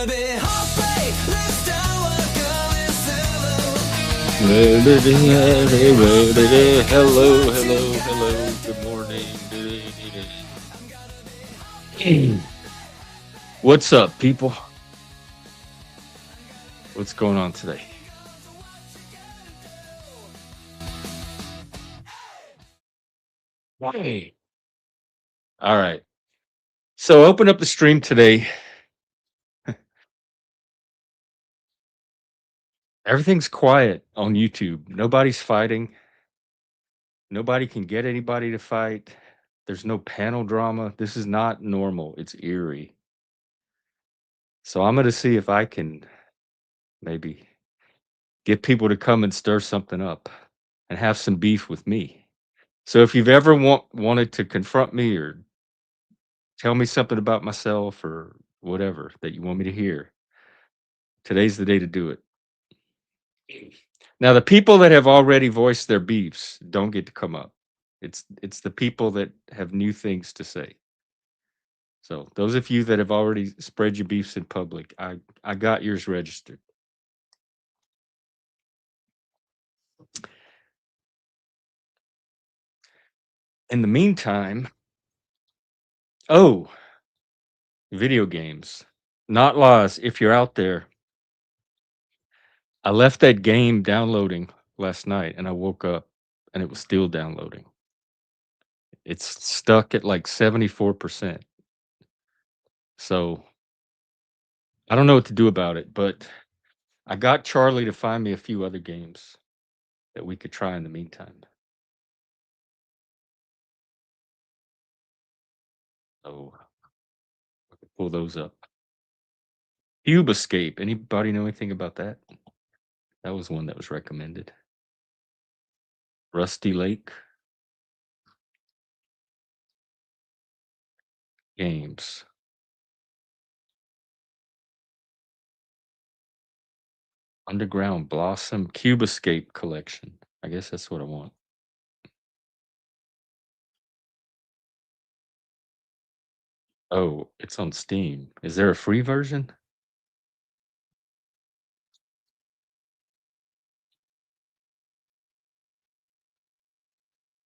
Hello, hello, hello. Good morning. What's up, people? What's going on today? Hey. All right. So open up the stream today. Everything's quiet on YouTube. Nobody's fighting. Nobody can get anybody to fight. There's no panel drama. This is not normal. It's eerie. So I'm going to see if I can maybe get people to come and stir something up and have some beef with me. So if you've ever wanted to confront me or tell me something about myself or whatever that you want me to hear, today's the day to do it. Now, the people that have already voiced their beefs don't get to come up. It's the people that have new things to say. So those of you that have already spread your beefs in public, I got yours registered. In the meantime, oh, video games, not laws. If you're out there, I left that game downloading last night and I woke up and it was still downloading. It's stuck at like 74%. So I don't know what to do about it, but I got Charlie to find me a few other games that we could try in the meantime. So I could pull those up. Cube Escape. Anybody know anything about that? That was one that was recommended. Rusty Lake. Games. Underground Blossom Cube Escape Collection. I guess that's what I want. Oh, it's on Steam. Is there a free version?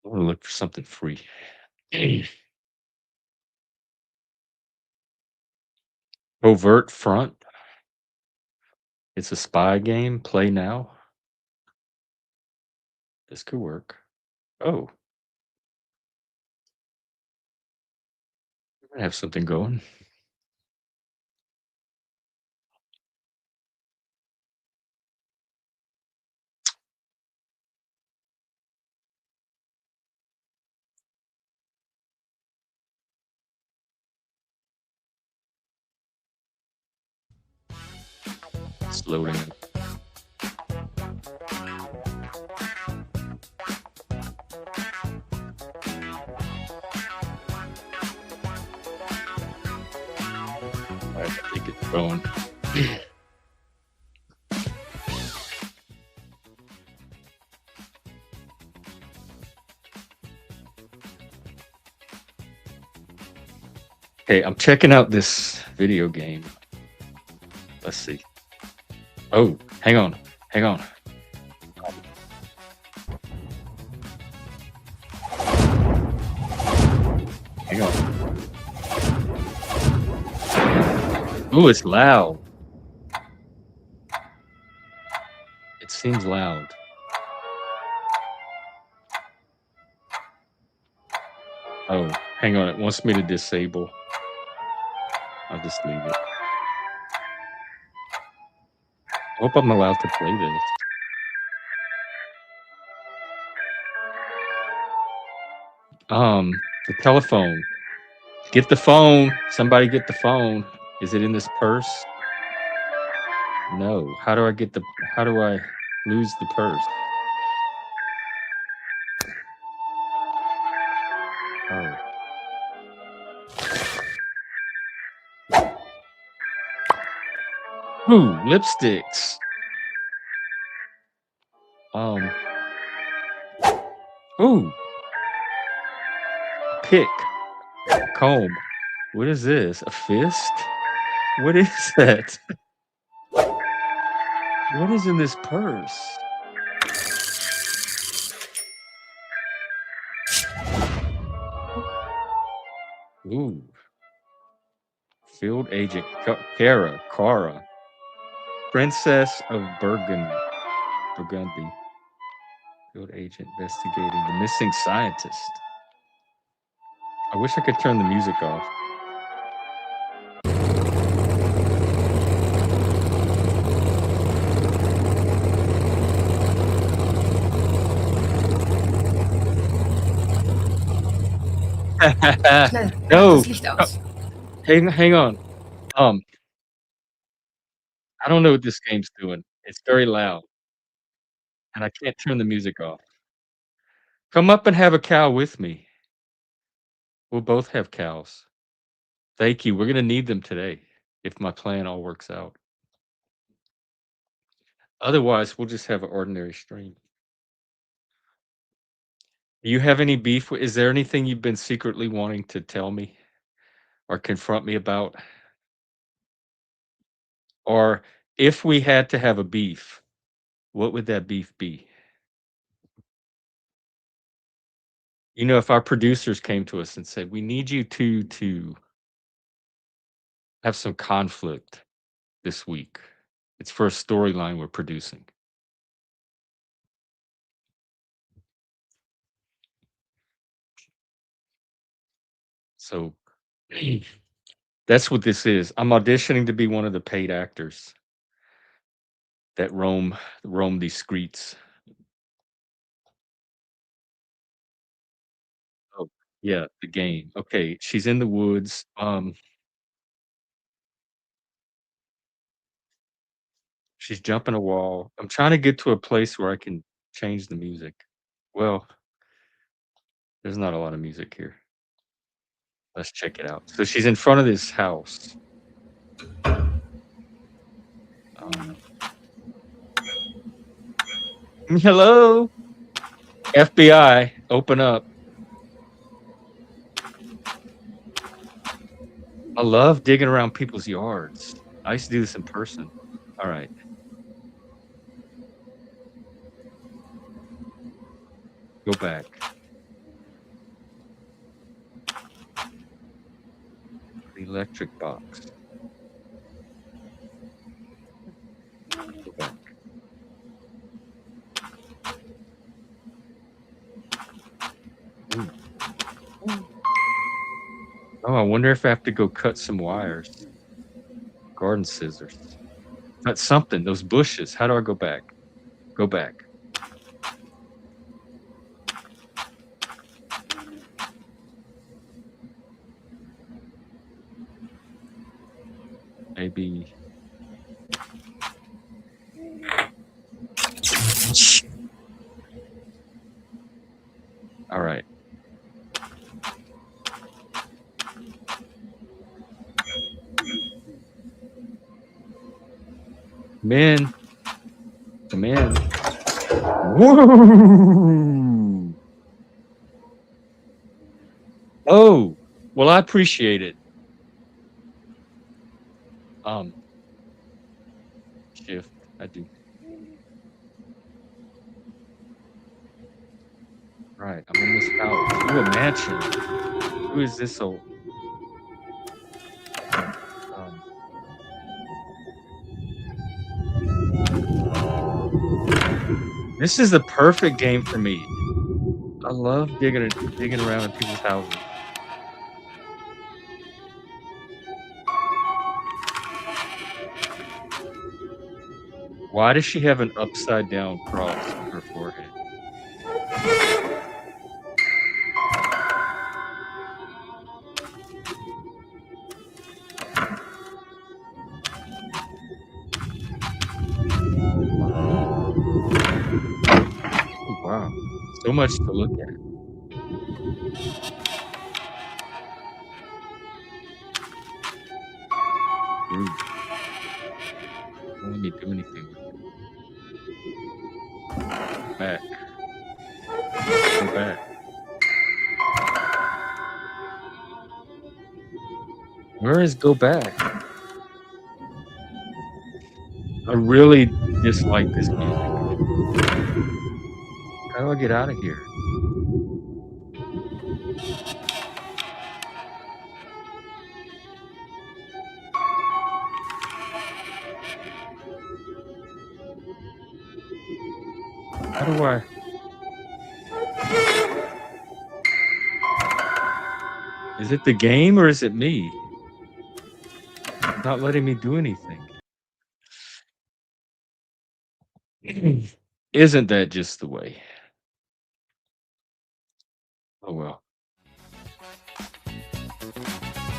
I want to look for something free. Overt Front. It's a spy game. Play now. This could work. Oh, I have something going. It's loading. All right, I think it's going. Okay, I'm checking out this video game. Let's see. Oh, hang on. Hang on. Hang on. Oh, it's loud. It seems loud. Oh, hang on. It wants me to disable. I'll just leave it. I hope I'm allowed to play this. The telephone. Get the phone. Somebody get the phone. Is it in this purse? No. How do I lose the purse? Oh. Ooh, lipsticks. Ooh. Pick. Comb. What is this? A fist? What is that? What is in this purse? Ooh, field agent Cara, Princess of Burgundy. Field agent investigating the missing scientist. I wish I could turn the music off. Schnell, mach No, das Licht uh, aus. hang on. Um, I don't know what this game's doing. It's very loud, and I can't turn the music off. Come up and have a cow with me. We'll both have cows. Thank you. We're gonna need them today if my plan all works out. Otherwise, we'll just have an ordinary stream. Do you have any beef? Is there anything you've been secretly wanting to tell me or confront me about? Or if we had to have a beef, what would that beef be? You know, if our producers came to us and said, "We need you to have some conflict this week. It's for a storyline we're producing." So that's what this is. I'm auditioning to be one of the paid actors that roam these streets. Oh, yeah, the game. Okay, she's in the woods. She's jumping a wall. I'm trying to get to a place where I can change the music. Well, there's not a lot of music here. Let's check it out. So she's in front of this house. Um, Hello, FBI, open up. I love digging around people's yards. I used to do this in person. All right, go back. The electric box. Go back. Ooh. Oh, I wonder if I have to go cut some wires. Garden scissors. Cut something. Those bushes. How do I go back? Go back. Maybe. All right. Come in. Come in. Woo! Oh, well, I appreciate it. Um, Shift. I do. Right. I'm in this house. Ooh, a mansion. Who is this old? Right. This is the perfect game for me. I love digging around in people's houses. Why does she have an upside down cross on her forehead? Ooh, ooh, wow. So much to look at. Rude. Don't let me do anything with it. Go back. Go back. Where is go back? I really dislike this music. How do I get out of here? How do I Is it the game or is it me? Not letting me do anything. Isn't that just the way? Oh, well.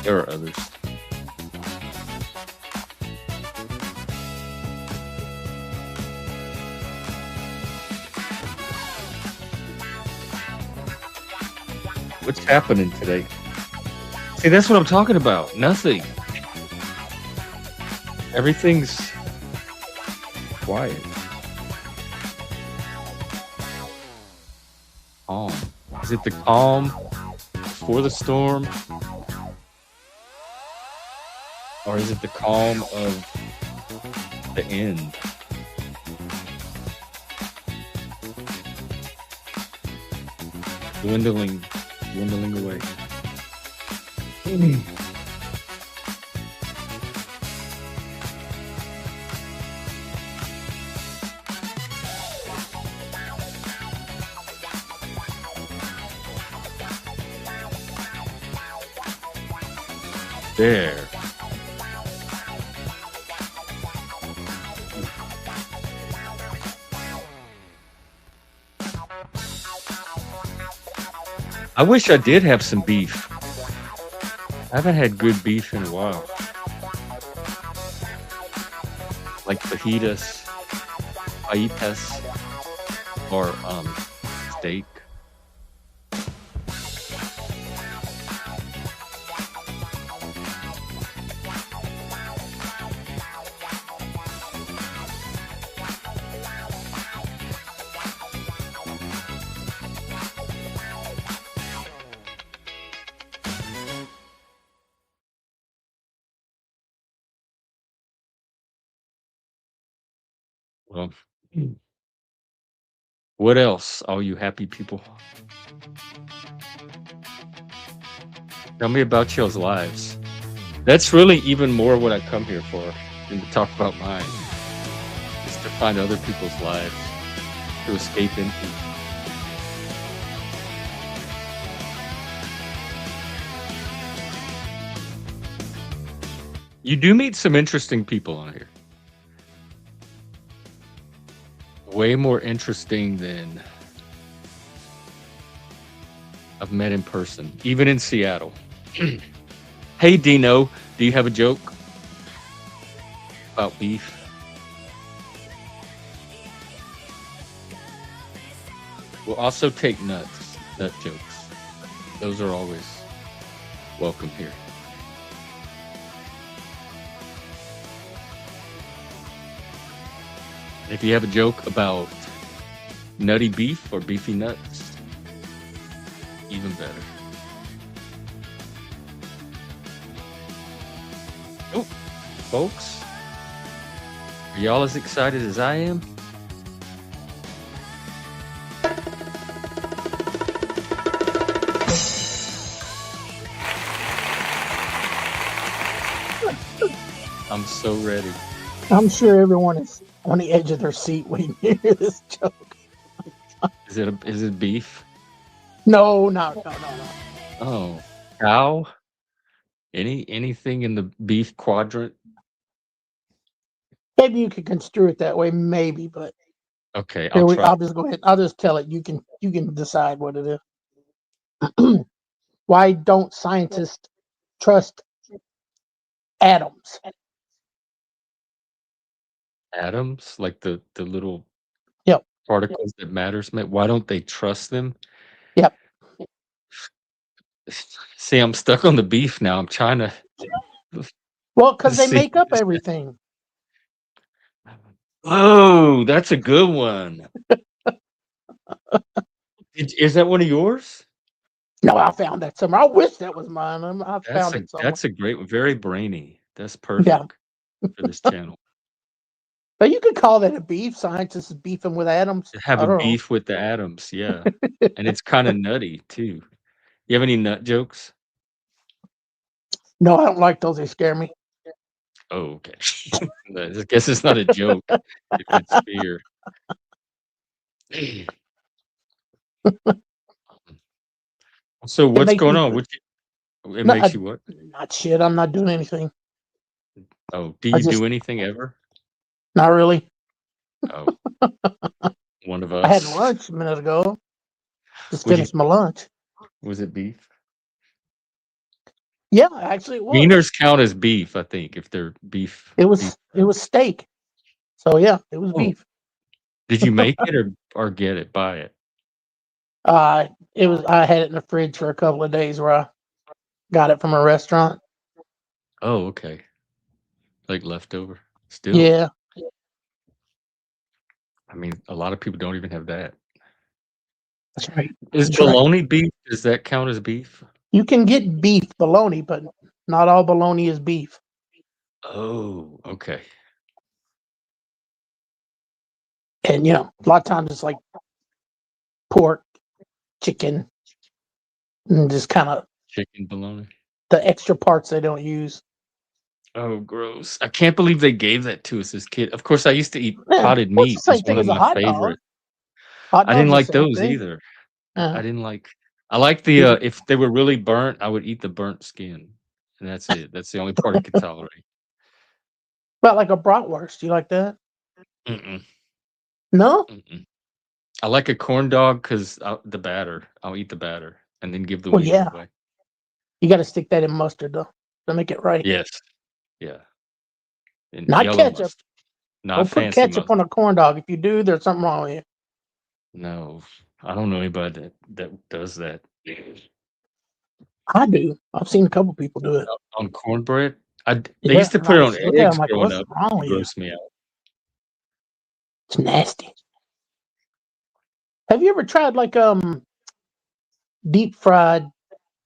There are others. What's happening today? See, that's what I'm talking about. Nothing. Everything's quiet. Calm. Is it the calm before the storm, or is it the calm of the end? Dwindling, dwindling away. There. I wish I did have some beef. I haven't had good beef in a while. Like fajitas, fajitas, or steak. Well, what else, all you happy people? Tell me about y'all's lives. That's really even more what I come here for than to talk about mine. Is to find other people's lives, to escape into. You do meet some interesting people on here. Way more interesting than I've met in person, even in Seattle. Hey, Dino, do you have a joke about beef? We'll also take nut jokes. Those are always welcome here. If you have a joke about nutty beef or beefy nuts, even better. Oh, folks, are y'all as excited as I am? I'm so ready. I'm sure everyone is on the edge of their seat waiting to hear this joke. Is it beef? No. Oh, cow? Anything in the beef quadrant? Maybe you could construe it that way, maybe, but Okay, I'll here we. try. I'll just go ahead. I'll just tell it. You can decide what it is. Why don't scientists trust atoms? Atoms, like the little Yep. particles that matters. Why don't they trust them? Yep. See, I'm stuck on the beef now. I'm trying to Well, because they see. make up everything. Oh, that's a good one. Is that one of yours? No, I found that somewhere. I wish that was mine. I found it somewhere. That's a great one. Very brainy. That's Yeah. perfect for this channel. But you could call that a beef. Scientists is beefing with atoms. Have I a don't know. beef with the atoms, yeah, and it's kinda nutty too. You have any nut jokes? No, I don't like those. They scare me. Oh, okay. I guess it's not a joke if it's fear. So It what's makes going me on? What you it no, makes you what? not shit. I'm not doing anything. Oh, do I you just do anything ever? not really. Oh, one of I had us. lunch a minute ago. Just Would you finished my lunch. was it beef? Yeah, actually it was. Wieners count as beef, I think, if they're beef. It was steak. So yeah, it was Oh, beef. did you make it or get it, buy it? It was. I had it in the fridge for a couple of days where I got it from a restaurant. Oh, okay. Like leftover. Still, Yeah, I mean, a lot of people don't even have that. that's right. Is That's right. bologna beef? Does that count as beef? You can get beef bologna, but not all bologna is beef. Oh, okay. And a lot of times it's like pork, chicken, and just kind of Chicken bologna. the extra parts they don't use. Oh, gross. I can't believe they gave that to us as kid. Of course, I used to eat Yeah, potted what's meat the was same one thing of as a my hot dog? favorite. Hot I didn't dog's the like same those thing. either. I Uh, didn't like I like the, you, if they were really burnt, I would eat the burnt skin, and that's it. That's the only part I could tolerate. about like a bratwurst. You like that? Mm-mm, No? mm-mm. I like a corn dog 'cause the batter. I'll eat the batter and then give the Well, wiener yeah. away. You got to stick that in mustard though to make it right. Yes. Yeah, and Not yellow ketchup. mustard, not Don't put fancy ketchup mustard. on a corn dog. If you do, there's something wrong with you. No, I don't know anybody that does that. I do. I've seen a couple people do it. On cornbread? They Yeah, used to and I put it on just look at them eggs like, growing what's up. wrong It with you? grossed me out. It's nasty. Have you ever tried like deep fried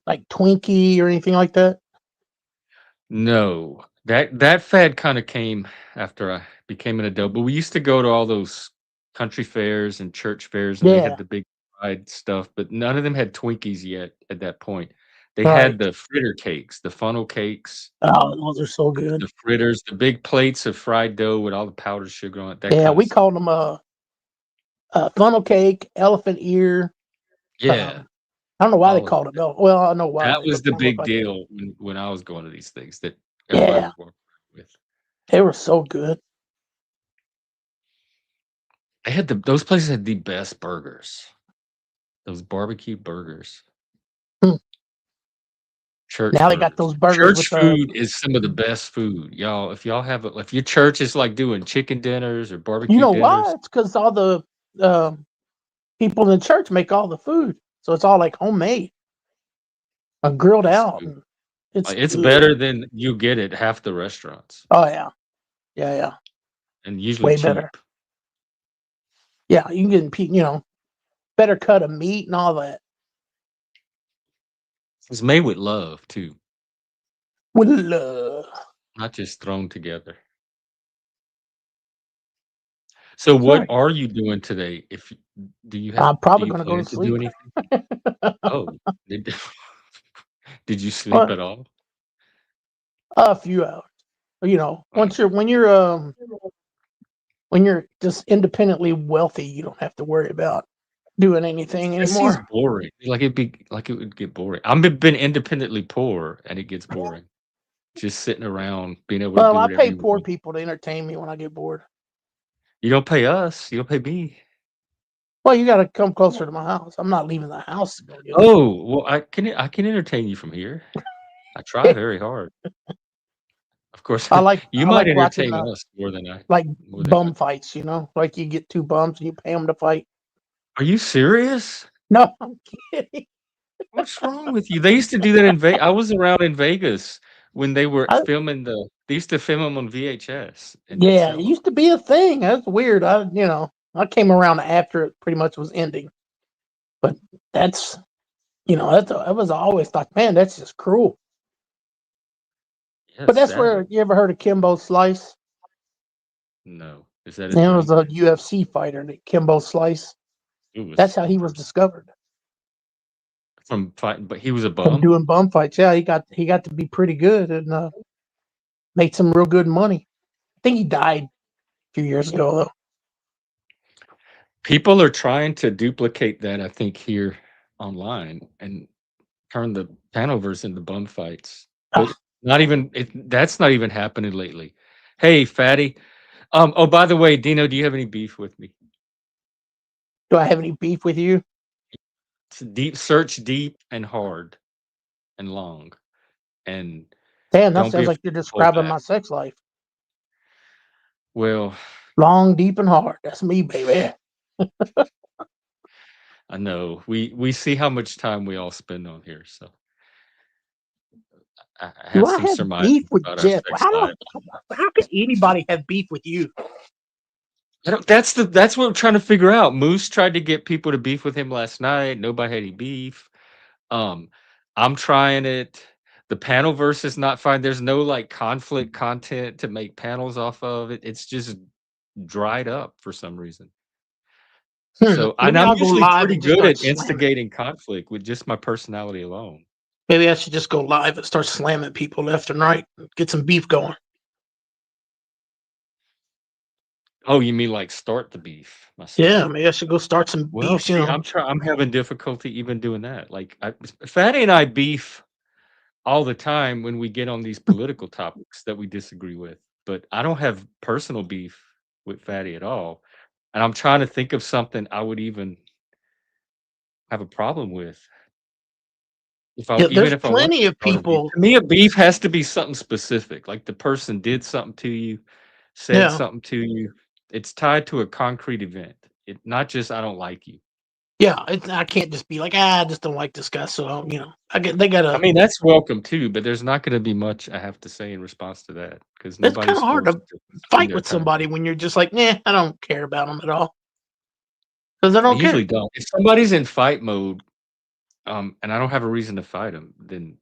like Twinkie or anything like that? No, that fad kinda came after I became an adult, but we used to go to all those country fairs and church fairs, and they had Yeah, the big fried stuff, but none of them had Twinkies yet at that point. They had right. the fritter cakes, the funnel cakes, Oh, those are so good. the fritters, the big plates of fried dough with all the powdered sugar on it, that Yeah, kinda we stuff. called them funnel cake, elephant ear. Yeah, I don't know why they all of called it. Well, I know that why, was but the I don't know if big I. deal when I was going to these things that everybody Yeah, was walking around with. they were so good. They had those places had the best burgers. Those barbecue burgers. Hmm. Church Now they got burgers. those burgers Church with the. food is some of the best food, y'all. If your church is, like, doing chicken dinners or You barbecue know why? dinners, It's because all the uh, people in the church make all the food, so it's all like homemade, grilled it's out, good. and it's It's good. better than you get at half the restaurants Oh yeah, yeah, yeah, and usually way better. cheap. Yeah, you can get better cut of meat and all that. It's made with love too, With love. not just thrown together. So That's what right. are you doing today? If I'm do probably you gonna go to plan to do sleep. anything? Oh, did did you sleep Well, at all? a few hours. Oh. Once when you're just independently wealthy, you don't have to worry about doing anything That seems anymore. boring. Like it would get boring. I've been independently poor, and it gets boring. Just sitting around, being able to Well, do I whatever pay you poor want. people to entertain me when I get bored. You don't pay us, you don't pay me. Well, you got to come closer to my house. I'm not leaving the house to go get them. Oh, well, I can entertain you from here. I try very hard. Of course, you I might like watching entertain the us like more than I bum fights. Like you get two bums and you pay them to fight. Are you serious? No, I'm kidding. What's wrong with you? They used to do that in Vegas. I was around in Vegas when I, they used to film them on VHS and yeah, it sell them. used to be a thing. That's weird. I came around after it pretty much was ending, but that's I was always thought, man, that's just cruel. Yeah, But it's that's sad. where you ever heard of Kimbo Slice? No. Is that a There was a drink? UFC fighter, Kimbo Slice. It was That's how a he was person discovered from fighting, but he was a from bum. doing bum fights. Yeah, he got to be pretty good and made some real good money. I think he died a few years ago though. People are trying to duplicate that, I think, here online and turn the panovers into bum fights, but Ah, not even that's not even happening lately. Hey, fatty. Oh, by the way, Dino, do you have any beef with me? do I have any beef with you? Deep search deep and hard and long, and Damn, that don't be sounds afraid like you're to pull describing back. my sex life. Well, Long, deep, and hard. That's me, baby. I know we see how much time we all spend on here, so I Do have I some have beef surmises with about our Jeff? sex life. How can anybody have beef with you? I don't, that's what I'm trying to figure out. Moose tried to get people to beef with him last night. Nobody had any beef. Um, I'm trying it. The panel verse is not fine. There's no like conflict content to make panels off of it. It's just dried up for some reason. So, and Maybe I'm I'll go usually live pretty and just good start at slamming. instigating conflict with just my personality alone. Maybe I should just go live and start slamming people left and right. Get some beef going. Oh, you mean like start the beef Yeah, myself? maybe I should go start some Well, beefs. You see, know. I'm having difficulty even doing that. Like, Fatty and I beef all the time when we get on these political topics that we disagree with, but I don't have personal beef with Fatty at all. And I'm trying to think of something I would even have a problem with Yeah, even there's if I want plenty to of start a beef. people. To me, a beef has to be something specific. Like the person did something to you, said Yeah, something to you. It's tied to a concrete event. It not just I don't like you. yeah. I can't just be like, I just don't like this guy. So I get they I gotta. mean, that's welcome too, but there's not going to be much I have to say in response to that because It's kind nobody's of hard forced to to spend fight their with time somebody here. when you're just like, nah, I don't care about them at all because I I don't care. usually don't. If somebody's in fight mode, and I don't have a reason to fight them, then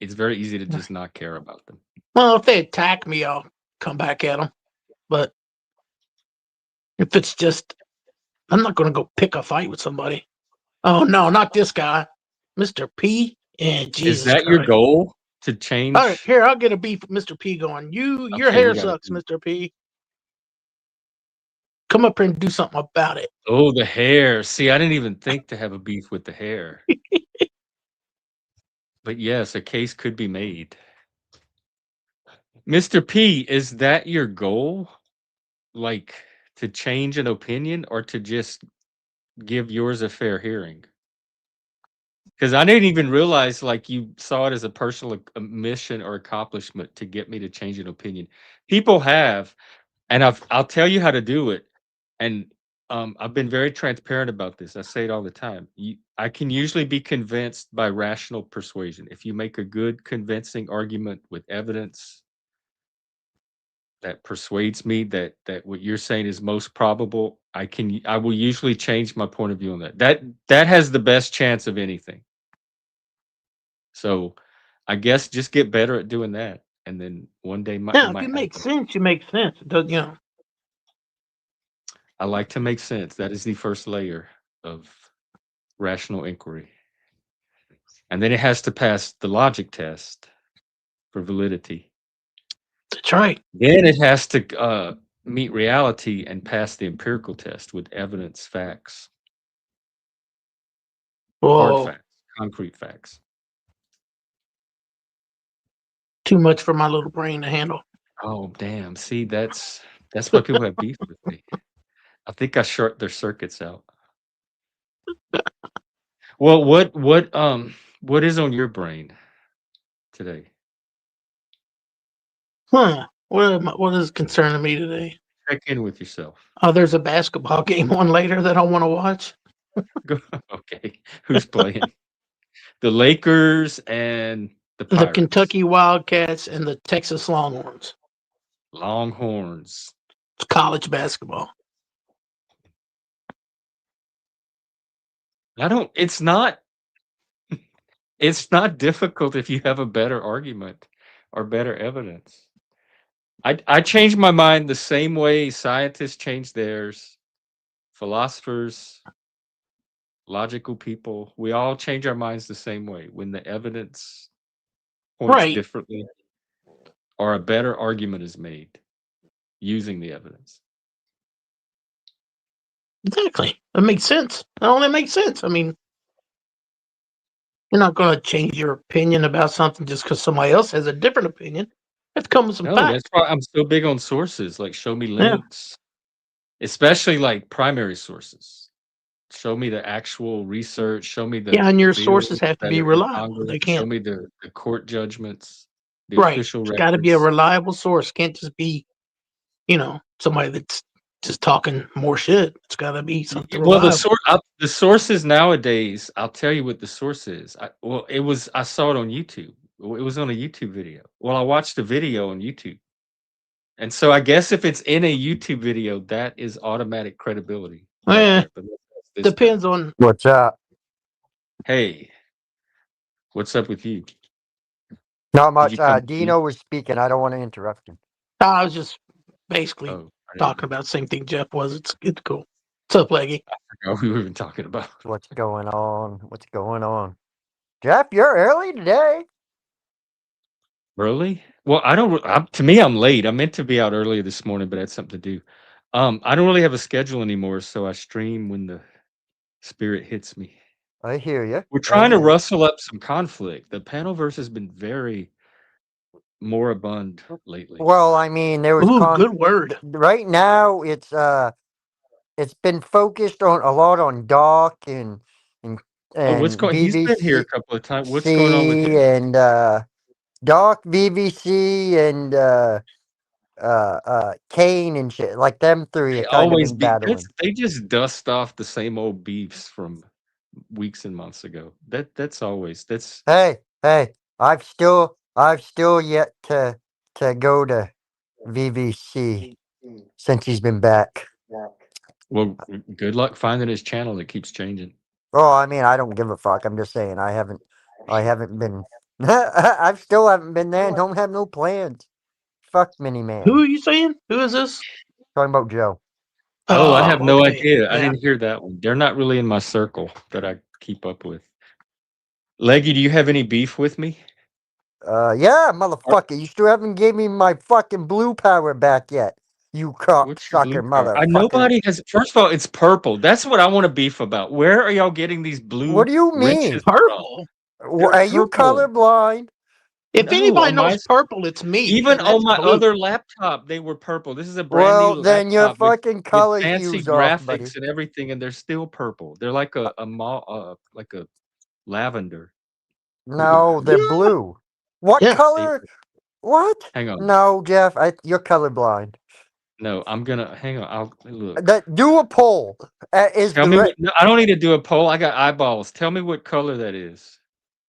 it's very easy to just not care about them. Well, if they attack me, I'll come back at them. But if it's just, I'm not gonna go pick a fight with somebody. Oh no, not this guy, Mr. P. And Is Jesus that your Christ. goal to All right, change? here, I'll get a beef with Mr. P going. Your Okay, we hair got to sucks, do. Mr. P. Come up here and do something about it. Oh, the hair. See, I didn't even think to have a beef with the hair. But yes, a case could be made. Mr. P, is that your goal? Like to change an opinion or to just give yours a fair hearing? Because I didn't even realize like you saw it as a personal mission or accomplishment to get me to change an opinion. People have, and I'll tell you how to do it. And I've been very transparent about this. I say it all the time. I can usually be convinced by rational persuasion. If you make a good, convincing argument with evidence that persuades me that what you're saying is most probable, I will usually change my point of view on that. That has the best chance of anything. So I guess just get better at doing that, and then one day it Yeah, if might you make happen. sense, you make sense. It does. I like to make sense. That is the first layer of rational inquiry. And then it has to pass the logic test for validity. That's right. Then it has to meet reality and pass the empirical test with evidence, facts, hard Whoa, facts, concrete facts. too much for my little brain to handle. Oh, damn. See, that's why people have beef with me. I think I short their circuits out. Well, what is on your brain today? Huh? What is concerning me today? Check in with yourself. Oh, there's a basketball game on later that I want to watch. Go okay. Who's playing? The Lakers and the The Pirates. Kentucky Wildcats and the Texas Longhorns. Longhorns. It's college basketball. I don't it's not difficult if you have a better argument or better evidence. I change my mind the same way scientists change theirs, philosophers, logical people. We all change our minds the same way when the evidence points Right. differently or a better argument is made using the evidence. Exactly. That makes sense. Oh, that makes sense. I mean, you're not going to change your opinion about something just because somebody else has a different opinion. You have to come with some No, facts. that's why I'm so big on sources. Like, show me Yeah. links, especially like primary sources. Show me the actual research. Show me Yeah, and the your bills sources have to that be are in reliable. Congress. They Show can't. me the court judgments, the Right. official It's got to be a records. reliable source. Can't just be, somebody that's just talking more shit. It's got to be something Well, reliable. the sources nowadays, I'll tell you what the source is. I saw it on YouTube. It was on a YouTube video. Well, I watched a video on YouTube. And so I guess if it's in a YouTube video, that is automatic credibility right Eh, there. But let's ask this guy. depends on. What's up? Hey, what's up with you? Not Did much. you come to me? Dino was speaking. I don't want to interrupt him. I was just basically Oh, I didn't talking about the same thing Jeff was. It's cool. What's up, Leggy? know what we were even talking about. What's going on? What's going on? Jeff, you're early today. Early? Well, I don't. To me, I'm late. I meant to be out earlier this morning, but I had something to do. I don't really have a schedule anymore, so I stream when the spirit hits me. I hear you. We're trying to rustle up some conflict. The panelverse has been very moribund lately. Well, I mean, there was Ooh, good word. right now. It's been focused on a lot on Doc and Oh, what's and going? He's been here a VVC couple of times. What's going on with him? and Doc, VVC and Kane and shit. Like them three They have kind of always been be. battling. They just dust off the same old beefs from weeks and months ago. That's always that's. Hey, I've still yet to go to VVC since he's been back. Well, good luck finding his channel that keeps changing. Oh, I mean, I don't give a fuck. I'm just saying I haven't been I still haven't been there and don't have no plans. Fuck Mini Man. Who are you saying? Who is this? Talking about Joe. Oh, I have no okay. idea. I Yeah. didn't hear that one. They're not really in my circle that I keep up with. Leggy, do you have any beef with me? Yeah, motherfucker. You still haven't gave me my fucking blue power back yet. You What's your blue cocksucker power? motherfucker. Nobody has. First of all, it's purple. That's what I want to beef about. Where are y'all getting these blue? What do you riches mean? from? Purple. They're Are you purple. colorblind? If No, anybody on my knows purple, it's me. even and on that's my blue. other laptop, they were purple. This is a brand new Well, then your laptop with fucking color fancy hue's off, buddy. graphics and everything, and they're still purple. They're like like a lavender. No, they're Yeah. blue. What Yeah. color? What? Hang on. No, Jeff, you're colorblind. No, I'm gonna hang on. I'll look. Do a poll. Tell me. No, I don't need to do a poll. I got eyeballs. Tell me what color that is.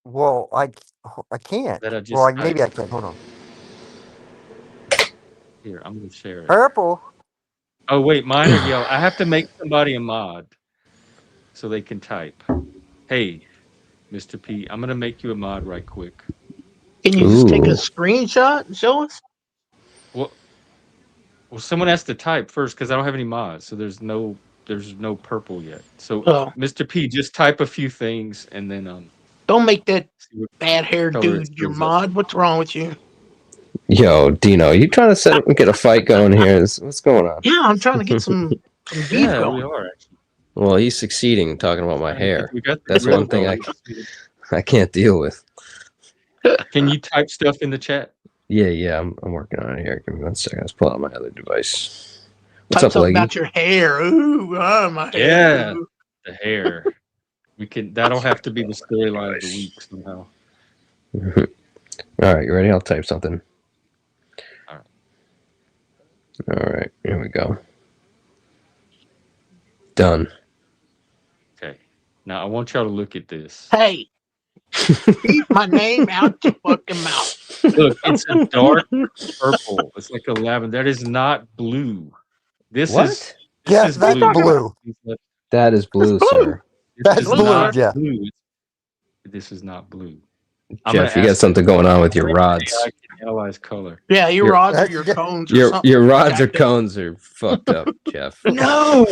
Well, I can't. That I just Well, maybe I typed. can. Hold on. Here, I'm gonna share it. Purple. Oh wait, mine are yellow. I have to make somebody a mod so they can type. Hey, Mr. P, I'm gonna make you a mod right quick. Can you just take a screenshot and show us? Well, someone has to type first because I don't have any mods, so there's no purple yet. So, Oh. Mr. P, just type a few things and then Don't make that see what bad hair color it dude your shows up. mod. What's wrong with you? Yo, Dino, you trying to get a fight going here? What's going on? Yeah, I'm trying to get some beef Yeah, going. we are actually. Well, he's succeeding talking about my hair. We got the That's grill one thing going. I can't deal with. Can you type stuff in the chat? Yeah, I'm working on it here. Give me 1 second. Let's pull out my other device. What's Type up, something Leggy? about your hair. Ooh, my hair. Yeah, Ooh. the hair. That'll have to be the storyline of the week somehow. All right, you ready? I'll type something. All right, here we go. Done. Okay. Now I want y'all to look at this. Hey, keep my name out your fucking mouth. Look, it's a dark purple. It's like a lavender. That is not blue. This What? is Yes, that's blue. That is blue, That's blue. sir. That's This is blue, not Jeff. blue. This is not blue. I'm gonna Jeff, you got ask something going on with your AI rods. can analyze color. Yeah, your Your rods or That's your just- cones or your something. your rods or jacked up. cones are fucked up, Jeff. No,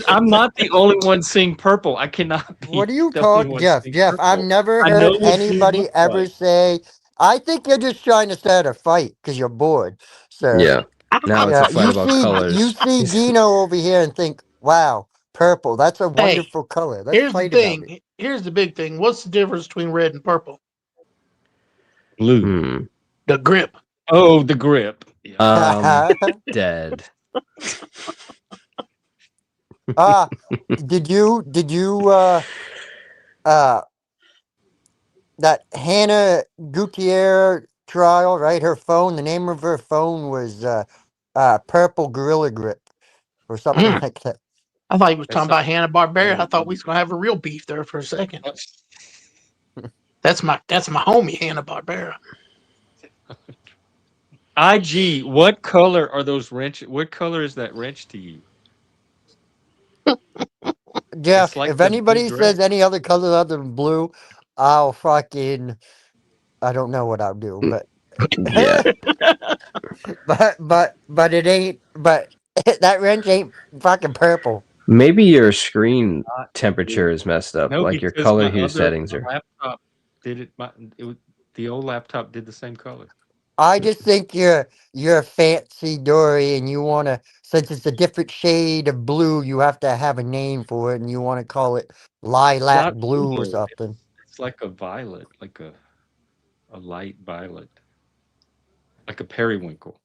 I'm not the only one seeing purple. I cannot what be are you the only talking, one Jeff? seeing Jeff, I've purple. never I know heard what blue anybody looks ever like. say. I think you're just trying to start a fight because you're bored. So Yeah. Now it's a yeah, fight about you colors. see Dino over here and think, "Wow, purple. That's a Hey, wonderful color. Let's here's the fight about it." thing. Here's the big thing. What's the difference between red and purple? Blue. Hmm. The grip. Oh, the grip. Yeah. Dead. Did you uh that Hannah Gutierrez trial, right? Her phone, the name of her phone was Purple Gorilla Grip or something Mm. like that. I thought he was That talking about sounds Hanna Barbera. I funny. thought we was gonna have a real beef there for a second. That's my homie Hanna Barbera. IG, what color are those wrench? What color is that wrench to you? It's Jeff, like if the blue anybody dress. says any other color other than blue, I'll fucking I don't know what I'll do, but Yeah. but it ain't but that wrench ain't fucking purple. Maybe your screen Not blue. temperature is messed up. No, Like your because color hue settings my are. laptop did it. The old laptop did the same color. I just think you're fancy Dory and you wanna since it's a different shade of blue, you have to have a name for it and you wanna call it It's lilac not blue or blue. something. It's like a violet, like a light violet, like a periwinkle.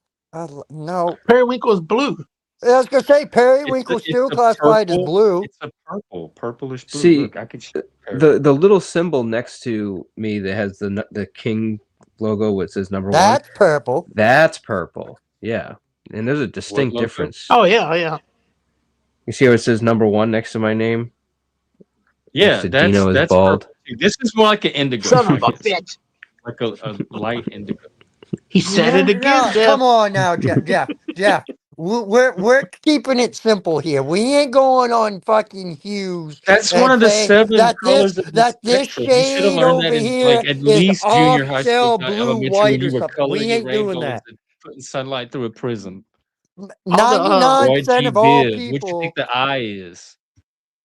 No. Periwinkle is blue. I was gonna say periwinkle It's still a classified as purple. blue. It's a purplish blue. See, Look, I can show you the periwinkle. little symbol next to me that has the king logo, which says #1. That's purple. That's purple. Yeah, and there's a What distinct logo? difference. Oh yeah, yeah. You see how it says #1 next to my name, next Yeah, to Dino is that's bald. purple too. This is more like an indigo, Son of I a guess, bitch. like a light indigo. He said it again, No, Jeff. come on now, Jeff. We're keeping it simple here. We ain't going on fucking hues That's one and of the saying 7 colors of the that this spectrum. You should have shade learned over that in, like, here at is least junior off high school, shell if not blue elementary, when white you or were something. We coloring your ain't doing rainbows that. and putting sunlight through a prism. All the 99% YG of all Biv, what you think people. the eye is?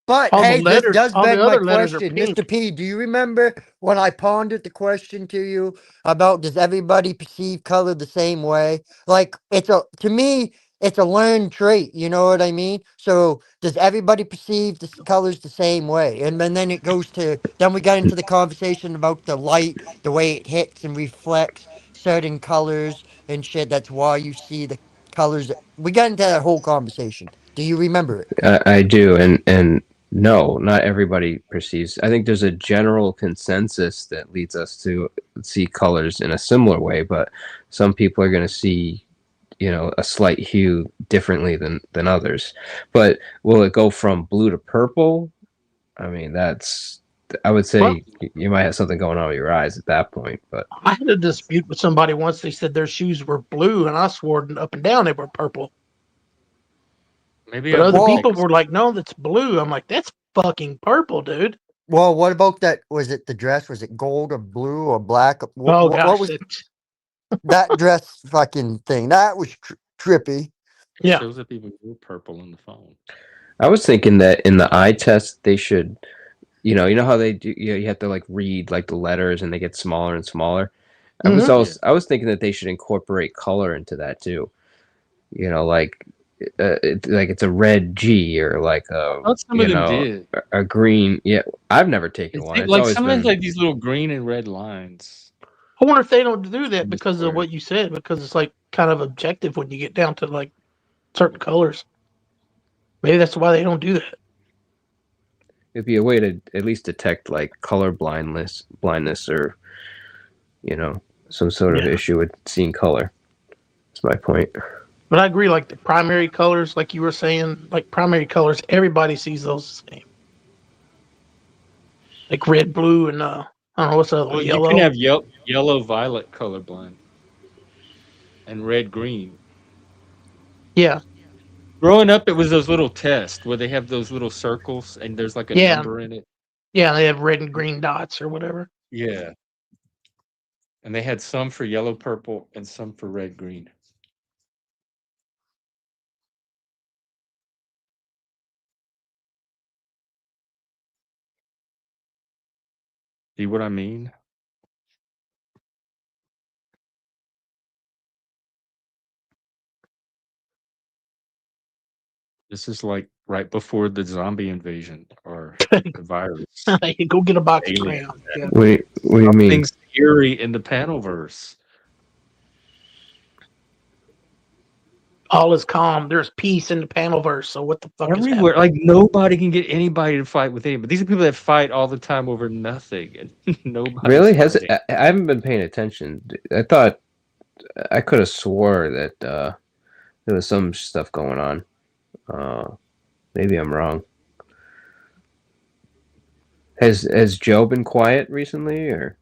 But all the hey, this letters, does all the beg my other letters are question. pink. Mr. P, do you remember when I pondered the question to you about does everybody perceive color the same way? Like to me, it's a learned trait, you know what I mean? So does everybody perceive the colors the same way? And then it goes to then we got into the conversation about the light, the way it hits and reflects certain colors and shit. That's why you see the colors. We got into that whole conversation. Do you remember it? I do, and no, not everybody perceives. I think there's a general consensus that leads us to see colors in a similar way, but some people are going to see, a slight hue differently than others. But will it go from blue to purple? I mean, I would Well, say you might have something going on with your eyes at that point, but I had a dispute with somebody once. They said their shoes were blue, and I swore up and down they were purple. Maybe But I other will Well, take people a were like, "No, that's blue." I'm like, "That's fucking purple, dude." Well, what about that? Was it the dress? Was it gold or blue or black? Oh What gosh, was that dress fucking thing? That was trippy. yeah, shows up even more purple on the phone. I was thinking that in the eye test they should, you know how they do, you have to like read like the letters and they get smaller and smaller. hmm Yeah. I was thinking that they should incorporate color into that too. Like like it's a red G or like I thought some of them did. a green. Yeah, I've never taken It's one. It's like always sometimes been like these little green and red lines I wonder if they don't do that in the because of square. what you said, because it's like kind of objective when you get down to like certain colors. Maybe that's why they don't do that. it'd be a way to at least detect like color blindness or some sort of Yeah, issue with seeing color. That's my point. but I agree. Like the primary colors, like you were saying, like primary colors, everybody sees those the same. Like red, blue, and I don't know what's the other one, Well, you can yellow. have yellow violet colorblind and red green. Yeah, Growing up, it was those little tests where they have those little circles and there's like a yeah, number in it. yeah. They have red and green dots or whatever. Yeah. And they had some for yellow, purple, and some for red, green. See what I mean? This is like right before the zombie invasion or the virus. Go get a box of Alien. crayons. Yeah. What do you mean? Something's eerie in the panelverse. All is calm. There's peace in the panelverse. So what the fuck is Everywhere, happening? like nobody can get anybody to fight with anybody. These are people that fight all the time over nothing, and nobody's Really? Has fighting. it, I haven't been paying attention. I thought I could have swore that there was some stuff going on. Maybe I'm wrong. Has Joe been quiet recently, or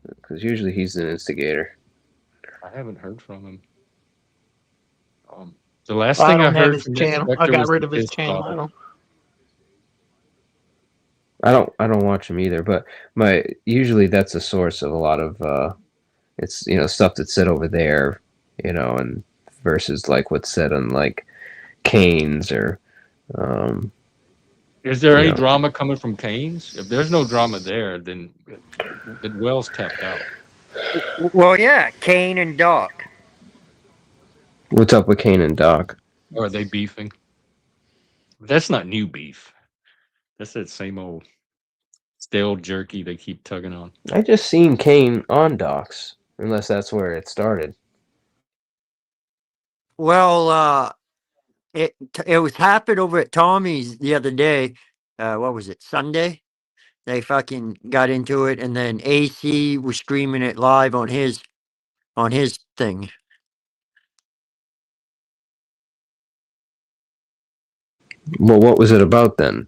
because usually he's an instigator? I haven't heard from him. The last I thing I don't have heard his from channel. I Inspector got was rid the of his piss channel. I bottle. don't. I don't watch him either, but usually that's a source of a lot of it's stuff that's said over there, and versus like what's said on like Canes or Is there you any know drama coming from Canes? If there's no drama there, then Wells tapped out. Well, yeah, Kane and Doc. what's up with Kane and Doc. Or are they beefing? That's not new beef. That's that same old stale jerky they keep tugging on. I just seen Kane on Doc's, unless that's where it started. Well, it was happened over at Tommy's the other day. What was it? Sunday. They fucking got into it, and then AC was streaming it live on his thing. Well, what was it about then?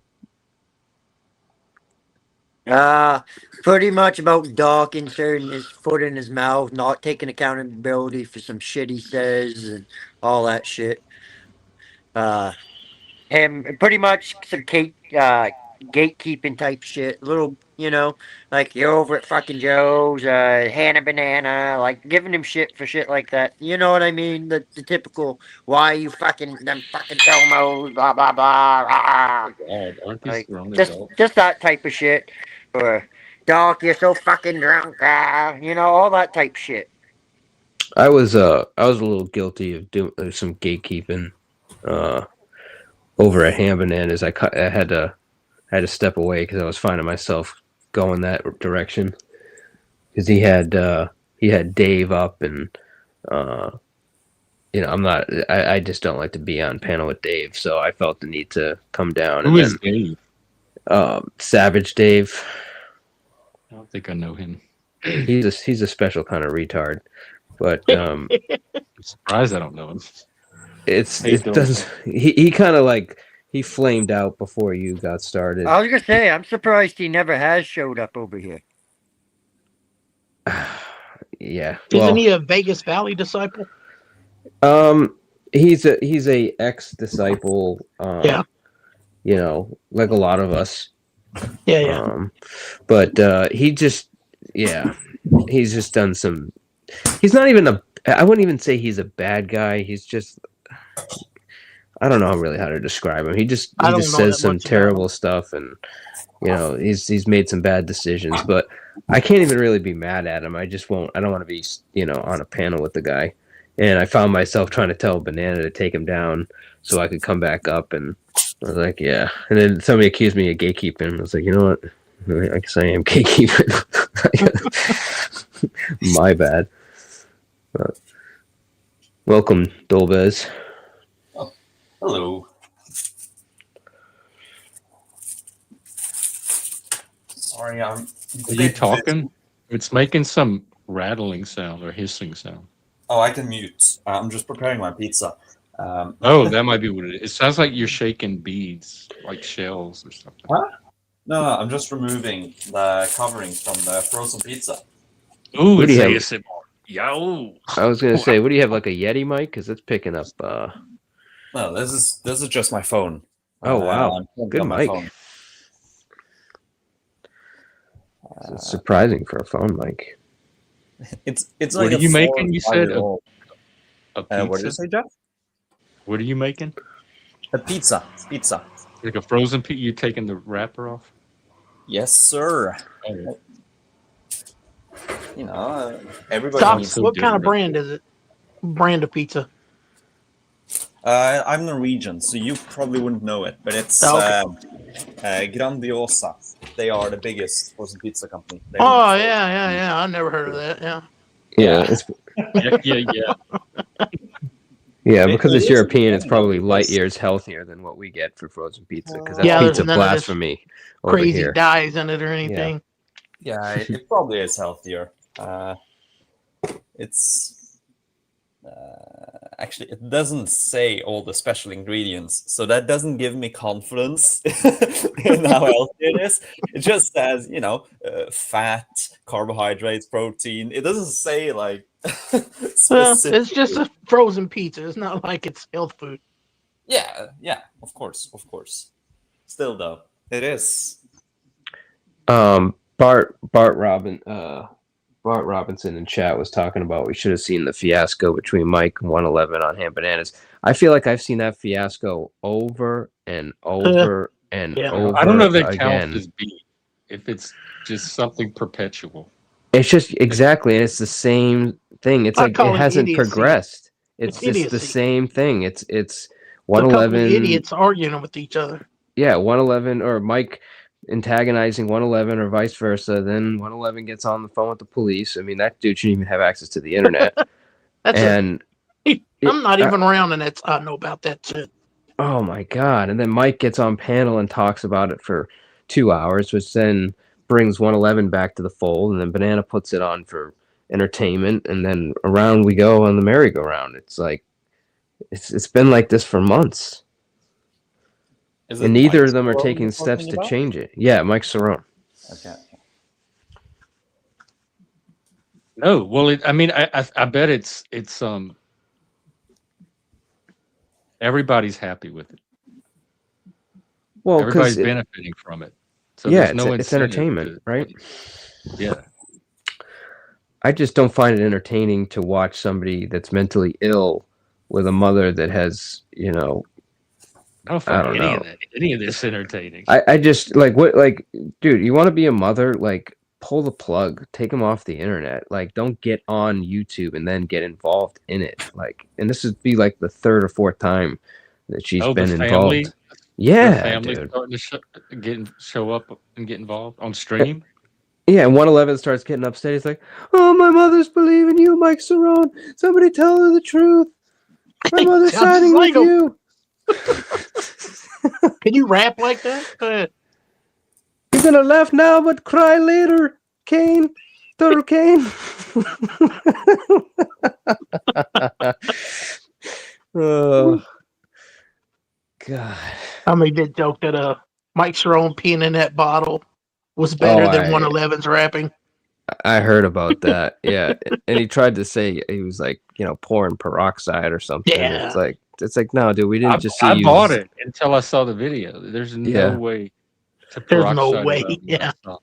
Pretty much about Doc inserting his foot in his mouth, not taking accountability for some shit he says, and all that shit. Him pretty much some gatekeeping type shit. Little, like you're over at fucking Joe's, Hannah Banana, like giving him shit for shit like that. You know what I mean? The typical, why you fucking them fucking Tomos, blah blah blah. Rah. God, aren't these Like grown just adults? just that type of shit. Or Doc, you're so fucking drunk, all that type shit. I was a little guilty of doing some gatekeeping over at Ham Bananas. I had to step away because I was finding myself going that direction. Because he had Dave up, and I'm not. I just don't like to be on panel with Dave, so I felt the need to come down. Who is Dave? Savage Dave. I don't think I know him. He's a special kind of retard, but I'm surprised I don't know him. he kind of like he flamed out before you got started. I was gonna say, I'm surprised he never has showed up over here. Yeah. Isn't he a Vegas Valley disciple? He's a ex-disciple. Yeah. Like a lot of us. Yeah. But he's just done some. He's not even I wouldn't even say he's a bad guy. He's just. I don't know really how to describe him. He just says some terrible stuff, and he's made some bad decisions. But I can't even really be mad at him. I just won't. I don't want to be on a panel with the guy. And I found myself trying to tell Banana to take him down so I could come back up, and I was like, yeah. And then somebody accused me of gatekeeping. I was like, you know what? I guess I am gatekeeping. My bad. But welcome, Dolbez. Oh, hello. Sorry, Are you talking? It's making some rattling sound or hissing sound. Oh, I can mute. I'm just preparing my pizza. That might be what it is. It sounds like you're shaking beads, like shells or something. Huh? No, I'm just removing the covering from the frozen pizza. Ooh, What do you it's have? ASMR. Yo. I was gonna say, what do you have, like a Yeti mic? Because it's picking up. No, this is just my phone. Oh wow, I'm putting good on my mic. phone. It's surprising for a phone mic. It's What like are a you 4 or making? You 5 said year old. a What did you pizza. say, Jeff? What are you making? A pizza. Pizza. Like a frozen pizza? You taking the wrapper off? Yes, sir. Oh, You know, everybody Doc, sounds needs. so what kind of different. brand is it? Brand of pizza. I'm Norwegian, so you probably wouldn't know it, but it's Oh, okay. Grandiosa. They are the biggest frozen pizza company. They own Oh, four. yeah. I never heard of that. Yeah. Yeah, Yeah, it's Yeah. yeah it because it's is a good European. It's brand though probably light because years healthier than what we get for frozen pizza. Because that's Yeah, there's pizza none of this blasphemy over crazy here. dyes in it or Yeah. anything. yeah, it probably is healthier. It's actually it doesn't say all the special ingredients, so that doesn't give me confidence in how healthy it is. It just says, fat, carbohydrates, protein. It doesn't say like Well, it's just specifically. a frozen pizza. It's not like it's health food. Yeah, of course. Still though, it is. Bart Robinson in chat was talking about we should have seen the fiasco between Mike and 111 on Ham Bananas. I feel like I've seen that fiasco over and over and Yeah. I don't know over if that counts again. as beef. If it's just something perpetual. It's just exactly, and it's the same thing. It's I like it call it hasn't idiocy. progressed. It's It's just the idiocy. same thing. It's It's a couple of 111. idiots arguing with each other. Yeah, 111 or Mike antagonizing 111 or vice versa. Then 111 gets on the phone with the police. I mean, that dude shouldn't even have access to the internet. That's And I'm not even around, and I know about that shit. oh my god! And then Mike gets on panel and talks about it for 2 hours, which then brings 111 back to the fold. And then Banana puts it on for entertainment, and then around we go on the merry-go-round. It's like it's been like this for months. Is And it neither Mike of them are Cerrone taking you're steps talking to about? change it. Yeah, Mike Cerrone. Okay. No, well, I bet it's everybody's happy with it. Well, Everybody's because benefiting from it. So yeah, there's no it's incentive entertainment, to, right? yeah. I just don't find it entertaining to watch somebody that's mentally ill with a mother that has, I don't I find don't know. any of this entertaining. I just dude, you want to be a mother, like pull the plug, take them off the internet. Like don't get on YouTube and then get involved in it. Like, and this would be like the third or fourth time that she's Oh, the been family, involved. the Yeah, family dude. starting to show up and get involved on stream. Yeah, and 111 starts getting upset. He's like, "Oh, my mother's believing you, Mike Cerrone. Somebody tell her the truth. My mother's Sounds siding with like him. you." Can you rap like that? Go ahead. You're gonna laugh now, but cry later, Kane. Turtle Kane. Oh, God. I made that joke that Mike Cerrone peeing in that bottle was Oh, better than 111's rapping. I heard about that. Yeah, and he tried to say he was like, pouring peroxide or something. Yeah. It's like, no, dude, we didn't just see I you. bought it until I saw the video. There's no Yeah. way to There's no peroxide way. it up. Yeah.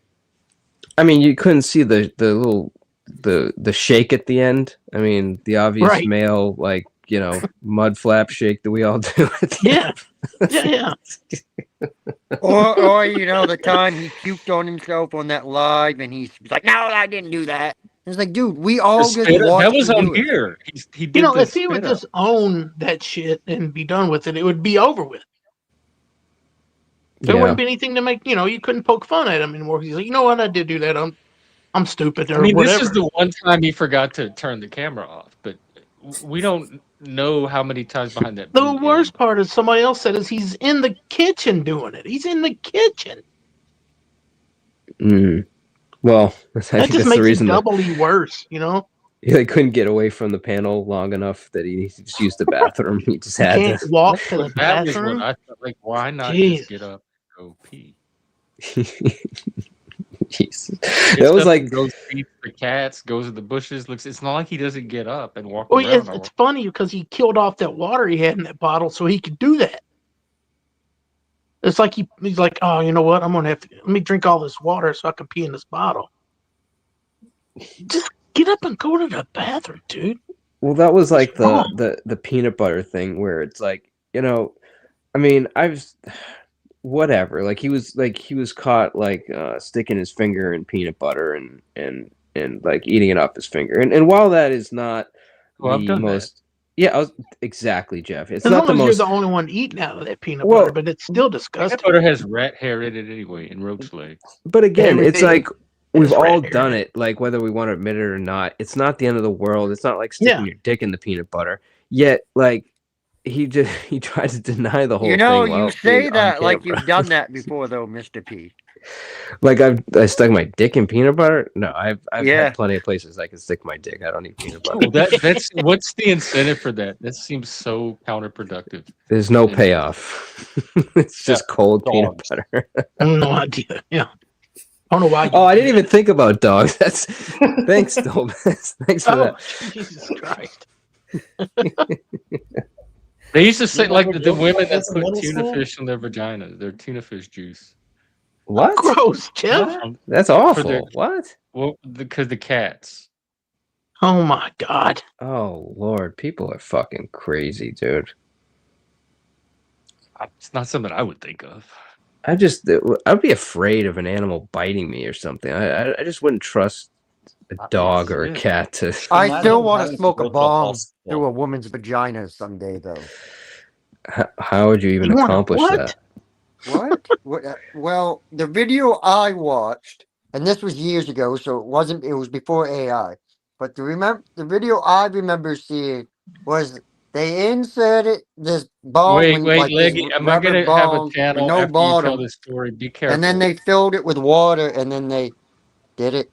I mean, you couldn't see the little the shake at the end. I mean, the obvious Right. male mud flap shake that we all do. At the Yeah. end. Yeah. Or the time he puked on himself on that live, and he's like, "No, I didn't do that." It's like, dude, we all just That watched was you on do it. here. He did the If he would spit up. just own that shit and be done with it, it would be over with. There Yeah. wouldn't be anything to make, you couldn't poke fun at him anymore. He's like, you know what, I did do that. I'm stupid or whatever. This is the one time he forgot to turn the camera off, but we don't know how many times behind that. The worst part is somebody else said is he's in the kitchen doing it. He's in the kitchen. Well, I think That just that's the makes it reason doubly worse, he couldn't get away from the panel long enough that he just used the bathroom. He just had Can't to. walk to the That was bathroom. what I thought. Like, why not Jeez. just get up and go pee? Jesus. That was like goes feeds the cats, goes to the bushes. Looks. It's not like he doesn't get up and walk Well, around. it's funny because he killed off that water he had in that bottle so he could do that. It's like he's like, oh, you know what? I'm gonna have to let me drink all this water so I can pee in this bottle. Just Get up and go to the bathroom, dude. Well, that was like What's wrong? the peanut butter thing where it's like, I mean, whatever. Like he was caught like sticking his finger in peanut butter and like eating it off his finger. And while that is not Well, I've the done that. most, yeah, exactly, Jeff. It's As not long the as you're the most only one eating out of that peanut butter, well, but it's still Peanut disgusting. butter has rat hair in it anyway, and roach legs. but again, it's Everything like we've is rat all hair done in it, like whether we want to admit it or not. It's not the end of the world. It's not like sticking Yeah. your dick in the peanut butter. Yet, like he tried to deny the whole You know, thing you while being say on that like camera. you've done that before, though, Mr. P. Like I stuck my dick in peanut butter. No, I've Yeah. had plenty of places I can stick my dick. I don't need peanut butter. Oh, that's what's the incentive for that? That seems so counterproductive. There's no And- payoff. It's just cold peanut dogs. butter. I have no idea. Yeah. I don't know why. Oh, I didn't even think about dogs. That's thanks, Dolbus. Thanks for Oh, that. Jesus Christ. They used to say You like never the did women that this in put middle tuna school? fish in their vagina, their tuna fish juice. What? Gross, Jeff. What? That's For awful. their- What? Well, because the cats. Oh, my God. Oh Lord, people are fucking crazy, dude. It's not something I would think of. I'd be afraid of an animal biting me or something. I just wouldn't trust a dog or a Yeah. cat to. I Imagine still want to having to smoke a go to a bong hospital. through a woman's vagina someday, though. How would you even You wanna accomplish what? that? What? Well, the video I watched, and this was years ago, so it was before AI. But the video I remember seeing was they inserted this bong, Wait, like this Leggy. Am I rubber gonna have a bong with channel no after you tell bottom, this story? Be careful. and then they filled it with water, and then they did it,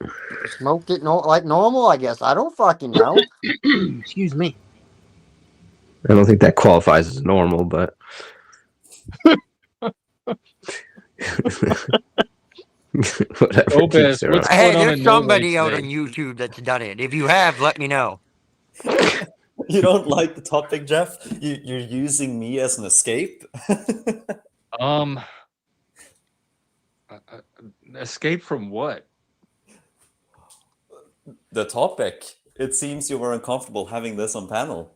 smoked it like normal, I guess. I don't fucking know. Excuse me. I don't think that qualifies as normal, but. Whatever. Go to each Best, their what's own. Hey, going on there's in Norway somebody out on today? YouTube that's done it. If you have, let me know. You don't like the topic, Jeff? You're using me as an escape? Escape from what? The topic. It seems you were uncomfortable having this on panel.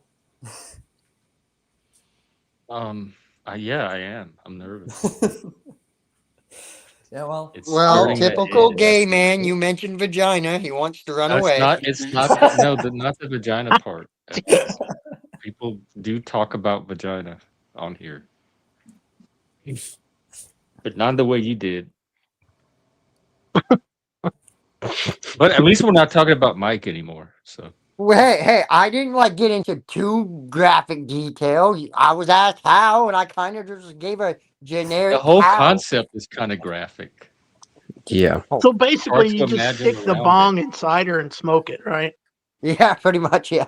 Yeah, I am. I'm nervous. Yeah, well. It's Well, starting to typical end. gay man. You mentioned vagina. He wants to run away. It's not not the vagina part. People do talk about vagina on here, but not the way you did. But at least we're not talking about Mike anymore. So Well, hey, I didn't like get into too graphic detail. I was asked how, and I kind of just gave a the generic whole how. concept is kind of graphic. Yeah. So basically, Hard to you just imagine stick the around bong inside her and smoke it, right? Yeah, pretty much. Yeah,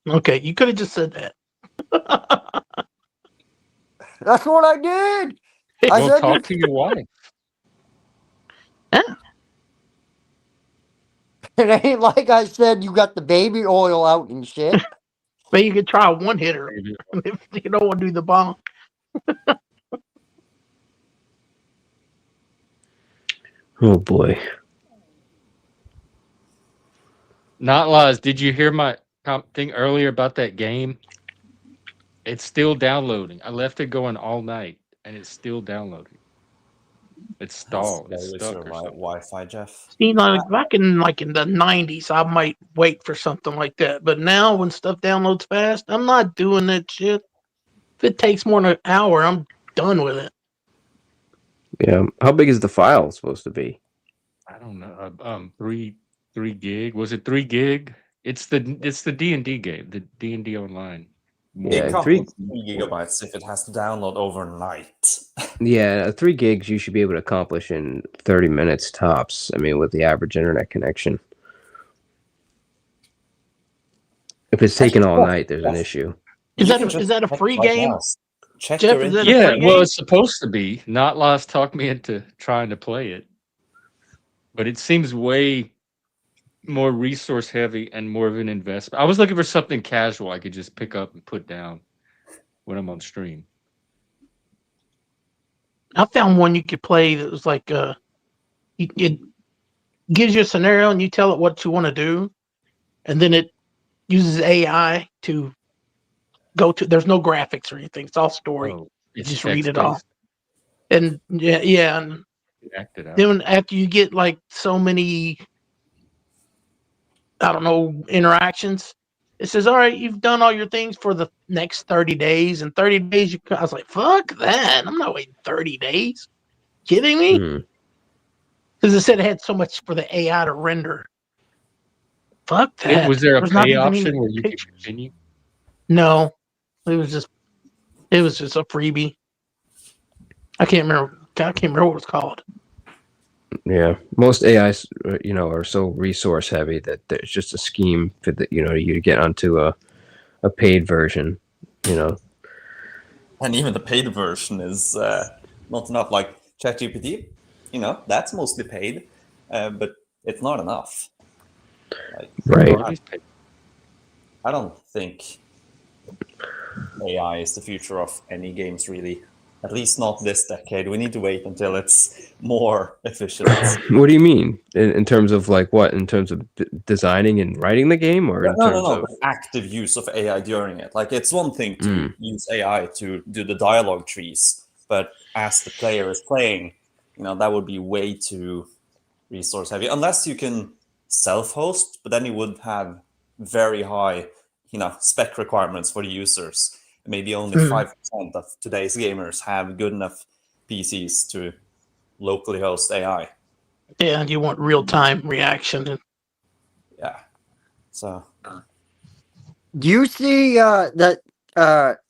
Okay, you could have just said that. that's what I did. I Well, said talk to your wife. it ain't like I said you got the baby oil out and shit. But you could try a one hitter if you don't want to do the bong. Oh boy. Not lies. Did you hear my thing earlier about that game? It's still downloading. I left it going all night, and it's still downloading. It's stalled. It's With stuck your or something. Wi-Fi, Jeff. See, like back in the 90s, I might wait for something like that. But now, when stuff downloads fast, I'm not doing that shit. If it takes more than an hour, I'm done with it. Yeah. How big is the file supposed to be? I don't know. 3 gig. Was it 3 gig? It's the D&D game, the D&D online. Yeah, It comes 3 with 3 gigabytes if it has to download overnight. Yeah, 3 gigs you should be able to accomplish in 30 minutes tops. I mean, with the average internet connection. If it's taking all night, there's an issue. Is You that can is just that a check free right game? now. Check Jeff, your is that a Yeah, free well, game? it's supposed to be. Not Lost talked me into trying to play it, but it seems way more resource heavy and more of an investment. I was looking for something casual I could just pick up and put down when I'm on stream. I found one you could play that was like it gives you a scenario and you tell it what you want to do, and then it uses AI to go to. There's no graphics or anything. It's all story. Oh, You it's just read it all, text-based. and yeah, and Act it out. then after you get like so many, I don't know, interactions, it says, all right, you've done all your things for the next 30 days. In 30 days, I was like, fuck that. I'm not waiting 30 days. Kidding me? Hmm. Because it said it had so much for the AI to render. Fuck that. Was there a There's not pay even option any where you could pictures. continue? No, it was just a freebie. I can't remember what it's called. Yeah, most AIs, are so resource heavy that there's just a scheme for you to get onto a paid version. And even the paid version is not enough. Like ChatGPT, that's mostly paid, but it's not enough. Like, Right. I don't think AI is the future of any games, really. At least not this decade. We need to wait until it's more efficient. What do you mean in terms of like what? In terms of designing and writing the game, or in terms No. of But active use of AI during it. Like, it's one thing to Mm. use AI to do the dialogue trees, but as the player is playing, that would be way too resource heavy. Unless you can self-host, but then you would have very high, spec requirements for the users. Maybe only 5% of today's gamers have good enough PCs to locally host AI. Yeah, you want real time reaction. Yeah. So Do you see that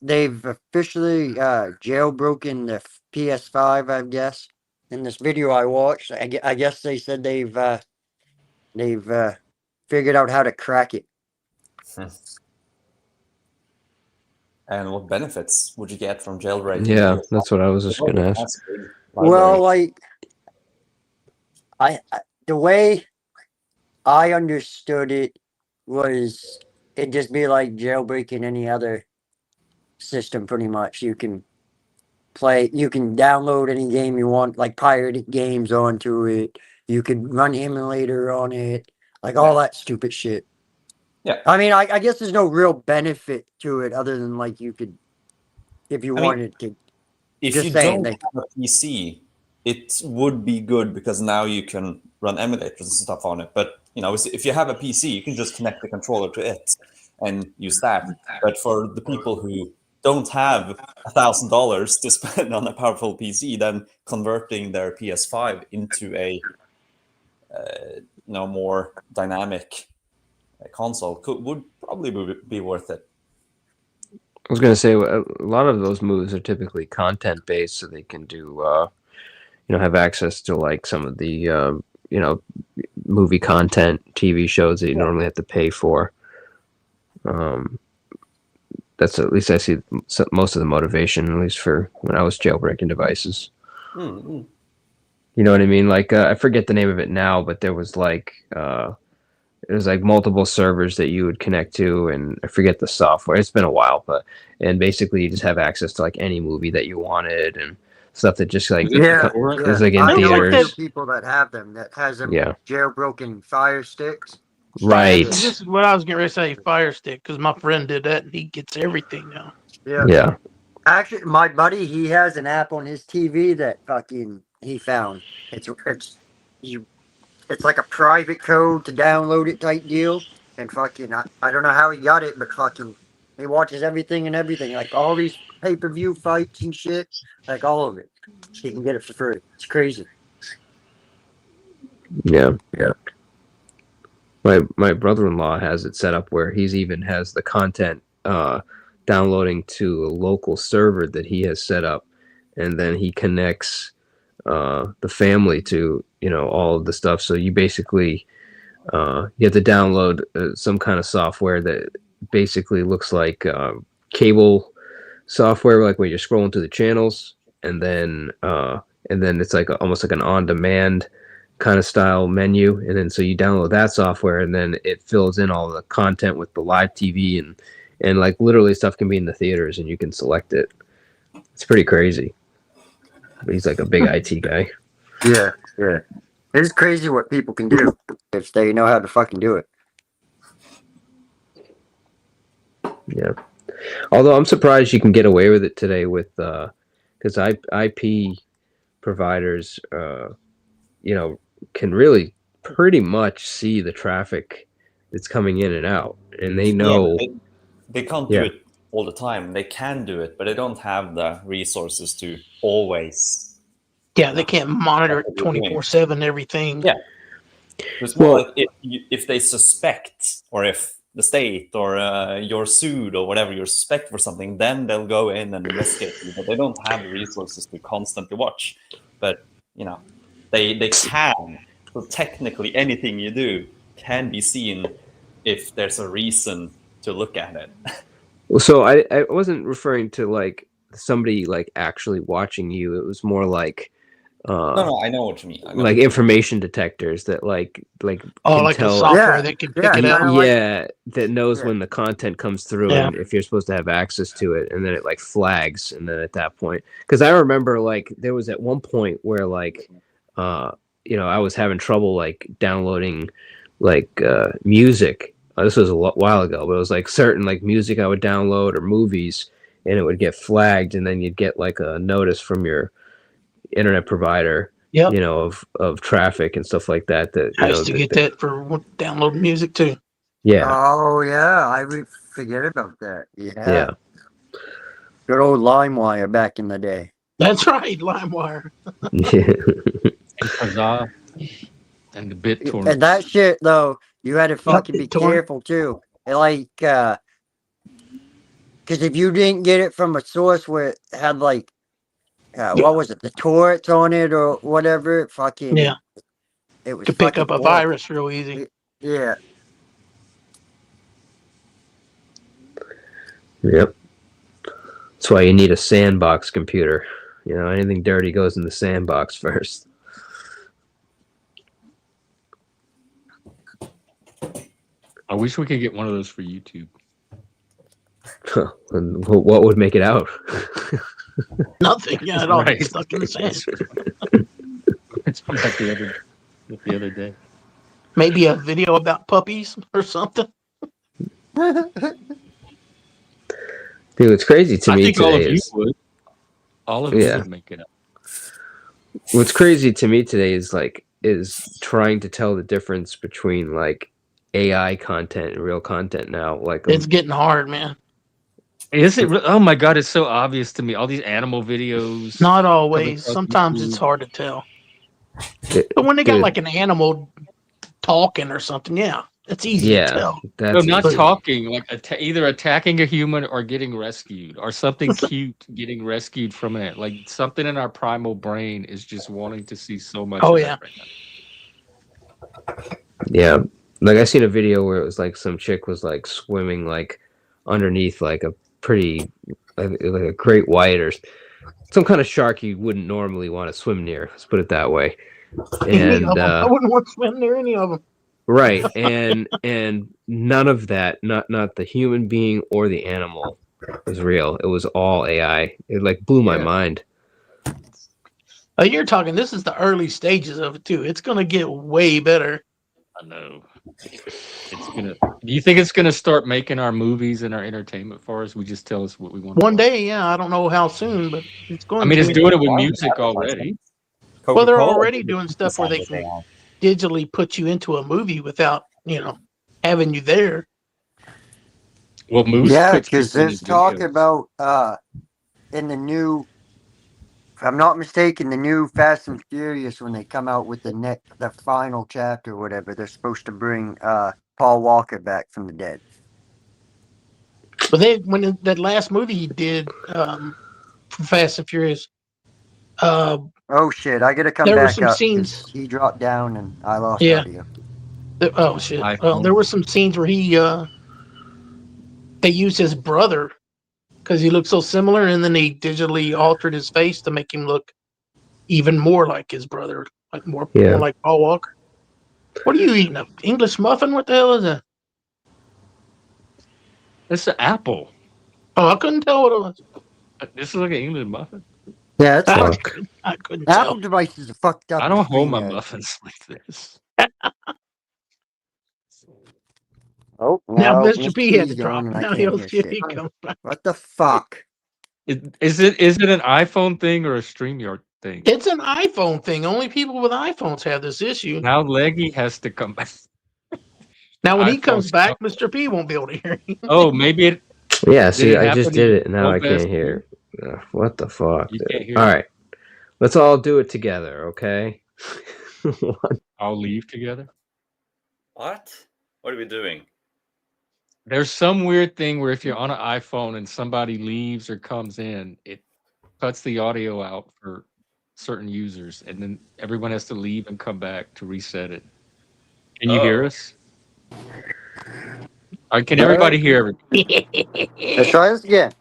they've officially jailbroken the PS5? I guess in this video I watched, I guess they said they've figured out how to crack it. and what benefits would you get from jailbreaking the Yeah, PS5? that's what I was just gonna ask. That's a big Well, library. like I the way I understood it was it'd just be like jailbreaking any other system. Pretty much, you can download any game you want, like pirated games onto it. You can run emulator on it, like all that stupid shit. Yeah. I mean, I guess there's no real benefit to it other than like you could, if you I mean, wanted to. if Just you saying, don't have a PC, it would be good because now you can run emulators and stuff on it. But if you have a PC, you can just connect the controller to it and use that. But for the people who don't have $1,000 to spend on a powerful PC, then converting their PS5 into a more dynamic console would probably be worth it. I was gonna say a lot of those moves are typically content based, so they can do have access to like some of the movie content, TV shows that you normally have to pay for. That's at least I see most of the motivation, at least for when I was jailbreaking devices. Mm-hmm. You know what I mean? Like I forget the name of it now, but there was like multiple servers that you would connect to, and I forget the software. It's been a while, and basically you just have access to like any movie that you wanted and stuff that just like yeah, it was like in I know a few theaters. people that have them that has them Yeah. jailbroken Fire Sticks. Right. This is what I was getting ready to say, Fire Stick, because my friend did that and he gets everything now. Yeah. Yeah. Actually, my buddy, he has an app on his TV that fucking he found. It's like a private code to download it type deal. And fucking, I don't know how he got it, but fucking, he watches everything and everything, like all these pay-per-view fights and shit, like all of it. He can get it for free. It's crazy. Yeah. Yeah. My brother-in-law has it set up where he's even has the content downloading to a local server that he has set up, and then he connects the family to all of the stuff. So you basically you have to download some kind of software that basically looks like cable software, like where you're scrolling through the channels, and then it's like almost like an on-demand kind of style menu, and then so you download that software, and then it fills in all the content with the live TV, and like literally stuff can be in the theaters, and you can select it. It's pretty crazy. But he's like a big IT guy. Yeah, yeah. It's crazy what people can do if they know how to fucking do it. Yeah. Although I'm surprised you can get away with it today with because IP providers, can really pretty much see the traffic that's coming in and out, and they Yeah, but know. they can't do Yeah. it all the time. They can do it, but they don't have the resources to always. Yeah, they can't monitor That's what they're doing. 24/7 everything. Yeah. It's more Well, like if they suspect, or if the state or you're sued or whatever, you're suspect for something, then they'll go in and investigate you. But they don't have the resources to constantly watch. But they can. So technically, anything you do can be seen if there's a reason to look at it. so I wasn't referring to like somebody like actually watching you. It was more like No, I know what you mean. like information detectors that like Oh, can like the tell. software Yeah, that can yeah, pick it up. kinda like Yeah, that knows yeah. when the content comes through Yeah. and if you're supposed to have access to it, and then it like flags, and then at that point, because I remember like there was at one point where like I was having trouble like downloading like music. This was a while ago, but it was like certain like music I would download or movies, and it would get flagged, and then you'd get like a notice from your internet provider, Yep. of traffic and stuff like that. I used to get that for downloading music too. Yeah, Oh yeah, I forget about that. yeah. Yeah. Good old LimeWire back in the day. That's right, LimeWire. And Kazaa and the BitTorrent. And that shit though, you had to fucking be BitTorrent. careful too. Like, because if you didn't get it from a source where it had like, what was it, the torrents on it or whatever, fucking, Yeah, it was to pick fucking up a horrible. virus real easy. Yeah. Yep. That's why you need a sandbox computer. Anything dirty goes in the sandbox first. I wish we could get one of those for YouTube. And what would make it out? Nothing. Yeah, it all Right. stuck in the sand. It's like the other day. Maybe a video about puppies or something. Dude, what's crazy to I me think all of today you would. All of you would make it up. What's crazy to me today is trying to tell the difference between like AI content and real content now. Like It's getting hard, man. Is it? Oh my god, it's so obvious to me. All these animal videos. Not always. across Sometimes it's YouTube. hard to tell. But when they got like an animal talking or something, yeah, it's easy to tell. No, not easy. talking. Like either attacking a human or getting rescued, or something cute getting rescued from it. Like something in our primal brain is just wanting to see so much. Oh of yeah. that right now. Yeah, like I seen a video where it was like some chick was like swimming like underneath like a pretty like a great white or some kind of shark you wouldn't normally want to swim near. Let's put it that way. And I wouldn't want to swim near any of them. right, and none of that, not the human being or the animal, was real. It was all AI. It like blew my mind. Oh, you're talking. This is the early stages of it too. It's gonna get way better. I know. Do you think it's gonna start making our movies and our entertainment for us? We just tell us what we want. One day, yeah. I don't know how soon, but it's going. I mean, to. it's doing it with music already. Well, they're already doing stuff where they can digitally put you into a movie without, having you there. Well, Moose. Yeah, puts because people in there's his talk videos. about in the new, if I'm not mistaken, the new Fast and Furious, when they come out with the final chapter or whatever, they're supposed to bring Paul Walker back from the dead. But when that last movie he did, for Fast and Furious, oh shit! I gotta come there were back some up. scenes. He dropped down and I lost Yeah. audio. Oh shit! Well, there were some scenes where they used his brother because he looked so similar, and then they digitally altered his face to make him look even more like his brother, like more like Paul Walker. What are you eating? An English muffin? What the hell is that? It's an apple. Oh, I couldn't tell what it was. This is like an English muffin. Yeah, it's I couldn't Apple tell. devices are fucked up. I don't hold my muffins like this. Oh, Now well, Mr. Mr. P had to P's drop gone and it. I Now can't he'll hear see if he shit. comes back. What the fuck? Is it an iPhone thing or a StreamYard thing? It's an iPhone thing. Only people with iPhones have this issue. Now Leggy has to come back. Now, when he iPhone comes back, stuff. Mr. P won't be able to hear you. Oh, maybe it Yeah, did see, it I happen just to did you it, and now I best can't hear. What the fuck, You dude? can't hear All me. right, let's all do it together, okay? I'll leave together. What? What are we doing? There's some weird thing where if you're on an iPhone and somebody leaves or comes in, it cuts the audio out for certain users, and then everyone has to leave and come back to reset it. Can you hear Oh, us? Can everybody hear everybody? Let's try this again.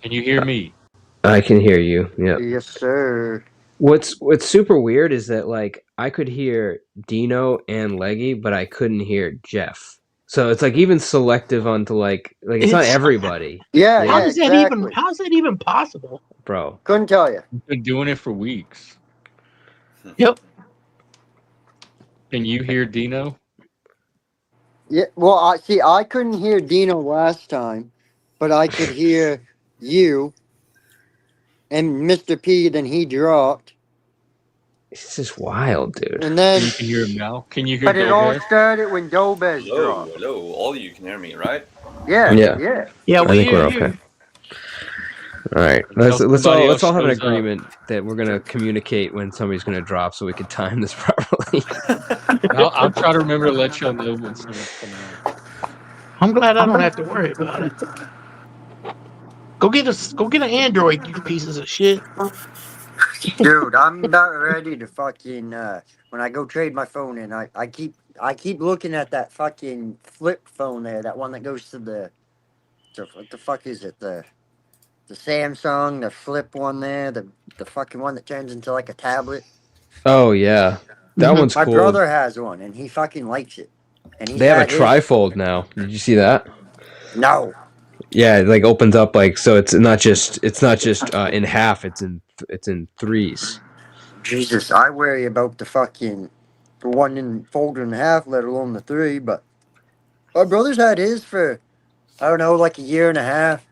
Can you hear me? I can hear you. Yep. Yes, sir. What's super weird is that like I could hear Dino and Leggy, but I couldn't hear Jeff. So it's like even selective onto like it's not everybody, Yeah, How yeah, does that even? exactly. How's that even possible? bro. Couldn't tell you. We've been doing it for weeks. Yep. Can you hear Dino? Yeah, well, I couldn't hear Dino last time, but I could hear you and Mr. P. Then he dropped, It's just wild, dude. and then You can hear him now. Can you hear but it all Dobez? started when Dobez hello, dropped. hello. All you can hear me, right? Yeah, Yeah, yeah. Yeah, I we think hear we're you. okay. All right, Until somebody let's else all have an shows up. agreement that we're gonna communicate when somebody's gonna drop, so we can time this properly. I'll try to remember to let y'all know when someone's coming on. I'm glad I don't have to worry about it. Go get an Android, you pieces of shit. Dude, I'm about ready to fucking when I go trade my phone in, I keep looking at that fucking flip phone there, that one that goes to what the fuck is it? The Samsung, the flip one there, the fucking one that turns into like a tablet. Oh yeah, that Mhm. one's My cool. brother has one and he fucking likes it. And he's They have a had his trifold now. Did you see that? no. Yeah, it like opens up like so. It's not just in half. It's in threes. Jesus, I worry about the one in folded in half, let alone the three, but my brother's had his for I don't know, like a year and a half.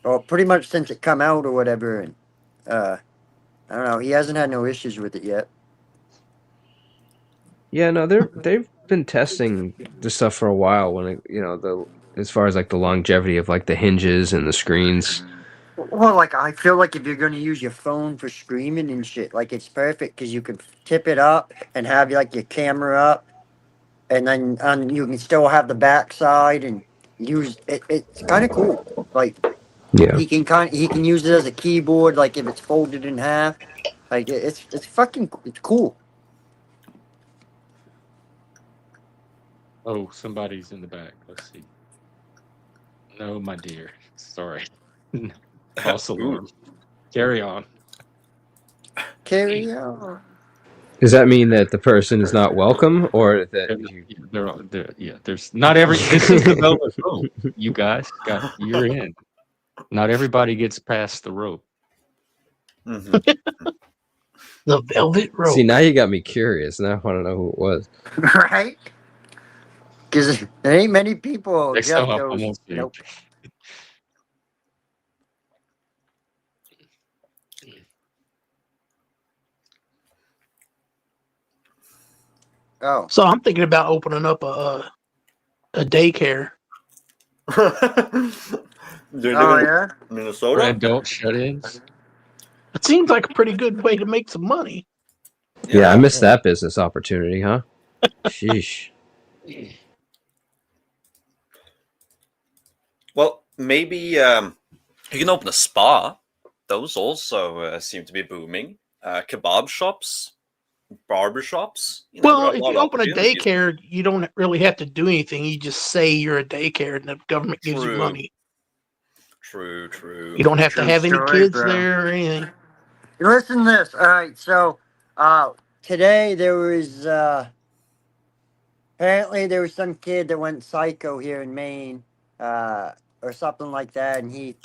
Well, pretty much since it come out or whatever, and I don't know. He hasn't had no issues with it yet. Yeah, no, they've been testing this stuff for a while. When it, the as far as like the longevity of like the hinges and the screens. Well, like I feel like if you're gonna use your phone for streaming and shit, like it's perfect because you can tip it up and have like your camera up, and then you can still have the backside and use it. It's kind of cool. Like Yeah, he can use it as a keyboard, like if it's folded in half. Like it's fucking it's cool. Oh, somebody's in the back. Let's see. No, my dear. Sorry. False alarm. Carry on. Carry on. does that mean that the person is not welcome, or that you? Yeah, there's not every. This is the velvet rope. You guys you're in. Not everybody gets past the rope. Mhm. The velvet rope. See, now you got me curious. Now I want to know who it was. Right? Because there ain't many people. Next Jeff time I'm goes, on stage. nope. Oh, So I'm thinking about opening up a daycare. Do you oh live in yeah. For Minnesota? adult shut-ins. It seems like a pretty good way to make some money. Yeah, I missed that business opportunity, huh? Sheesh. Well, maybe you can open a spa. Those also seem to be booming. Kebab shops, barber shops. You know, there Well, are a if lot you of open a opportunities. daycare, you don't really have to do anything. You just say you're a daycare, and the government gives you True. money. True, true. You don't have to True have any story, kids bro. there or anything. Listen to this. All right, so today there was apparently there was some kid that went psycho here in Maine, or something like that, and he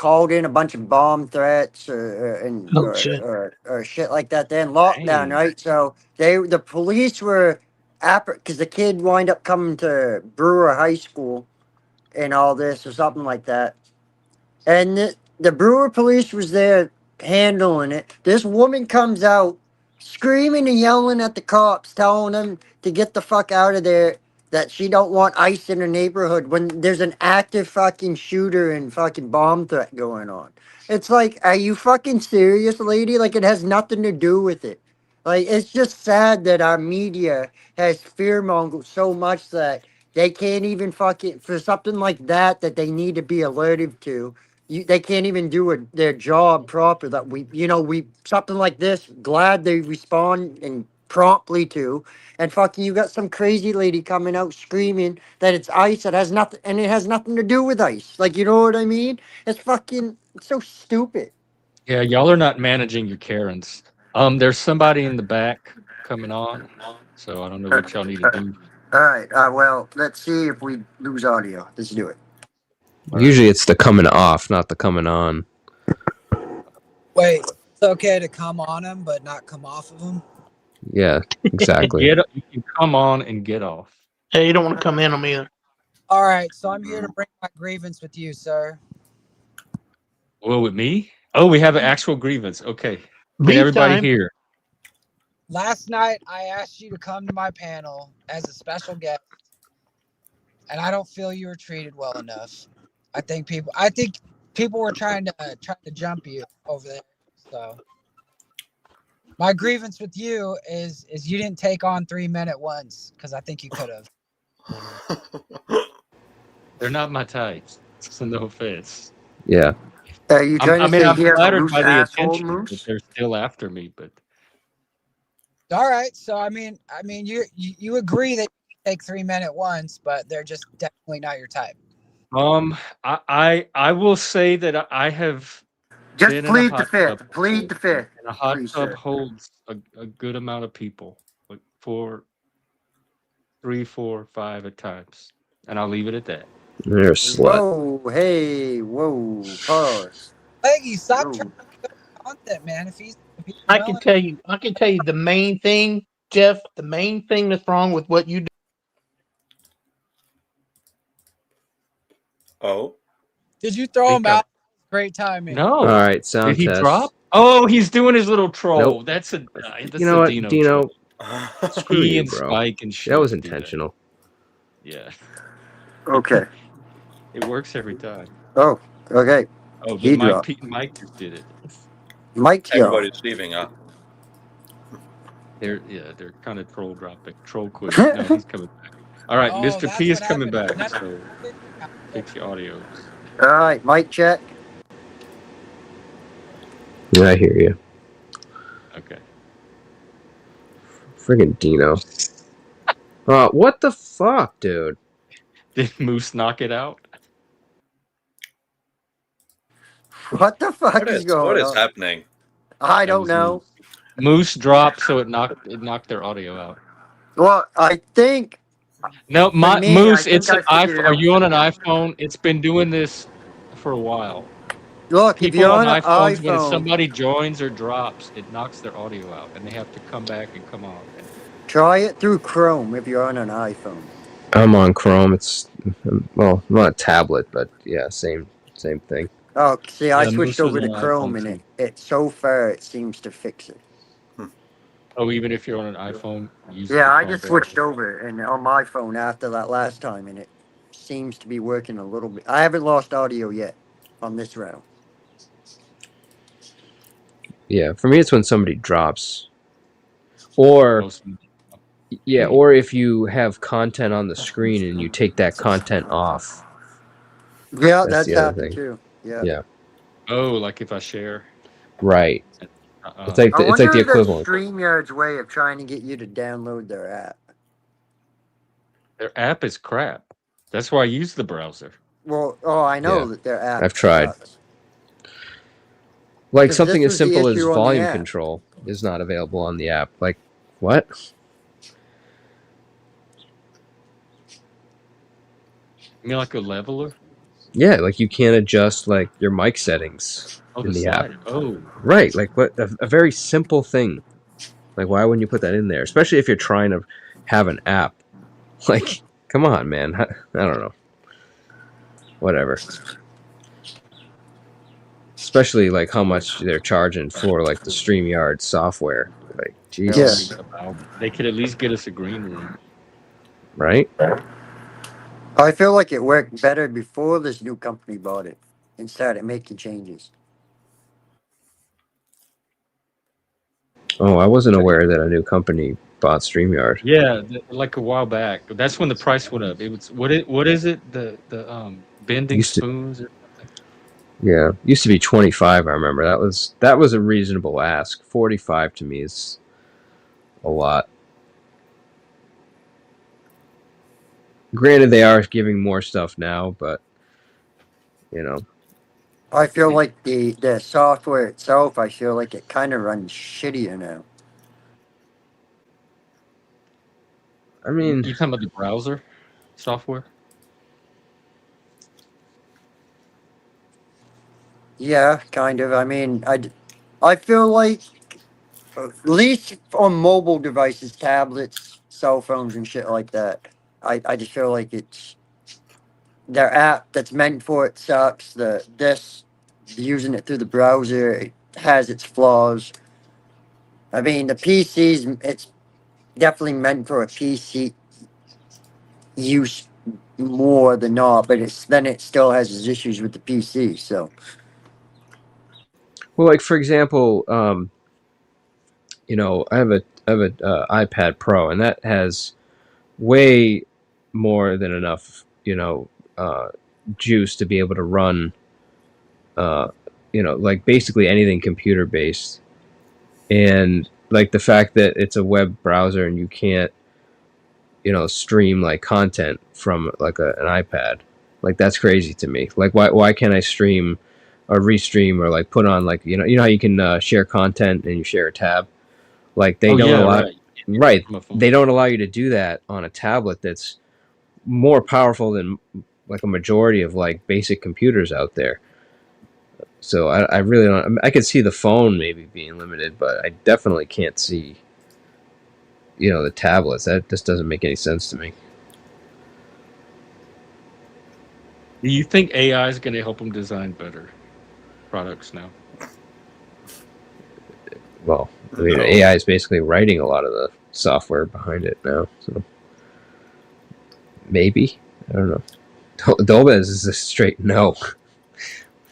called in a bunch of bomb threats Oh shit. or shit like that. They're in lockdown, Dang. right? So the police were because the kid wind up coming to Brewer High School and all this or something like that. And the Brewer police was there handling it. This woman comes out screaming and yelling at the cops, telling them to get the fuck out of there. That she don't want ICE in her neighborhood when there's an active fucking shooter and fucking bomb threat going on. It's like, are you fucking serious, lady? Like, it has nothing to do with it. Like, it's just sad that our media has fear mongered so much that they can't even fucking, for something like that they need to be alerted to, they can't even do their job proper. That we something like this, glad they respond and promptly to, and fucking you got some crazy lady coming out screaming that it's ICE that has nothing, and it has nothing to do with ICE. Like, you know what I mean? It's so stupid. Yeah, y'all are not managing your Karens. There's somebody in the back coming on, so I don't know what y'all need to do. All right. Well, let's see if we lose audio. Let's do it. Usually it's the coming off, not the coming on. Wait, it's okay to come on him, but not come off of him? Yeah, exactly. You can come on and get off. Hey, you don't want to come in on me either. All right, so I'm here to bring my grievance with you, sir. Well, with me? Oh, we have an actual grievance. Okay. Can Beef everybody time. hear? Last night, I asked you to come to my panel as a special guest, and I don't feel you were treated well enough. I think people were trying to jump you over there. So my grievance with you is you didn't take on 3 men at once, because I think you could have. They're not my types, so no offense. Yeah. Are you trying to say I'm he has a flattered loose by the asshole, attention, but Moose? they're still after me. But All right, so I mean, you agree that you take 3 men at once, but they're just definitely not your type. I will say that I have Just been in a plead the hot tub fifth. Plead the before, fifth, and a hot please, tub sir. holds a good amount of people, like 3, 4, 5 at times, and I'll leave it at that. You're a slut. Whoa, hey, whoa, pause. Leggy, stop Whoa. trying to kill content, man. If he's I willing, can tell you the main thing, Jeff, the main thing that's wrong with what you do. Oh, did you throw him Speak up. out? Great timing. No. All right, Did sound he test. drop? Oh, he's doing his little troll. Nope. That's a You know what, Dino Dino? troll. Screw He you, and bro. Spike and shit That was do that. intentional. Yeah, Okay. it works every time. Oh, okay. Oh, He but dropped. Mike just did it. Mike's gone. Everybody's leaving, huh? They're kind of troll dropping, troll quitting. No, he's coming back. All right, Oh, Mr. that's P is what coming happened. back, so fix your audio. All right, mic check. Yeah, I hear you. Okay. Friggin' Dino. What the fuck, dude? Did Moose knock it out? What the fuck is What going is on? happening? I That don't was know. Moose dropped, so it knocked their audio out. Well, I think No, for me, Moose, I think it's an I figured it iPhone. Are out. you on an iPhone? It's been doing this for a while. Look, if People you're on on an iPhones, when iPhone, somebody joins or drops, it knocks their audio out, and they have to come back and come on. try it through Chrome if you're on an iPhone. I'm on Chrome. It's not a tablet, but yeah, same thing. Oh, see, I Yeah, switched Moose was over to on Chrome, iPhone and too. it so far it seems to fix it. Oh, even if you're on an iPhone, use the Yeah, I Chrome just browser. switched over, and on my phone after that last time, and it seems to be working a little bit. I haven't lost audio yet on this round. Yeah, for me, it's when somebody drops, or Hmm. or if you have content on the screen and you take that content off. Yeah, That's that's the other happened thing. too. Yeah. Yeah, Oh, like if I share. right. It's like I it's wonder like the if that's equivalent. StreamYard's way of trying to get you to download their app. Their app is crap. That's why I use the browser. Well, I know Yeah, that their app I've tried. sucks. Like 'Cause something this as was the simple as issue on the volume app. control is not available on the app. Like, what? You mean like a leveler? Yeah, like you can't adjust like your mic settings Oh, in the the app. slider. Oh, Right, like what a very simple thing. Like why wouldn't you put that in there? Especially if you're trying to have an app. Like, come on, man. I don't know. Whatever. Especially like how much they're charging for like the StreamYard software. Like, they're all Yeah. Jesus. beat about. They could at least get us a green room. Right? I feel like it worked better before this new company bought it and started making changes. Oh, I wasn't aware that a new company bought StreamYard. Yeah, like a while back. That's when the price went up. It was what is it? The bending Used to spoons or something. Yeah, used to be 25, I remember. That was a reasonable ask. 45 to me is a lot. Granted they are giving more stuff now, but you know, I feel like the software itself, I feel like it kind of runs shittier now. I mean, You talking about the browser software? Yeah, kind of. I mean, I feel like at least on mobile devices, tablets, cell phones, and shit like that. I just feel like it's their app that's meant for it sucks. The this using it through the browser it has its flaws. I mean, the PCs it's definitely meant for a PC use more than not, but it's then it still has its issues with the PC. So well, like for example, I have a iPad Pro, and that has way more than enough, uh, juice to be able to run, uh, like basically anything computer based. And like the fact that it's a web browser and you can't, stream like content from like an iPad, like that's crazy to me. Like why can't I stream or restream or like put on like how you can share content and you share a tab. Like they Oh don't yeah, allow right. You can't do that right from a phone. they don't allow you to do that on a tablet that's more powerful than like a majority of like basic computers out there. So I really don't. I mean, I could see the phone maybe being limited, but I definitely can't see the tablets. That just doesn't make any sense to me. Do you think AI is going to help them design better products now? Well, I mean, No. AI is basically writing a lot of the software behind it now, so maybe I don't know. Dolbez is a straight no.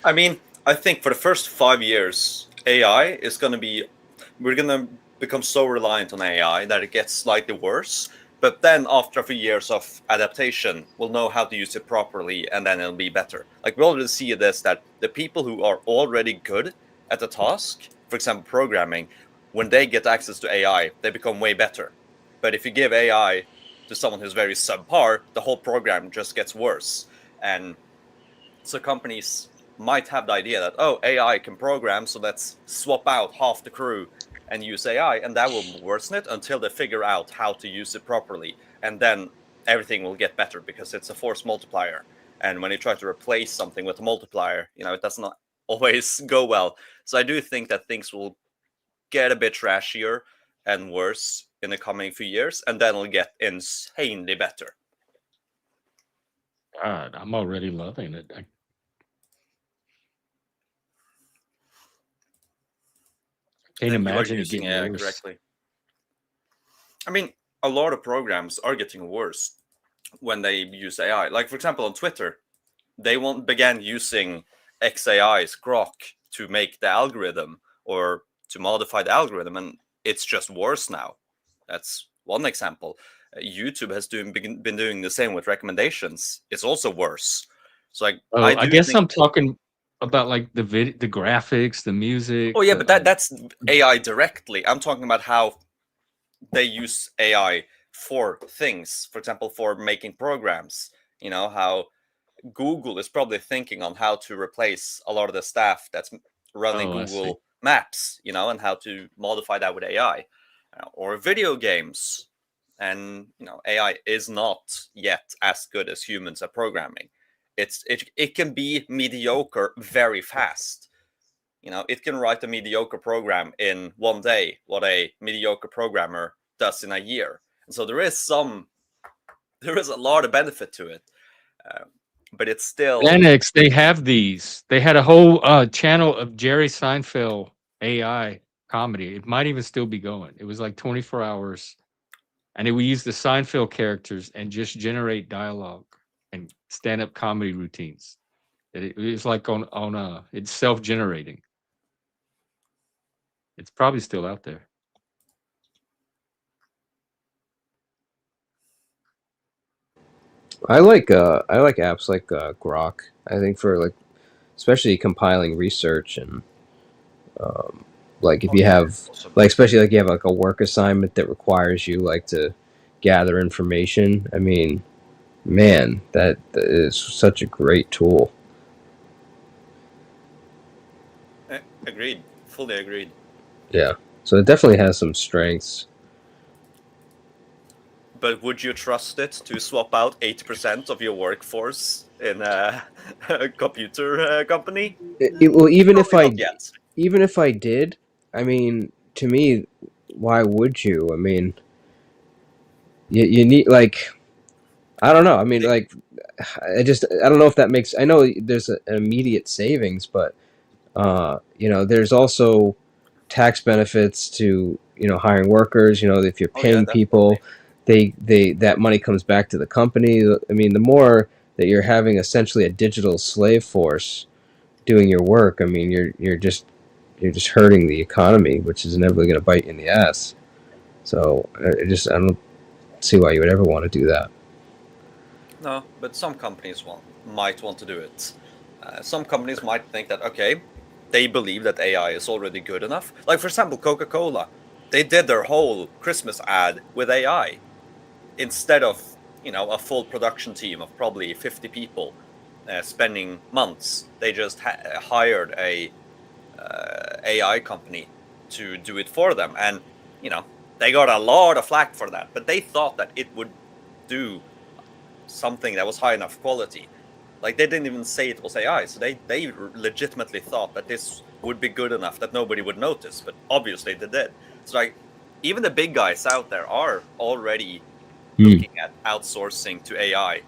I mean, I think for the first 5 years, AI is going to be, we're going to become so reliant on AI that it gets slightly worse. But then after a few years of adaptation, we'll know how to use it properly and then it'll be better. Like we already see this that the people who are already good at the task, for example, programming, when they get access to AI, they become way better. But if you give AI to someone who's very subpar, the whole program just gets worse. And so companies might have the idea that, oh, AI can program, so let's swap out half the crew and use AI, and that will worsen it until they figure out how to use it properly. And then everything will get better because it's a force multiplier. And when you try to replace something with a multiplier, it does not always go well. So I do think that things will get a bit trashier and worse in the coming few years, and then it'll get insanely better. God, I'm already loving it. I can't And you are imagine it using getting AI worse. correctly. I mean, a lot of programs are getting worse when they use AI. Like, for example, on Twitter, they began using XAI's Grok to make the algorithm or to modify the algorithm, and it's just worse now. That's one example. YouTube has been doing the same with recommendations. It's also worse. So, like, I Oh, I do guess think. I'm talking about like the graphics, the Oh music, yeah, but that's AI directly. I'm talking about how they use AI for things. For example, for making programs. How Google is probably thinking on how to replace a lot of the staff that's running oh, I see. Google Maps, and how to modify that with AI, or video games. And AI is not yet as good as humans at programming. it can be mediocre very fast. It can write a mediocre program in one day what a mediocre programmer does in a year. And so there is a lot of benefit to it, but it's still Annex, they have these. They had a whole channel of Jerry Seinfeld AI comedy. It might even still be going. It was like 24 hours, and it would use the Seinfeld characters and just generate dialogue and stand-up comedy routines. It was like on it's self-generating. It's probably still out there. I like apps like Grok. I think for like especially compiling research and like if you have awesome. like especially like you have like a work assignment that requires you like to gather information. I mean, man, that is such a great tool. Agreed. Fully agreed. Yeah. So it definitely has some strengths. But would you trust it to swap out 80% of your workforce in a computer company? Well, even if Probably I not yet. even if I did, I mean, to me, why would you? I mean, you need like I don't know. I mean, like I don't know if that makes. I know there's an immediate savings, but there's also tax benefits to hiring workers. If you're Oh yeah, paying definitely. people, they that money comes back to the company. I mean, the more that you're having essentially a digital slave force doing your work, I mean, you're just hurting the economy, which is inevitably going to bite you in the ass. So I don't see why you would ever want to do that. No, but some companies might want to do it. Some companies might think that, okay, they believe that AI is already good enough. Like, for example, Coca-Cola. They did their whole Christmas ad with AI instead of, a full production team of probably 50 people spending months. They just hired a AI company to do it for them. And, they got a lot of flack for that, but they thought that it would do something that was high enough quality. Like, they didn't even say it was AI, so they legitimately thought that this would be good enough that nobody would notice, but obviously they did. So like, even the big guys out there are already looking at outsourcing to AI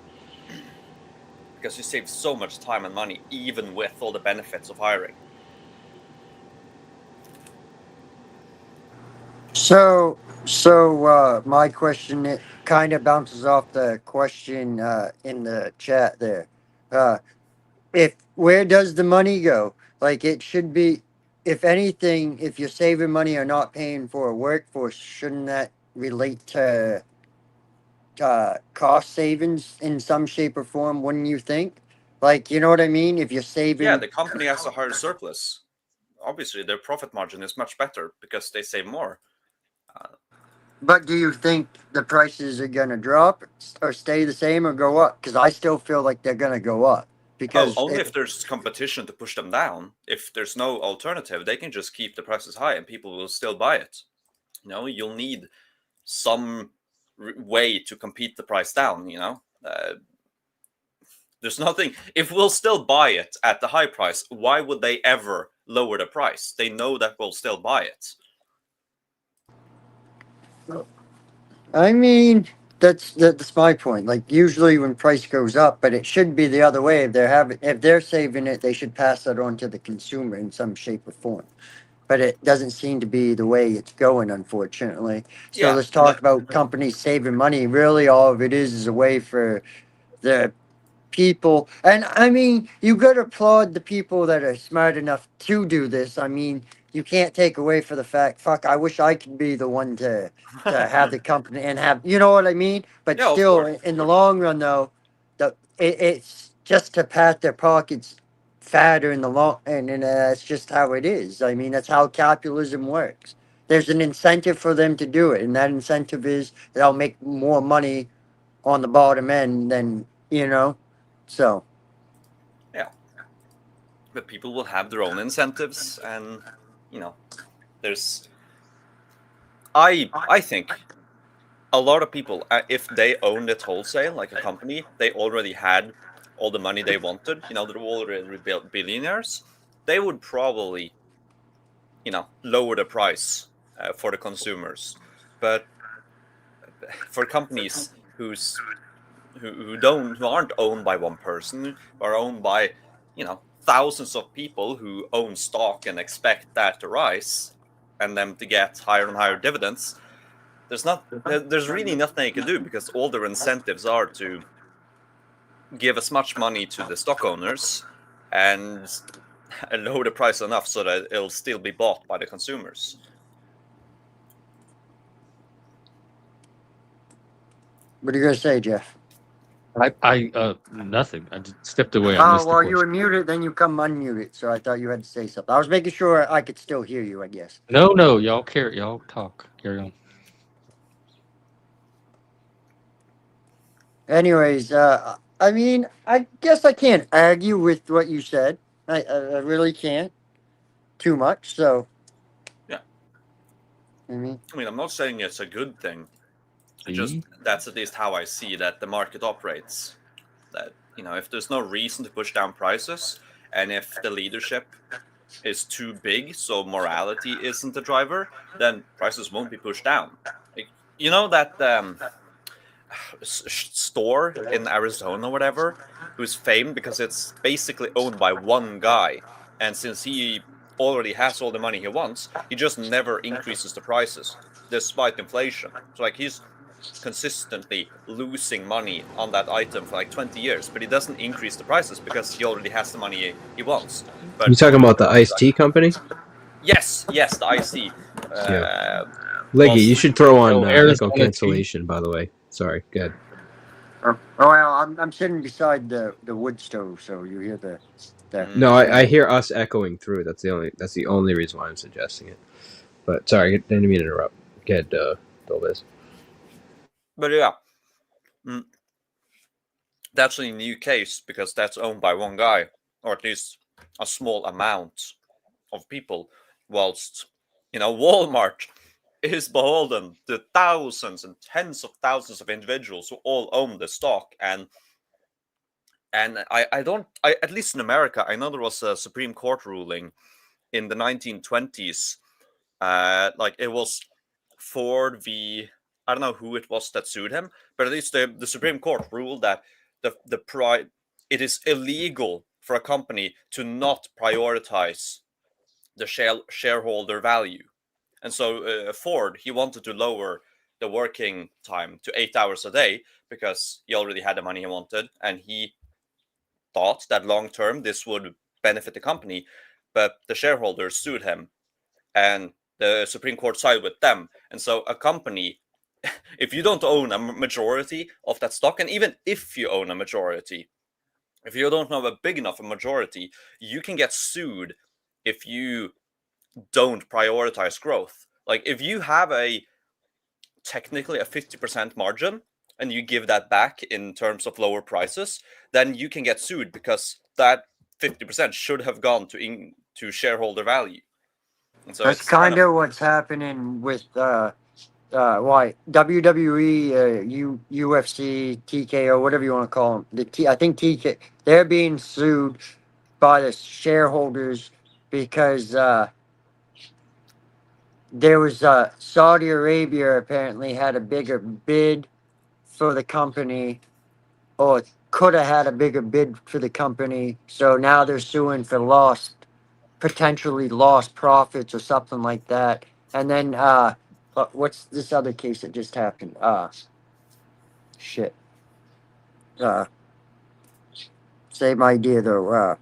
because you save so much time and money, even with all the benefits of hiring. So my question, it kind of bounces off the question in the chat there. Uh, if where does the money go? Like it should be, if anything, if you're saving money or not paying for a workforce, shouldn't that relate to cost savings in some shape or form? Wouldn't you think? Like, you know what I mean? If you're Yeah, saving, the company has a higher surplus. Obviously, their profit margin is much better because they save more. but do you think the prices are gonna drop or stay the same or go up? Because I still feel like they're gonna go up Oh, because only if there's competition to push them down. If there's no alternative, they can just keep the prices high and people will still buy it. You'll need some way to compete the price down. There's nothing. If we'll still buy it at the high price, why would they ever lower the price? They know that we'll still buy it. I mean, that's my point. Like usually when price goes up, but it should be the other way. If they're saving it, they should pass that on to the consumer in some shape or form. But it doesn't seem to be the way it's going, unfortunately. So Yeah, let's talk about companies saving money. Really, all of it is a way for the people. And I mean, you got to applaud the people that are smart enough to do this. I mean, you can't take away for the fact, fuck, I wish I could be the one to have the company and have, you know what I mean? But yeah, of still, course, in the long run, though, it's just to pat their pockets fatter in the long, and that's just how it is. I mean, that's how capitalism works. There's an incentive for them to do it, and that incentive is they'll make more money on the bottom end than, so. yeah. But people will have their own incentives, and there's. I think a lot of people, if they owned it wholesale like a company, they already had all the money they wanted, they're already billionaires, they would probably, lower the price for the consumers. But for companies who aren't owned by one person, are owned by, thousands of people who own stock and expect that to rise and them to get higher and higher dividends, there's really nothing they can do, because all their incentives are to give as much money to the stock owners and lower the price enough so that it'll still be bought by the consumers. What are you gonna say, Jeff? I nothing. I just stepped away. I Oh, missed the well, you question. were muted, then you come unmuted, so I thought you had to say something. I was making sure I could still hear you, I guess. No, y'all care. Y'all talk. Carry on. Anyways, I mean, I guess I can't argue with what you said. I really can't too much. So, Yeah. I mean, I'm not saying it's a good thing. Just See? that's at least how I see that the market operates. That, if there's no reason to push down prices, and if the leadership is too big, so morality isn't the driver, then prices won't be pushed down. Like, that store in Arizona, whatever, who's famed because it's basically owned by one guy, and since he already has all the money he wants, he just never increases the prices despite inflation. So like he's consistently losing money on that item for like 20 years, but he doesn't increase the prices because he already has the money he wants. You But talking about the iced tea company? yes, the IC Yeah. Leggy, you was should throw on Oh, echo Arizona tea. cancellation. By the way, sorry. Good. oh well, I'm sitting beside the wood stove, so you hear the No, the I smoke. hear us echoing through. That's the only reason why I'm suggesting it. But sorry, didn't mean to interrupt. Good, Dolbez. but yeah. That's a new case because that's owned by one guy, or at least a small amount of people, whilst Walmart is beholden to thousands and tens of thousands of individuals who all own the stock. And I don't, at least in America, I know there was a Supreme Court ruling in the 1920s, like it was Ford v. I don't know who it was that sued him, but at least the Supreme Court ruled that it is illegal for a company to not prioritize the shareholder value. And so Ford, he wanted to lower the working time to 8 hours a day because he already had the money he wanted, and he thought that long term this would benefit the company. But the shareholders sued him, and the Supreme Court sided with them. And so a company, if you don't own a majority of that stock, and even if you own a majority, if you don't have a big enough a majority, you can get sued if you don't prioritize growth. Like if you have technically a 50% margin and you give that back in terms of lower prices, then you can get sued because that 50% should have gone to shareholder value. And so That's it's kind kind of of what's happening with why WWE, UFC, TKO, whatever you want to call them. I think TK, they're being sued by the shareholders because there was Saudi Arabia apparently had a bigger bid for the company, or could have had a bigger bid for the company. So now they're suing for potentially lost profits or something like that. And then what's this other case that just happened? Shit. Uh, Same idea though.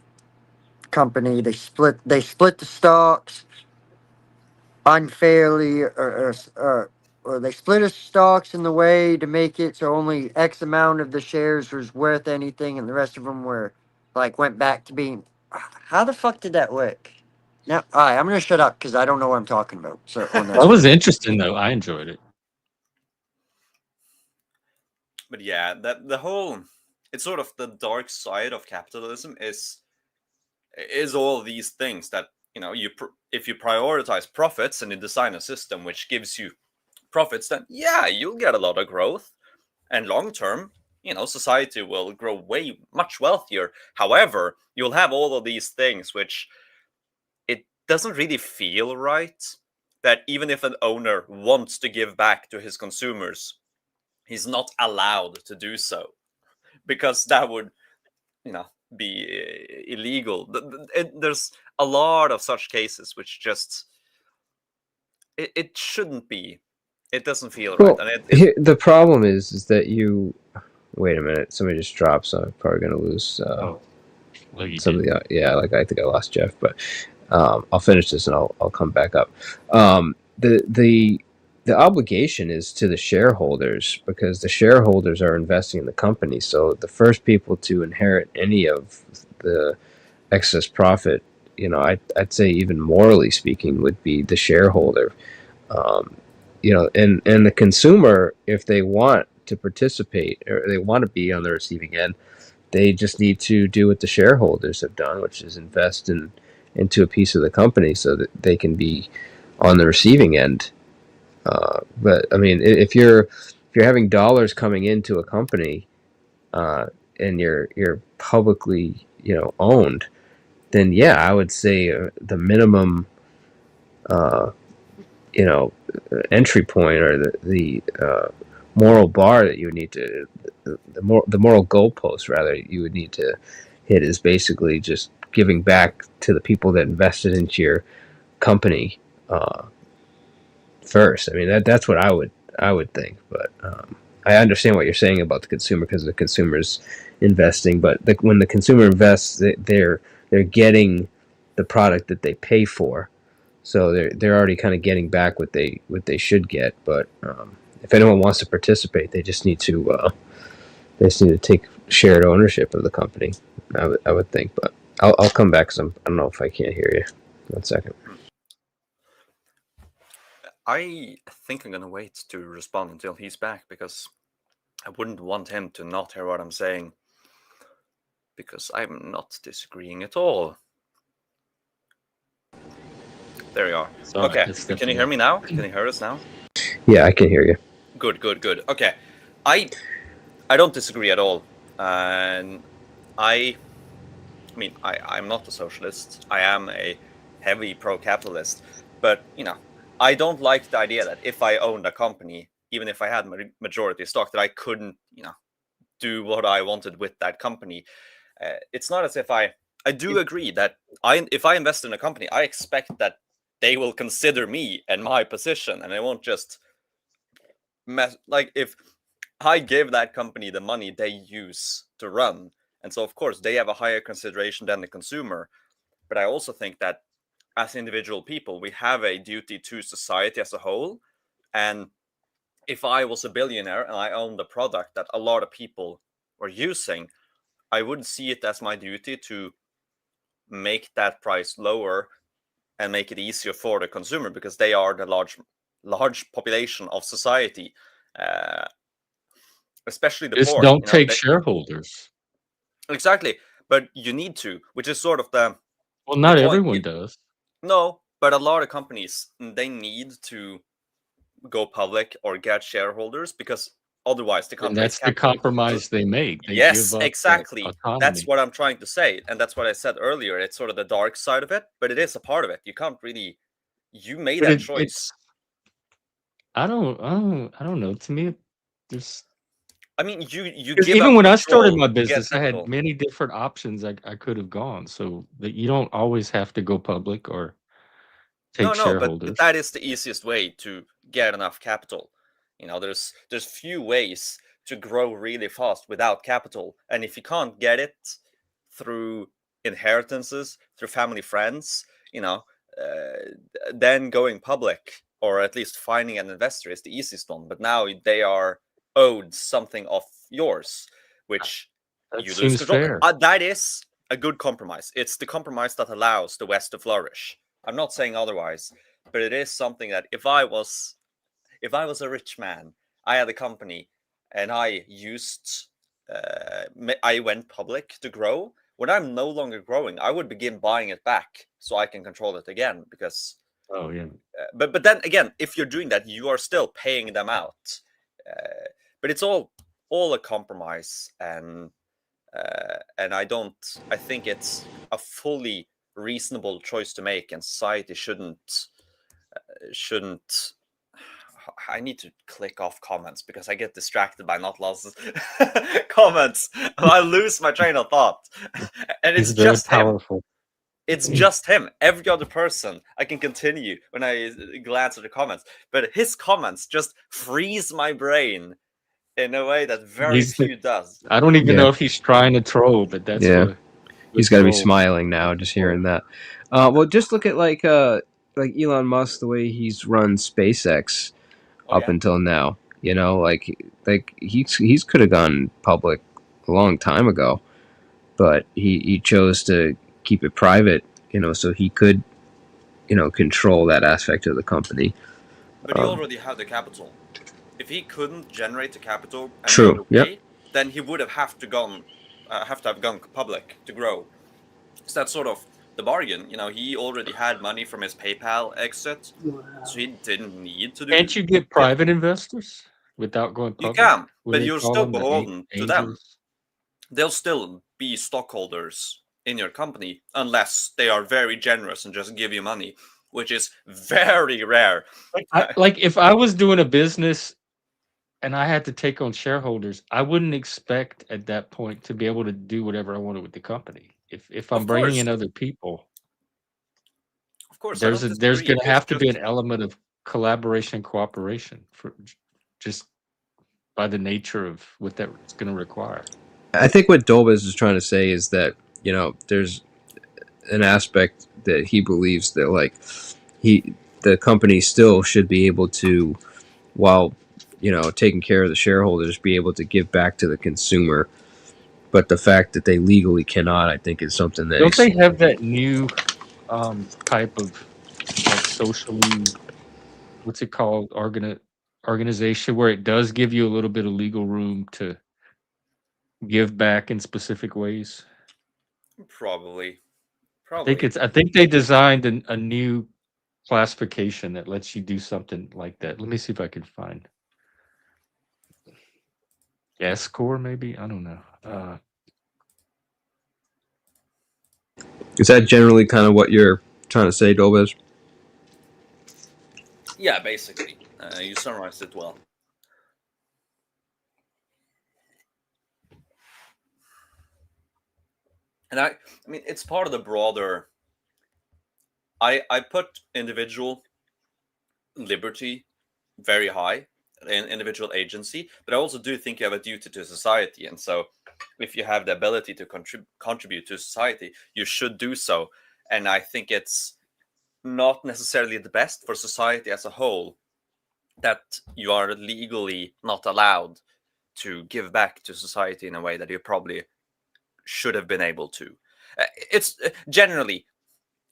Company they split the stocks unfairly, or they split the stocks in the way to make it so only X amount of the shares was worth anything, and the rest of them were went back to being. How the fuck did that work? Now, all right, I'm gonna shut up because I don't know what I'm talking about. So on That this was one, interesting, though. I enjoyed it. but yeah, that the whole, it's sort of the dark side of capitalism is all these things that if you prioritize profits and you design a system which gives you profits, then yeah, you'll get a lot of growth, and long term society will grow way much wealthier. However, you'll have all of these things which it doesn't really feel right, that even if an owner wants to give back to his consumers, he's not allowed to do so, because that would be illegal. There's a lot of such cases which just it shouldn't be. It doesn't feel right. Well, And the problem is that you. Wait a minute. Somebody just dropped, so I'm probably going to lose Oh, well, you some of did. the. Yeah, like I think I lost Jeff, but I'll finish this and I'll come back up. The obligation is to the shareholders, because the shareholders are investing in the company. So the first people to inherit any of the excess profit, I'd say even morally speaking, would be the shareholder. Um, and the consumer, if they want to participate or they want to be on the receiving end, they just need to do what the shareholders have done, which is invest into a piece of the company so that they can be on the receiving end. But I mean, if you're having dollars coming into a company, and you're publicly owned, then yeah, I would say the minimum uh, entry point, or the moral bar that you would need to the moral goalpost rather you would need to hit is basically just giving back to the people that invested into your company first. I mean, that's what I would think, but I understand what you're saying about the consumer, because the consumer's investing, but when the consumer invests, they're getting the product that they pay for, so they're already kind of getting back what they should get. But if anyone wants to participate, they just need to take shared ownership of the company. I would think, but I'll come back, because I don't know if I can't hear you. 1 second. I think I'm gonna wait to respond until he's back, because I wouldn't want him to not hear what I'm saying, because I'm not disagreeing at all. There you are. Sorry, Okay, it's can you hear definitely. me now? Can you hear us now? Yeah, I can hear you. Good. Okay, I don't disagree at all, and I mean, I'm not a socialist. I am a heavy pro-capitalist, but I don't like the idea that if I owned a company, even if I had majority stock, that I couldn't, do what I wanted with that company. It's not as if I do agree that if I invest in a company, I expect that they will consider me and my position, and they won't just like if I give that company the money they use to run, and so of course they have a higher consideration than the consumer. But I also think that as individual people, we have a duty to society as a whole. And if I was a billionaire and I owned a product that a lot of people were using, I would see it as my duty to make that price lower and make it easier for the consumer, because they are the large population of society, uh, especially the Just poor. don't take shareholders. Exactly, but you need to, which is sort of the Well, not point. everyone does. No, but a lot of companies, they need to go public or get shareholders, because otherwise they And can't raise that's the capital. So compromise they make. They give yes, up that exactly. That's autonomy. what I'm trying to say, and that's what I said earlier. It's sort of the dark side of it, but it is a part of it. You can't really. You made But that it's choice. I don't know. To me, there's I mean, you because give even up when I started control my to get business, I had capital. many different options I could have gone. So that you don't always have to go public or take No, but shareholders. that is the easiest way to get enough capital. There's few ways to grow really fast without capital, and if you can't get it through inheritances, through family friends, then going public, or at least finding an investor, is the easiest one. But now they are owed something of yours, which That you lose seems control. fair. That is a good compromise. It's the compromise that allows the West to flourish. I'm not saying otherwise, but it is something that if I was a rich man, I had a company, and I went public to grow. When I'm no longer growing, I would begin buying it back so I can control it again. Because, Oh yeah. but then again, if you're doing that, you are still paying them out. But it's all all a compromise, and I think it's a fully reasonable choice to make, and society shouldn't. I need to click off comments because I get distracted by not lost comments. I lose my train of thought, and it's He's very just him. powerful. It's just him. Every other person, I can continue when I glance at the comments, but his comments just freeze my brain in a way that very He's few does. I don't even Yeah. know if he's trying to troll, but that's Yeah. what He's got to be smiling now just hearing that. Well, just look at like Elon Musk, the way he's run SpaceX up until now. You know, like he's could have gone public a long time ago, but he chose to keep it private. You know, so he could control that aspect of the company. But he already had the capital. If he couldn't generate the capital any True. other way, then he would have to have gone public to grow. So that's sort of the bargain. You know, he already had money from his PayPal exit, so he didn't need to do. Can't you get private investors without going public? You can, What but do they you're call still them? The beholden to them. angels? They'll still be stockholders in your company unless they are very generous and just give you money, which is very rare. Like if I was doing a business and I had to take on shareholders, I wouldn't expect at that point to be able to do whatever I wanted with the company. If I'm Of bringing course. in other people, Of course, I don't there's disagree. going to have to be an element of collaboration, cooperation, for just by the nature of what that's going to require. I think what Dolbez is trying to say is that there's an aspect that he believes that like the company still should be able to, while taking care of the shareholders, be able to give back to the consumer. But the fact that they legally cannot, I think, is something that Don't they have that new type of like socially, what's it called, organization where it does give you a little bit of legal room to give back in specific ways? Probably. I think they designed a new classification that lets you do something like that. Let me see if I can find S core, maybe. I don't know. Is that generally kind of what you're trying to say, Dolbez? Yeah, basically. You summarized it well. And I mean, it's part of the broader. I put individual liberty very high, in individual agency, but I also do think you have a duty to society. And so, if you have the ability to contribute to society, you should do so. And I think it's not necessarily the best for society as a whole that you are legally not allowed to give back to society in a way that you probably should have been able to. It's generally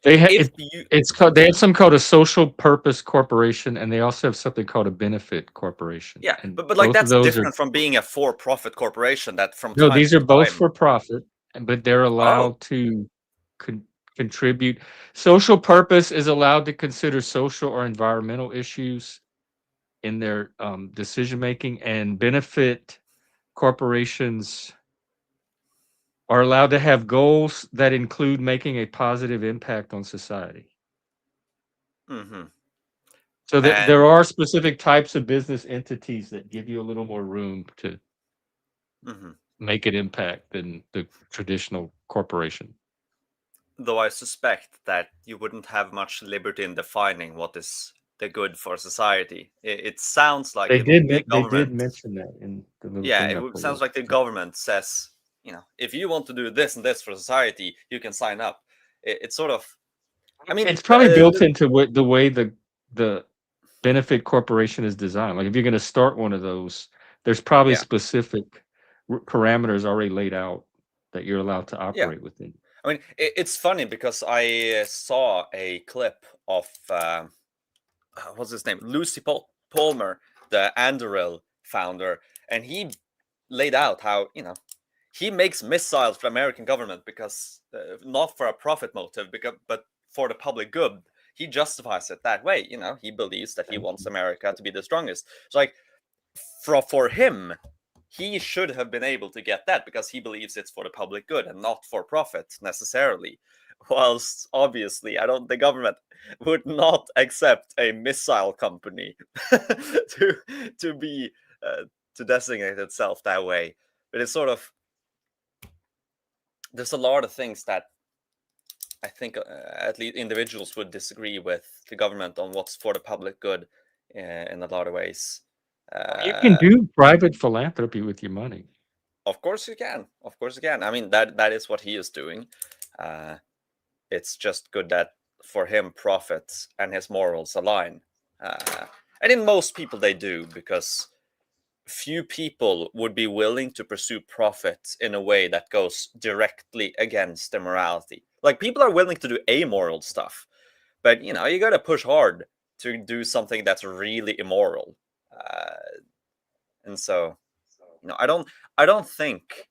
They have if it, you it's called they have some called a social purpose corporation, and they also have something called a benefit corporation. yeah, And but like both of that's those are different from being a for-profit corporation that from no, time these to are both time. for profit, but they're Oh, allowed to contribute. Social purpose is allowed to consider social or environmental issues in their decision making, and benefit corporations are allowed to have goals that include making a positive impact on society. mm-hmm. So And there are specific types of business entities that give you a little more room to mm-hmm. make an impact than the traditional corporation. Though I suspect that you wouldn't have much liberty in defining what is the good for society. It sounds like They it would be the they did government. mention that in the little Yeah, thing I pulled sounds up. like the government says, if you want to do this and this for society, you can sign up. It's sort of, I mean, It's probably built into the way the benefit corporation is designed. Like if you're going to start one of those, there's probably yeah, specific parameters already laid out that you're allowed to yeah. operate within. I mean, it's funny because I saw a clip of what's his name, Lucy Palmer, the Anduril founder, and he laid out how he makes missiles for the American government because not for a profit motive, but for the public good. He justifies it that way. He believes that he wants America to be the strongest. So like for him, he should have been able to get that because he believes it's for the public good and not for profit necessarily. Whilst obviously, the government would not accept a missile company to be to designate itself that way. But it's sort of, there's a lot of things that I think at least individuals would disagree with the government on what's for the public good in a lot of ways. You can do private philanthropy with your money. Of course you can. Of course you can. I mean, that is what he is doing. It's just good that for him, profits and his morals align. And in most people, they do, because few people would be willing to pursue profit in a way that goes directly against their morality. Like, people are willing to do amoral stuff, but you got to push hard to do something that's really immoral. And so, I don't think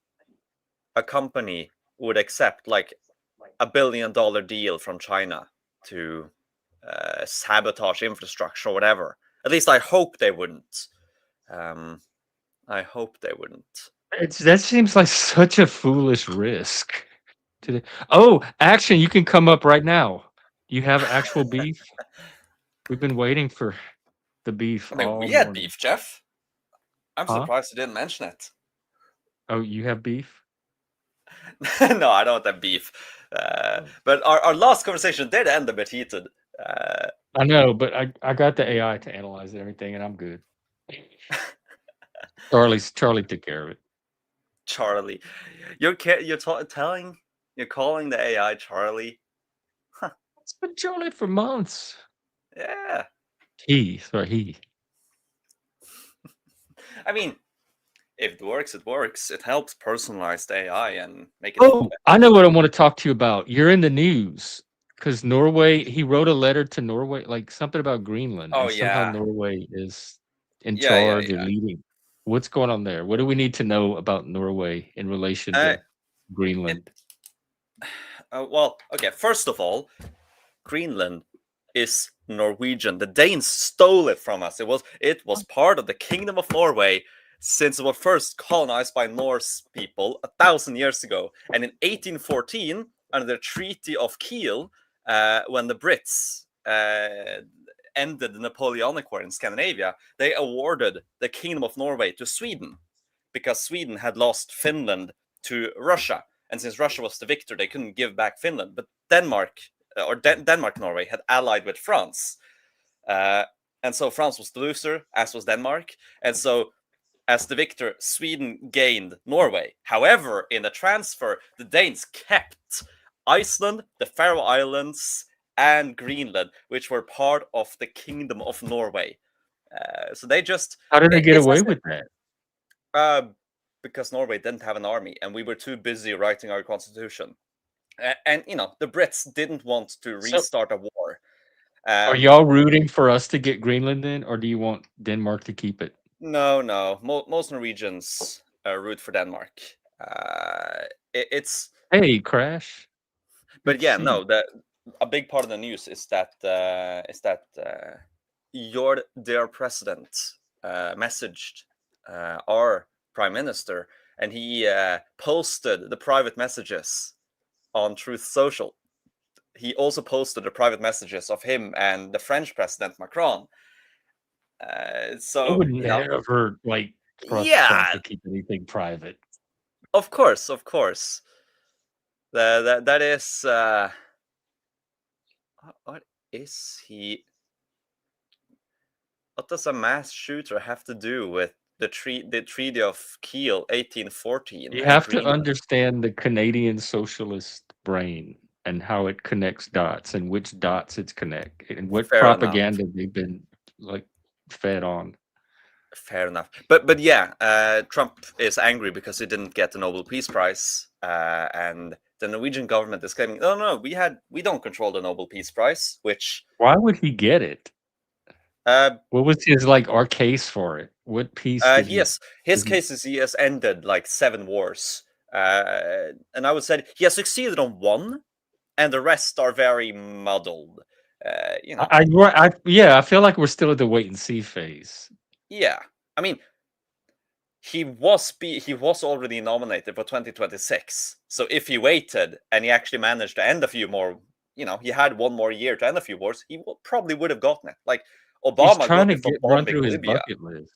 a company would accept like $1 billion deal from China to sabotage infrastructure or whatever. At least I hope they wouldn't. I hope they wouldn't. That seems like such a foolish risk. Oh, Action, you can come up right now. You have actual beef? We've been waiting for the beef I mean, all we had morning. beef, Jeff. I'm Huh? surprised you didn't mention it. Oh, you have beef? No, I don't have beef. But our last conversation did end a bit heated. I know, but I got the AI to analyze everything, and I'm good. Charlie took care of it. Charlie, you're calling the AI Charlie? Huh. It's been Charlie for months. Yeah. He. I mean, if it works, it works. It helps personalize the AI and make it. Oh, I know what I want to talk to you about. You're in the news because Norway. He wrote a letter to Norway, like something about Greenland. Oh, and somehow yeah. Norway is in Yeah, charge yeah. or leading. What's going on there? What do we need to know about Norway in relation to Greenland? Well, okay. First of all, Greenland is Norwegian. The Danes stole it from us. It was part of the Kingdom of Norway since it was first colonized by Norse people 1,000 years ago. And in 1814, under the Treaty of Kiel, when the Brits ended the Napoleonic War in Scandinavia, they awarded the Kingdom of Norway to Sweden because Sweden had lost Finland to Russia. And since Russia was the victor, they couldn't give back Finland. But Denmark Norway had allied with France. And so France was the loser, as was Denmark. And so as the victor, Sweden gained Norway. However, in the transfer, the Danes kept Iceland, the Faroe Islands, and Greenland, which were part of the Kingdom of Norway. So they just... How did they get away with that? Because Norway didn't have an army, and we were too busy writing our constitution. And the Brits didn't want to restart a war. Are y'all rooting for us to get Greenland then, or do you want Denmark to keep it? No. Most Norwegians root for Denmark. It's Hey, Crash. But yeah, no. A big part of the news is that your dear president messaged our prime minister, and he posted the private messages on Truth Social. He also posted the private messages of him and the French president Macron. So I would never trust Trump to keep anything private. Of course. That is what is he? What does a mass shooter have to do with the Treaty of Kiel, 1814? You have to understand the Canadian socialist brain and how it connects dots and which dots it's connect and what propaganda they've been fed on. Fair enough. But yeah, Trump is angry because he didn't get the Nobel Peace Prize, and the Norwegian government is claiming, no, we don't control the Nobel Peace Prize. Which, why would he get it? What was his our case for it? What piece? His case is he has ended 7 wars, and I would say he has succeeded on 1, and the rest are very muddled. I feel like we're still at the wait and see phase. Yeah, I mean, he was already nominated for 2026. So if he waited and he actually managed to end a few more, he had 1 more year to end a few wars, he probably would have gotten it. Like He's Obama trying got to it for run bombing through his Libya. bucket list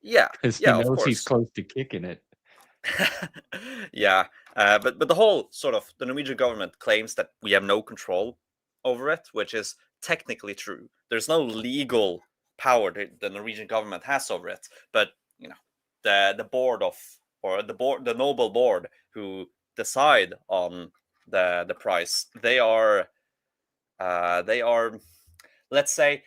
Yeah, because he yeah, of knows he's course. close to kicking it. Yeah, but the whole sort of the Norwegian government claims that we have no control over it, which is technically true. There's no legal power that the Norwegian government has over it, but the board of or the noble board who decide on the price, they are let's say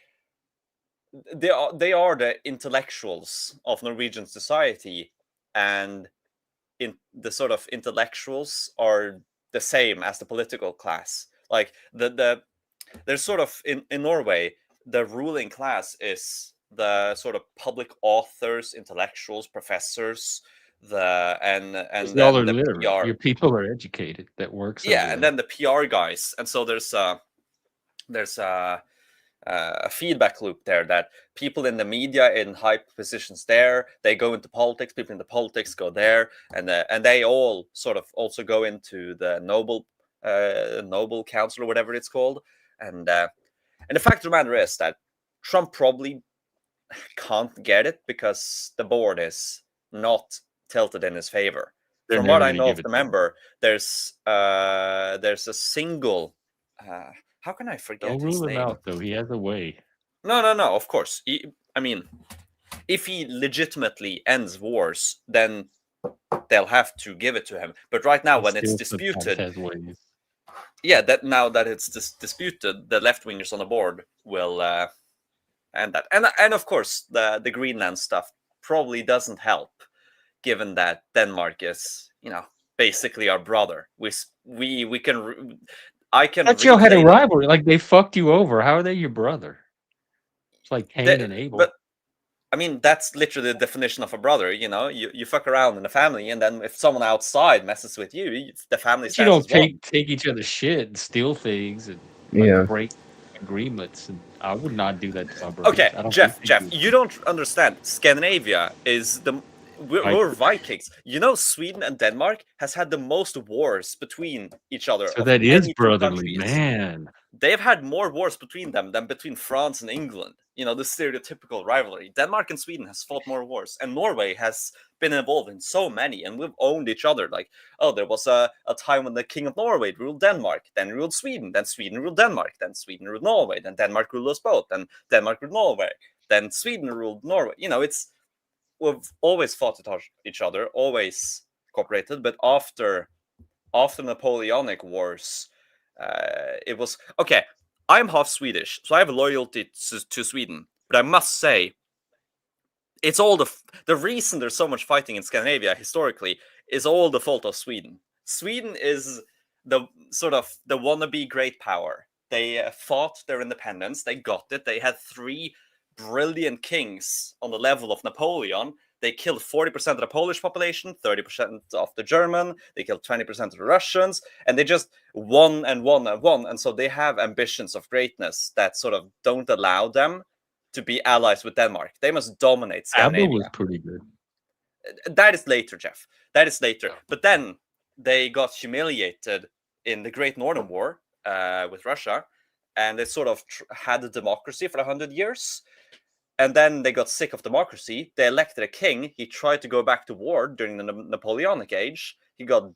they are the intellectuals of Norwegian society, and in the sort of intellectuals are the same as the political class. Like there's sort of in Norway, the ruling class is the sort of public authors, intellectuals, professors, and Y'all then are the literate. PR. Your people are educated that works Yeah, over and there. then the PR guys. And so there's a feedback loop there, that people in the media in high positions there, they go into politics, people in the politics go there, and they all sort of also go into the noble council or whatever it's called. And the fact of the matter is that Trump probably can't get it because the board is not tilted in his favor. They're From what never I going to know give of it the to him. member, there's a single how can I forget Don't his rule him name? out, though. He has a way. No, of course. I mean, if he legitimately ends wars, then they'll have to give it to him. But right now, He when it's still sometimes disputed, has ways. yeah, that now that it's disputed, the left wingers on the board will end that. And of course, the Greenland stuff probably doesn't help, given that Denmark is, basically our brother. We can. I can But y'all had a replay the rivalry. Like, they fucked you over. How are they your brother? It's like Cain and Abel. but I mean, that's literally the definition of a brother. You fuck around in the family, and then if someone outside messes with you, the family But you stands don't as one. take each other's shit and steal things and like Yeah. break agreements. And I would not do that to my Okay, brothers. I don't think Jeff, they do. you don't understand. Scandinavia is we're Vikings. Sweden and Denmark has had the most wars between each other So of that is any two brotherly, countries. man. They've had more wars between them than between France and England. The stereotypical rivalry. Denmark and Sweden has fought more wars, and Norway has been involved in so many, and we've owned each other. Like, oh, there was a time when the King of Norway ruled Denmark, then ruled Sweden, then Sweden ruled Denmark, then Sweden ruled Norway, then Denmark ruled us both, then Denmark ruled Norway, then Sweden ruled Norway. We've always fought each other, always cooperated, but after Napoleonic Wars, it was okay. I'm half Swedish, so I have a loyalty to Sweden. But I must say, it's all the reason there's so much fighting in Scandinavia historically is all the fault of Sweden. Sweden is the sort of the wannabe great power. They fought their independence. They got it. They had 3 brilliant kings on the level of Napoleon. They killed 40% of the Polish population, 30% of the German. They killed 20% of the Russians, and they just won and won and won. And so they have ambitions of greatness that sort of don't allow them to be allies with Denmark. They must dominate Abel was Scandinavia. pretty good. That is later, Jeff. That is later. But then they got humiliated in the Great Northern War with Russia, and they sort of had a democracy for 100 years. And then they got sick of democracy. They elected a king. He tried to go back to war during the Napoleonic age. He got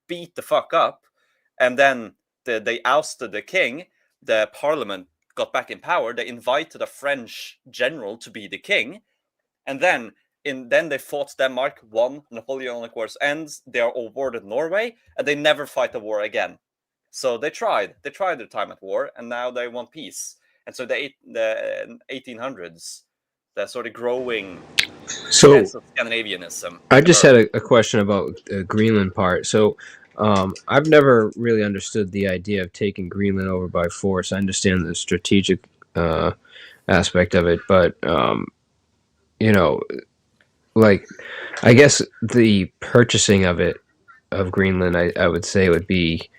beat the fuck up. And then they ousted the king. The parliament got back in power. They invited a French general to be the king. And then they fought Denmark, won. Napoleonic Wars ends. They are awarded Norway, and they never fight a war again. So they tried their time at war, and now they want peace. And so the 1800s, the sort of growing So sense of Scandinavianism. I just had a question about the Greenland part. So I've never really understood the idea of taking Greenland over by force. I understand the strategic aspect of it, but like I guess the purchasing of Greenland, I would say would be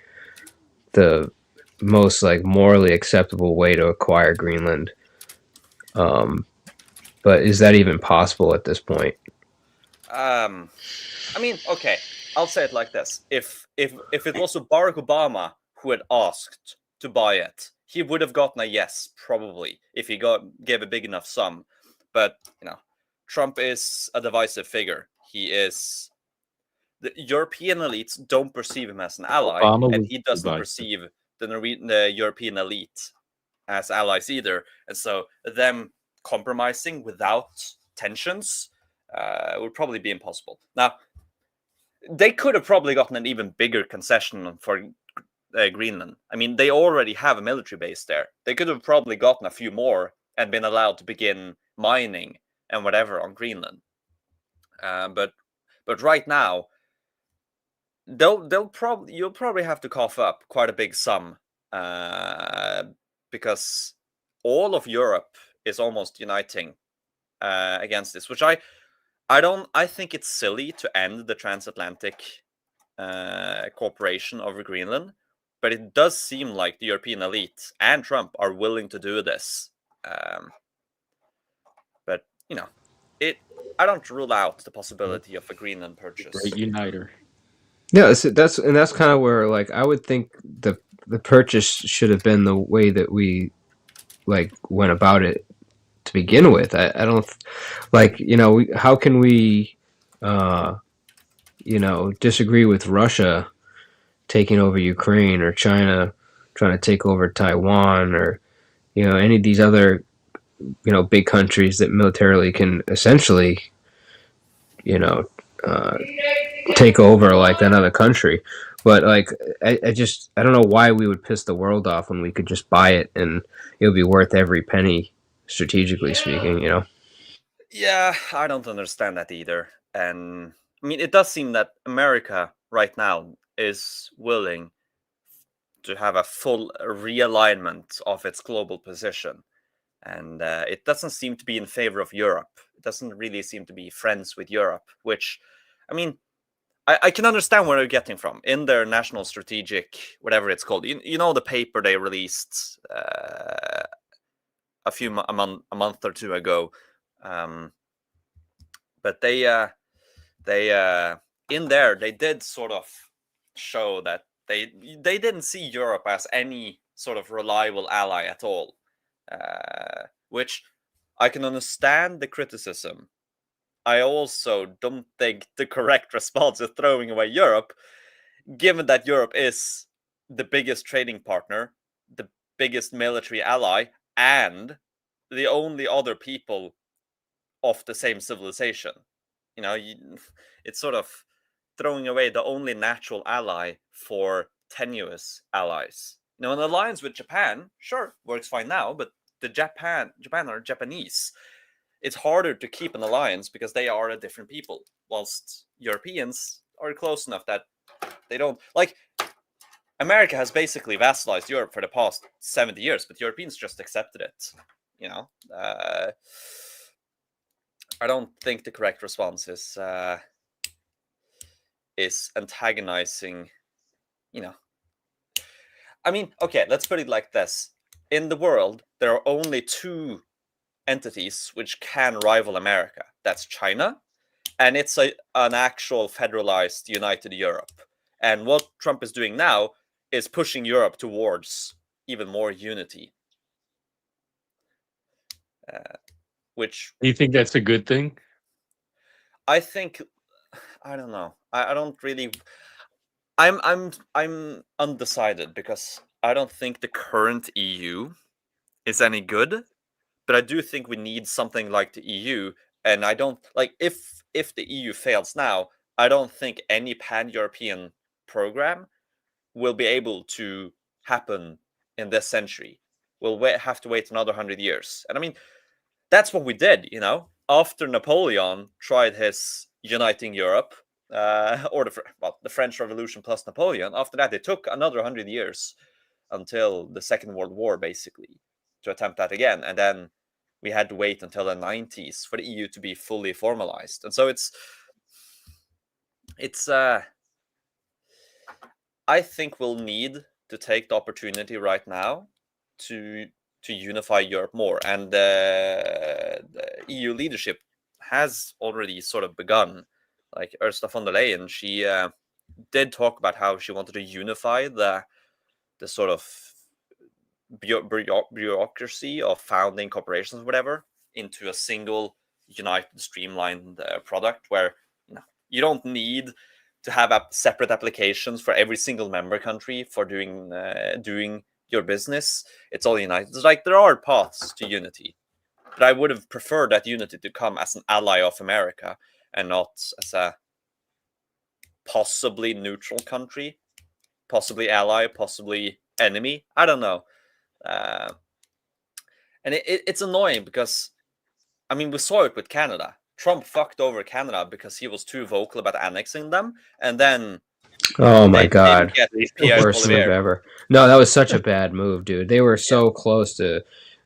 the most like morally acceptable way to acquire Greenland. But is that even possible at this point? I mean, okay, I'll say it like this: if it was Barack Obama who had asked to buy it, he would have gotten a yes, probably, if he gave a big enough sum. But Trump is a divisive figure. He is. The European elites don't perceive him as an ally, Obama and was he doesn't divisive. perceive the European elite as allies either. And so them compromising without tensions would probably be impossible. Now, they could have probably gotten an even bigger concession for Greenland. I mean, they already have a military base there. They could have probably gotten a few more and been allowed to begin mining and whatever on Greenland. But right now, you'll probably have to cough up quite a big sum because all of Europe is almost uniting against this, which I think it's silly to end the transatlantic cooperation over Greenland, but it does seem like the European elite and Trump are willing to do this. But I don't rule out the possibility of a Greenland purchase. Great uniter. Yeah, that's kind of where, like, I would think the purchase should have been the way that we like went about it to begin with. I don't like, how can we disagree with Russia taking over Ukraine, or China trying to take over Taiwan, or any of these other big countries that militarily can essentially take over like another country. But like, I don't know why we would piss the world off when we could just buy it and it would be worth every penny, strategically speaking. Yeah, I don't understand that either. And I mean, it does seem that America right now is willing to have a full realignment of its global position. And it doesn't seem to be in favor of Europe. It doesn't really seem to be friends with Europe, which, I mean, I can understand where they're getting from in their national strategic, whatever it's called. The paper they released a month or two ago. But they in there they did sort of show that they didn't see Europe as any sort of reliable ally at all, which I can understand the criticism. I also don't think the correct response is throwing away Europe, given that Europe is the biggest trading partner, the biggest military ally, and the only other people of the same civilization. It's sort of throwing away the only natural ally for tenuous allies. An alliance with Japan, sure, works fine now, but Japan are Japanese. It's harder to keep an alliance because they are a different people, whilst Europeans are close enough that they don't like. America has basically vassalized Europe for the past 70 years, but Europeans just accepted it. I don't think the correct response is antagonizing. I mean, okay, let's put it like this: in the world, there are only two entities which can rival America. That's China, and it's an actual federalized United Europe. And what Trump is doing now is pushing Europe towards even more unity. Which Do you think that's a good thing? I think, I don't know. I don't really. I'm undecided because I don't think the current EU is any good, but I do think we need something like the EU. And I don't like if the EU fails now, I don't think any pan-European program will be able to happen in this century. We'll have to wait another 100 years. And I mean, that's what we did, after Napoleon tried his uniting Europe, or the French Revolution plus Napoleon. After that, it took another 100 years until the Second World War, basically, to attempt that again. And then we had to wait until the 90s for the EU to be fully formalized. And so I think we'll need to take the opportunity right now to unify Europe more. And the EU leadership has already sort of begun. like Ursula von der Leyen, she did talk about how she wanted to unify the sort of bureaucracy of founding corporations, or whatever, into a single, united, streamlined product where you don't need to have separate applications for every single member country for doing your business. It's all united. It's like there are paths to unity, but I would have preferred that unity to come as an ally of America and not as a possibly neutral country, possibly ally, possibly enemy. I don't know. And it's annoying because, I mean, we saw it with Canada. Trump fucked over Canada because he was too vocal about annexing them, and then Oh my they didn't God. get Pierre Worst move Poilievre. ever. No, that was such a bad move, dude. They were so close to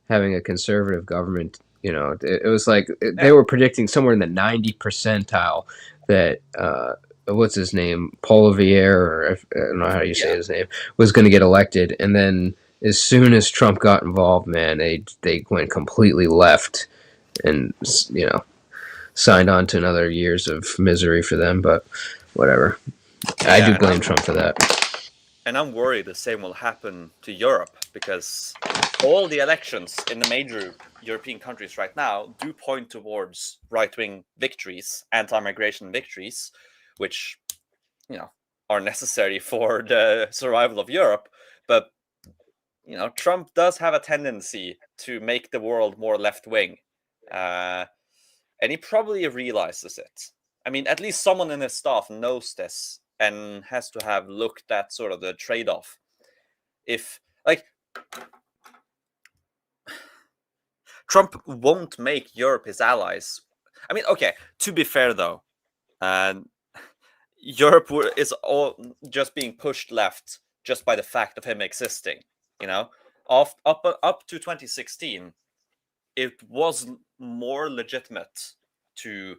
having a conservative government. You know, it was like they were predicting somewhere in the 90 percentile that what's his name, Poilievre, or I don't know how you say his name, was going to get elected, and then as soon as Trump got involved, man, they went completely left, and signed on to another years of misery for them. But whatever. I do blame Trump for that. And I'm worried the same will happen to Europe, because all the elections in the major European countries right now do point towards right-wing victories, anti-migration victories, which, are necessary for the survival of Europe. But, Trump does have a tendency to make the world more left-wing. And he probably realizes it. I mean, at least someone in his staff knows this and has to have looked at sort of the trade-off. If, Trump won't make Europe his allies. I mean, okay, to be fair though, Europe is all just being pushed left just by the fact of him existing. Up to 2016, it was more legitimate to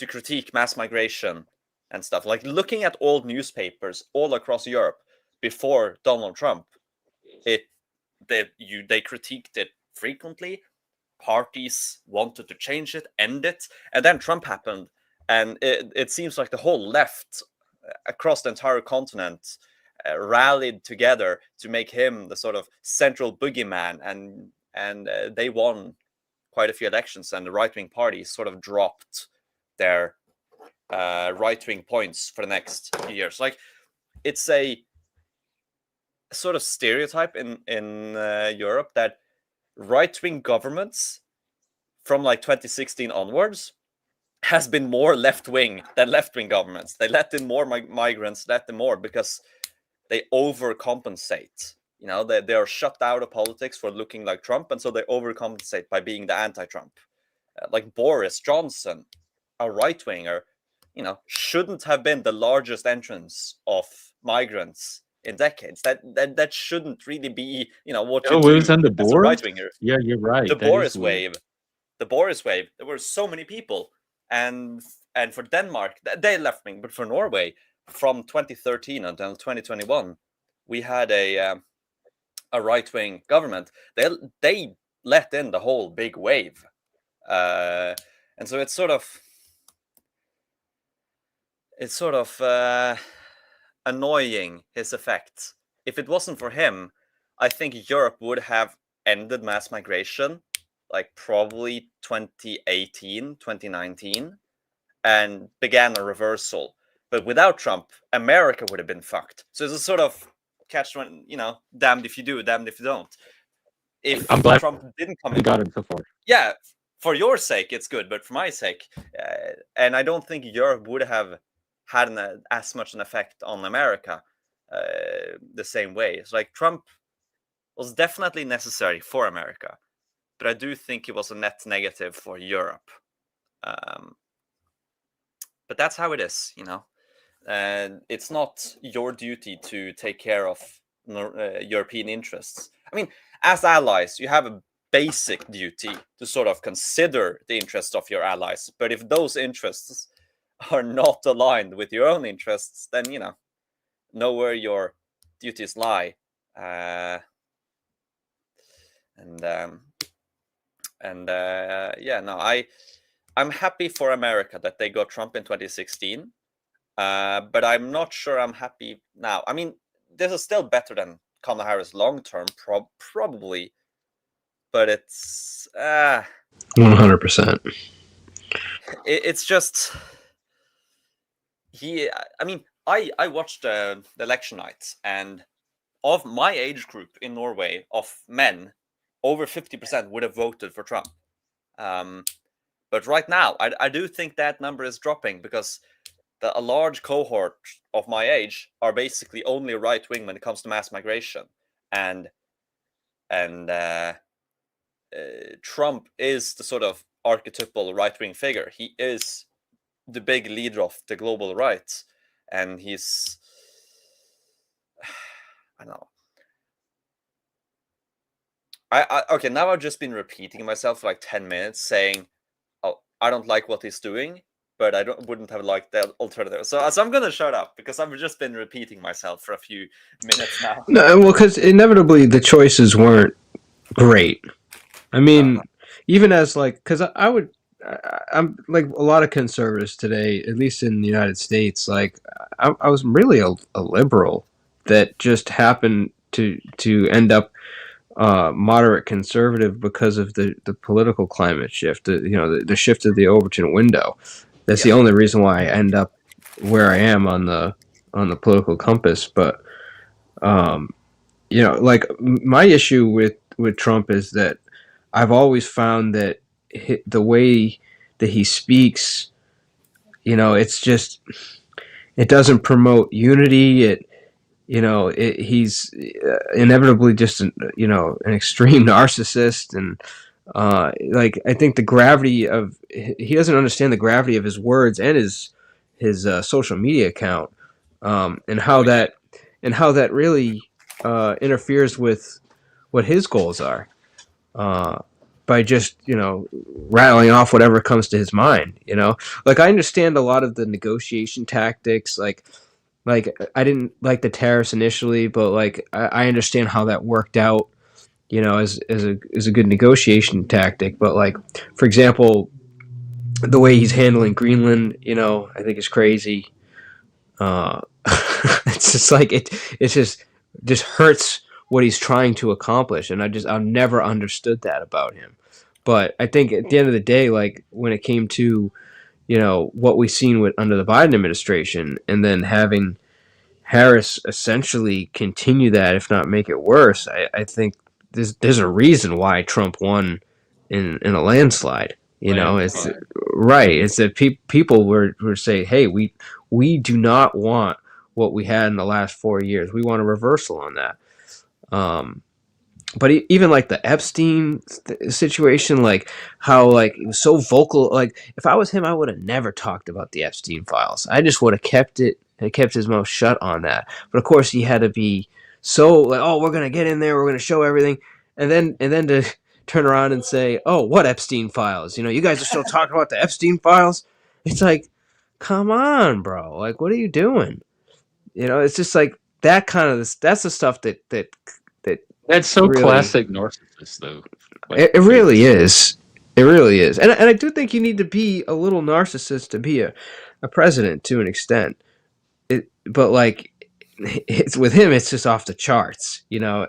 critique mass migration and stuff. Like looking at old newspapers all across Europe before Donald Trump, they critiqued it frequently. Parties wanted to change it, end it, and then Trump happened, and it seems like the whole left across the entire continent rallied together to make him the sort of central boogeyman, and they won quite a few elections, and the right-wing parties sort of dropped their right-wing points for the next few years. Like, it's a sort of stereotype in Europe that right-wing governments from like 2016 onwards has been more left-wing than left-wing governments. They let in more migrants, let them more because they overcompensate. They are shut out of politics for looking like Trump, and so they overcompensate by being the anti-Trump. Like Boris Johnson, a right-winger, shouldn't have been the largest entrance of migrants in decades. That shouldn't really be, what you Oh, it do was on the as a board? right-winger. Yeah, you're right. The That is Boris weird. wave, there were so many people, and for Denmark, they left wing, but for Norway, from 2013 until 2021, we had a right-wing government. They let in the whole big wave, and so it's sort of annoying, his effect. If it wasn't for him, I think Europe would have ended mass migration like probably 2018, 2019, and began a reversal. But without Trump, America would have been fucked. So it's a sort of catch when, damned if you do, damned if you don't. If I'm glad Trump didn't come we in, got it so far. yeah, for your sake, it's good, but for my sake, and I don't think Europe would have had as much an effect on America the same way. It's like Trump was definitely necessary for America, but I do think it was a net negative for Europe. But that's how it is, and it's not your duty to take care of European interests. I mean, as allies, you have a basic duty to sort of consider the interests of your allies. But if those interests are not aligned with your own interests, then, know where your duties lie. I'm happy for America that they got Trump in 2016, but I'm not sure I'm happy now. I mean, this is still better than Kamala Harris long term, probably, but it's 100%. it's just he. I mean, I watched the election nights, and of my age group in Norway, of men, over 50% would have voted for Trump. But right now, I do think that number is dropping because a large cohort of my age are basically only right wing when it comes to mass migration, and Trump is the sort of archetypal right wing figure. He is the big leader of the global right, and he's I don't know. Okay, now I've just been repeating myself for like 10 minutes saying, oh, I don't like what he's doing, but wouldn't have liked the alternative. So I'm gonna shut up because I've just been repeating myself for a few minutes now. No, well, because inevitably the choices weren't great. I mean, No. even as like, because I'm like a lot of conservatives today, at least in the United States. Like, I was really a liberal that just happened to end up moderate conservative because of the political climate shift. The shift of the Overton window. That's the only reason why I end up where I am on the political compass. But like my issue with Trump is that I've always found that the way that he speaks, it's just it doesn't promote unity. He's inevitably just an extreme narcissist, and like I think the gravity of he doesn't understand the gravity of his words and his social media account, and how that really interferes with what his goals are, by just rattling off whatever comes to his mind. Like I understand a lot of the negotiation tactics, like I didn't like the tariffs initially, but like I understand how that worked out, as a good negotiation tactic. But like, for example, the way he's handling Greenland, I think is crazy. It's just like it just hurts what he's trying to accomplish, and I've never understood that about him. But I think at the end of the day, like when it came to what we've seen with under the Biden administration, and then having Harris essentially continue that, if not make it worse, I think there's a reason why Trump won in a landslide. It's right. It's that people were saying, "Hey, we do not want what we had in the last 4 years. We want a reversal on that." But even like the Epstein situation, like how like it was so vocal. Like if I was him, I would have never talked about the Epstein files. I just would have kept his mouth shut on that. But of course, he had to be so like, oh, we're gonna get in there, we're gonna show everything, and then to turn around and say, oh, what Epstein files? You guys are still talking about the Epstein files. It's like, come on, bro. Like, what are you doing? It's just like that kind of that's the stuff that That's so really classic narcissist, though. Like, it really is. It really is. And I do think you need to be a little narcissist to be a president to an extent. But like it's with him, it's just off the charts. Oh,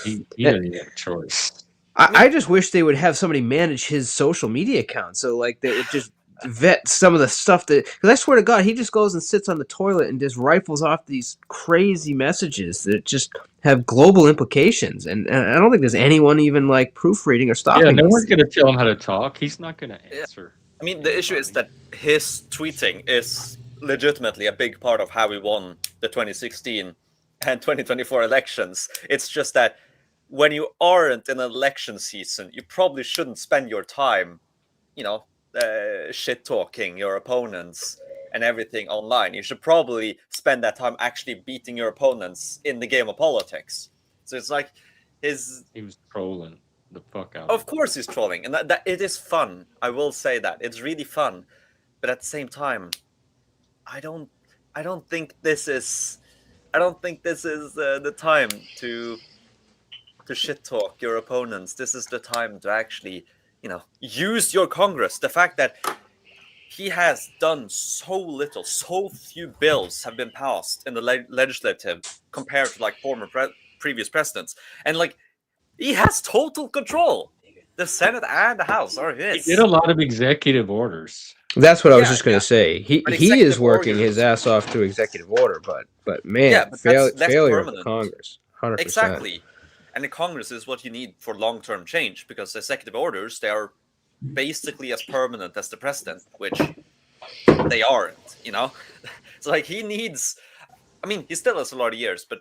he doesn't even have a choice. I just wish they would have somebody manage his social media account, so like they would just vet some of the stuff because I swear to God, he just goes and sits on the toilet and just rifles off these crazy messages that just have global implications, and I don't think there's anyone even like proofreading or stopping. Yeah, no one's gonna tell him how to talk. He's not gonna answer. I mean, the issue is that his tweeting is legitimately a big part of how we won the 2016 and 2024 elections. It's just that when you aren't in an election season, you probably shouldn't spend your time, shit talking your opponents and everything online. You should probably spend that time actually beating your opponents in the game of politics. So it's like he was trolling the fuck out. Of course he's trolling, and that it is fun. I will say that it's really fun, but at the same time, I don't think this is the time to shit talk your opponents. This is the time to actually, use your Congress. The fact that he has done so little, so few bills have been passed in the legislative compared to like former previous presidents, and like he has total control. The Senate and the House are He his. did a lot of executive orders. That's what I was Yeah, just going to say. He But he is executive working his orders- ass off to executive order, but man, Yeah, but that's failure of the permanent. Congress, 100%. Exactly. And the Congress is what you need for long-term change, because executive orders, they are basically as permanent as the president, which they aren't, So like he needs, I mean, he still has a lot of years, but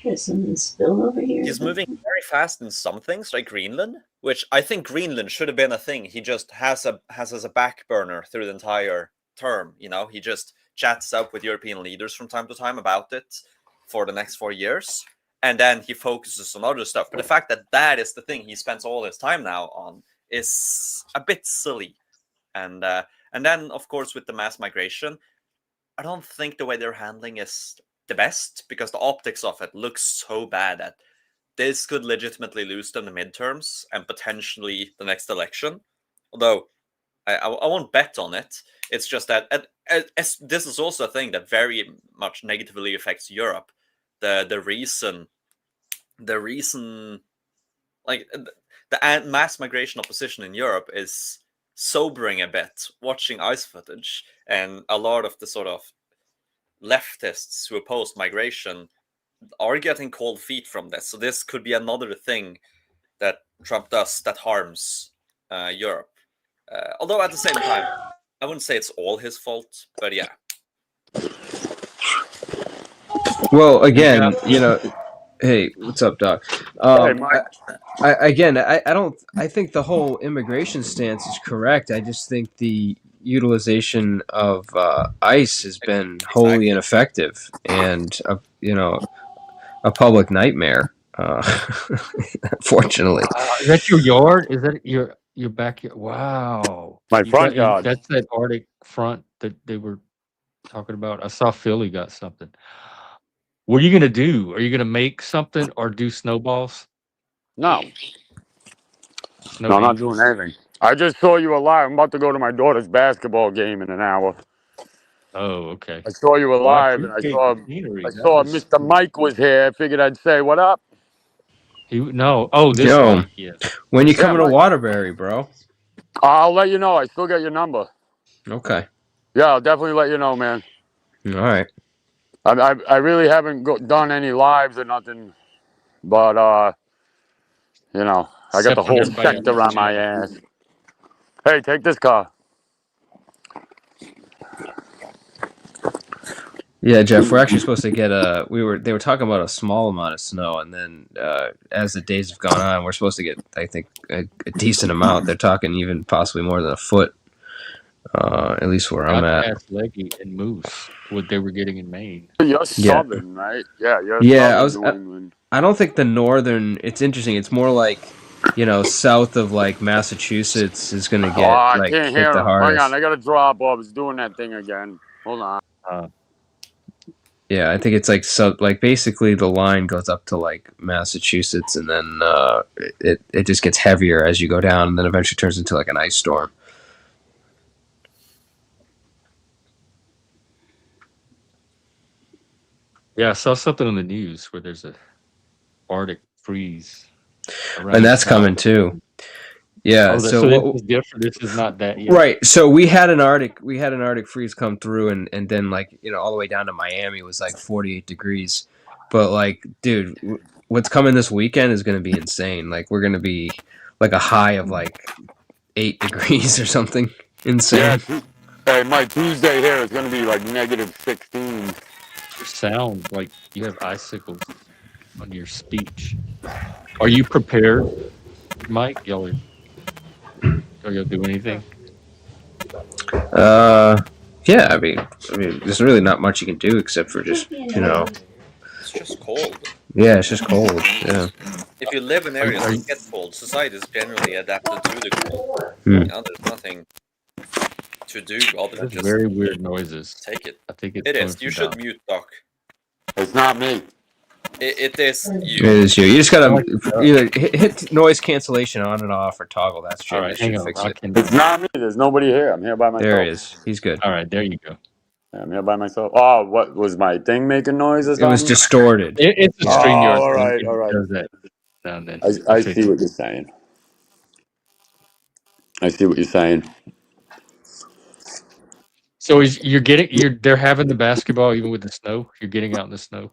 There's something spilled over here. he's moving very fast in some things, like Greenland, which I think Greenland should have been a thing. He just has as a back burner through the entire term. He just chats up with European leaders from time to time about it for the next 4 years, and then he focuses on other stuff. But the fact that that is the thing he spends all his time now on is a bit silly. And then, of course, with the mass migration, I don't think the way they're handling is the best, because the optics of it looks so bad that this could legitimately lose them the midterms and potentially the next election. Although I won't bet on it. It's just that this is also a thing that very much negatively affects Europe. The reason, like the mass migration opposition in Europe is sobering a bit. Watching ICE footage, and a lot of the sort of leftists who oppose migration are getting cold feet from this. So this could be another thing that Trump does that harms Europe. Although at the same time, I wouldn't say it's all his fault, but yeah. Well, again, hey, what's up, Doc? Hey, Mike. I think the whole immigration stance is correct. I just think the utilization of ICE has been wholly ineffective and a public nightmare. Unfortunately, Is that your yard? Is that your backyard? Wow, My front yard. That's that Arctic front that they were talking about. I saw Philly got something. What are you gonna do? Are you gonna make something or do snowballs? No, Snow no, I'm not angels? doing anything. I just saw you were live. I'm about to go to my daughter's basketball game in an hour. Oh, okay. I saw you were Well, I live, and I appreciate saw the scenery. I That saw was Mr. Mike was here. I figured I'd say what up. no. Oh, this Yo. Mike, yes. when you Yeah, coming to Mike. Waterbury, bro? I'll let you know. I still got your number. Okay, Yeah, I'll definitely let you know, man. all right. I really haven't done any lives or nothing, but I got the Except when whole everybody else sector is on my doing it. ass. Hey, take this car. Yeah, Jeff, we're actually supposed to get they were talking about a small amount of snow, and then as the days have gone on, we're supposed to get, I think, a decent amount. They're talking even possibly more than a foot, at least where I'm at. Ask Leggy and Moose what they were getting in Maine. You're southern, right? Yeah, you're Yeah, southern New England. I don't think the northern. It's interesting. It's more like, south of like Massachusetts is going to get I like can't hit hear the him. Hang hardest. on, I got to drop. Bob's doing that thing again. Hold on. Yeah, I think it's like basically the line goes up to like Massachusetts, and then it just gets heavier as you go down, and then eventually turns into like an ice storm. Yeah, I saw something on the news where there's a Arctic freeze, And that's coming too. Yeah, this is different. This is not that yet. Right. So we had an Arctic freeze come through, and then like all the way down to Miami was like 48 degrees. But like, dude, what's coming this weekend is going to be insane. Like we're going to be like a high of like 8 degrees or something. Insane. Yeah, hey, my Tuesday here is going to be like -16. You sound like you have icicles on your speech. Are you prepared, Mike? Are y'all do anything? Yeah. I mean, there's really not much you can do except for just It's just cold. Yeah, it's just cold. Yeah. If you live in areas that get cold, society is generally adapted to the cold. There's nothing to do other than just very weird noises. Take it. I think it is. You should mute, Doc. It's not me. It is It you. is you. You just I gotta like either hit noise cancellation on and off or toggle that All shit. right, It hang should on. fix I it. can. It's not me. There's nobody here. I'm here by There myself. he is. He's good. All right, there you go. Yeah, I'm here by myself. Oh, what was my thing making noise or It was something? distorted. It's a Oh, Yeah. StreamYard all thing. right, It all right. does that now and then. I I fixed see it. what you're saying. I see what you're saying. So they're having the basketball even with the snow. You're getting out in the snow.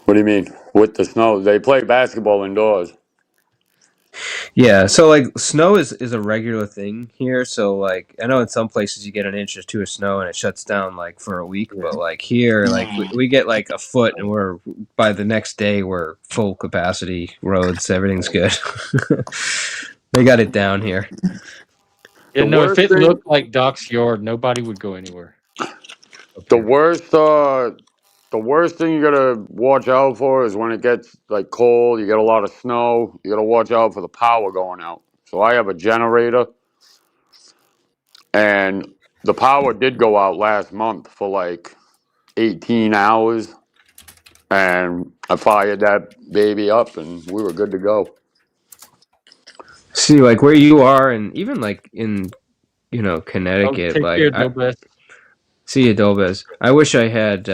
What do you mean? With the snow? They play basketball indoors. Yeah, so like snow is a regular thing here. So like I know in some places you get an inch or two of snow and it shuts down like for a week, but like here, like we get like a foot and we're by the next day we're full capacity roads. Everything's good. They got it down here. Yeah, The no. If worst it thing, looked like Doc's yard, nobody would go anywhere up the here. worst, the worst thing you gotta watch out for is when it gets like cold. You get a lot of snow. You gotta watch out for the power going out. So I have a generator, and the power did go out last month for like 18 hours, and I fired that baby up, and we were good to go. See, like where you are, and even like in Oh, Connecticut, take like care, I Dobes. see Adobes. I wish I had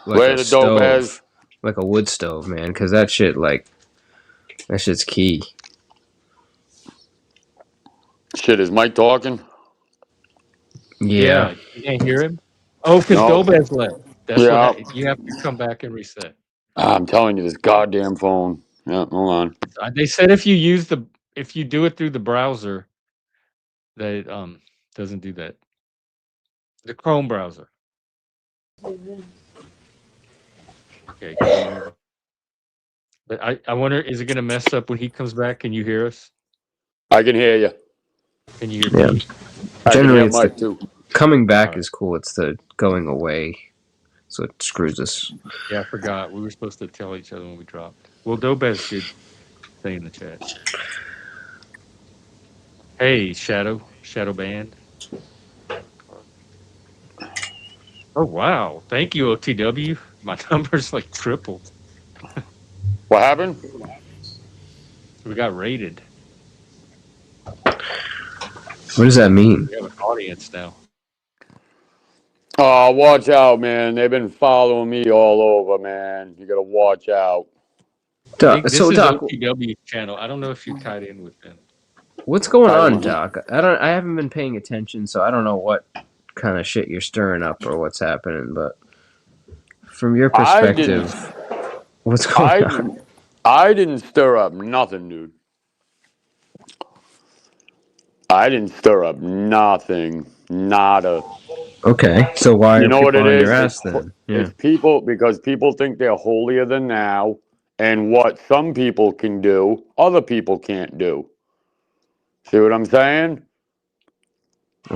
like Where a the dope is? stove, like a wood stove, man, because that shit's key. Shit, is Mike talking? Yeah. Yeah, you can't hear him. Oh, because No. Dobes left. That's what Yeah. you have to come back and reset. I'm telling you, this goddamn phone. Yeah, hold on. They said if you do it through the browser, that it doesn't do that. The Chrome browser. Okay, cool. But I wonder, is it going to mess up when he comes back? Can you hear us? I can hear you. Can you hear Yeah. me? I can Generally, hear it's the Mike too. coming back Alright. is cool. It's the going away, so it screws us. Yeah, I forgot. We were supposed to tell each other when we dropped. Well, Dobes did say in the chat. Hey, Shadow Band. Oh wow! Thank you, OTW. My number's like tripled. What happened? We got rated. What does that mean? We have an audience now. Oh, watch out, man. They've been following me all over, man. You gotta watch out. I think this So is Doc, OTW's channel. I don't know if you're tied in with them. what's going I on, don't know. Doc? I haven't been paying attention, so I don't know what kind of shit you're stirring up or what's happening. But from your I didn't. perspective, what's going on? I didn't stir up nothing, dude. I didn't stir up nothing. Nada. Okay, so why You are know what people it on your is? ass then? Yeah. It's people because people think they're holier than thou, and what some people can do, other people can't do. See what I'm saying?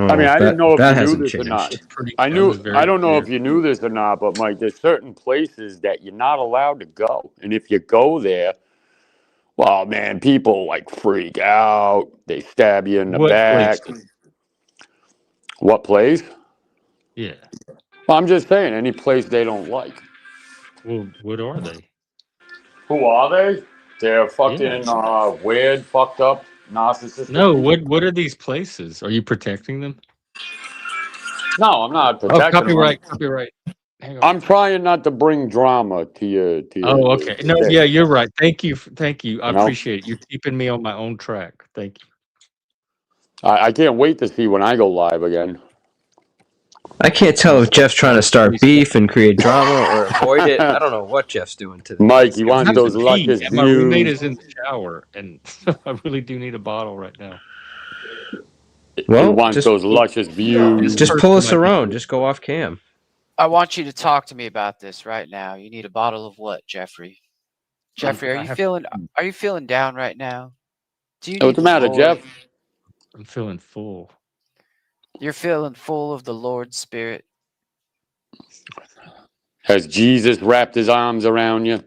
I mean, Oh, I didn't know if you that knew hasn't this or not. changed. It's pretty. I That knew. was I very don't know clear. if you knew this or not, but Mike, there's certain places that you're not allowed to go, and if you go there, well, man, people like freak out. They stab you in the What back. places? What place? Yeah. Well, I'm just saying, any place they don't like. Well, what are they? Who are they? They're Yeah. fucking weird, fucked up, narcissistic No. people. What are these places? Are you protecting them? No, I'm not Oh, protecting them. copyright. Hang on. I'm trying not to bring drama to your Oh, okay. No, thing. yeah, you're right. Thank you. Thank you. I You know, appreciate it. You're keeping me on my own track. Thank you. I can't wait to see when I go live again. I can't tell if Jeff's trying to start beef and create drama or avoid it. I don't know what Jeff's doing today. Mike, he I wants have to those luscious pee. My roommate views. is in the shower, and I really do need a bottle right now. He Well, wants those luscious views. just pull us around. Just go off cam. I want you to talk to me about this right now. You need a bottle of what, Jeffrey? Jeffrey, are you feeling down right now? Do you need What's the matter, Lord? Jeff? I'm feeling full. You're feeling full of the Lord's Spirit. Has Jesus wrapped his arms around you?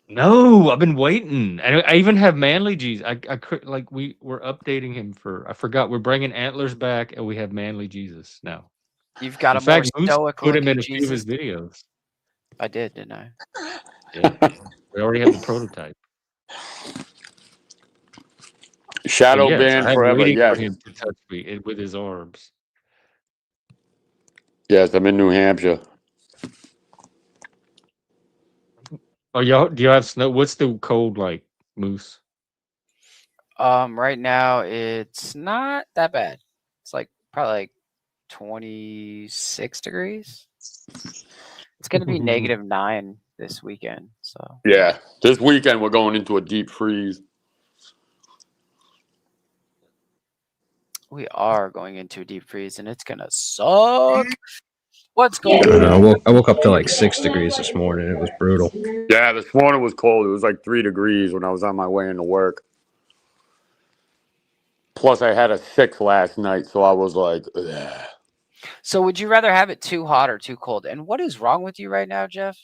No, I've been waiting, and I even have Manly Jesus. I could like we're updating him for. I forgot we're bringing Antlers back, and we have Manly Jesus now. You've got In a more fact, Moose stoic put him in looking a few of his Jesus. videos. I did, didn't I? Yeah. We already have the prototype. But Shadow yes, ban I'm forever. waiting for Yes. him to touch me with his arms. Yes, I'm in New Hampshire. Oh, y'all, do you have snow? What's the cold like, Moose? Right now it's not that bad. It's like probably like 26 degrees. It's gonna be -9 this weekend. So Yeah. This weekend we're going into a deep freeze. we are going into a deep freeze, and it's gonna suck. What's I going don't know. on? I woke up to like 6 degrees this morning. It was brutal. Yeah, this morning was cold. It was like 3 degrees when I was on my way into work. Plus, I had a 6 last night, so I was like, ugh. So would you rather have it too hot or too cold? And what is wrong with you right now, Jeff?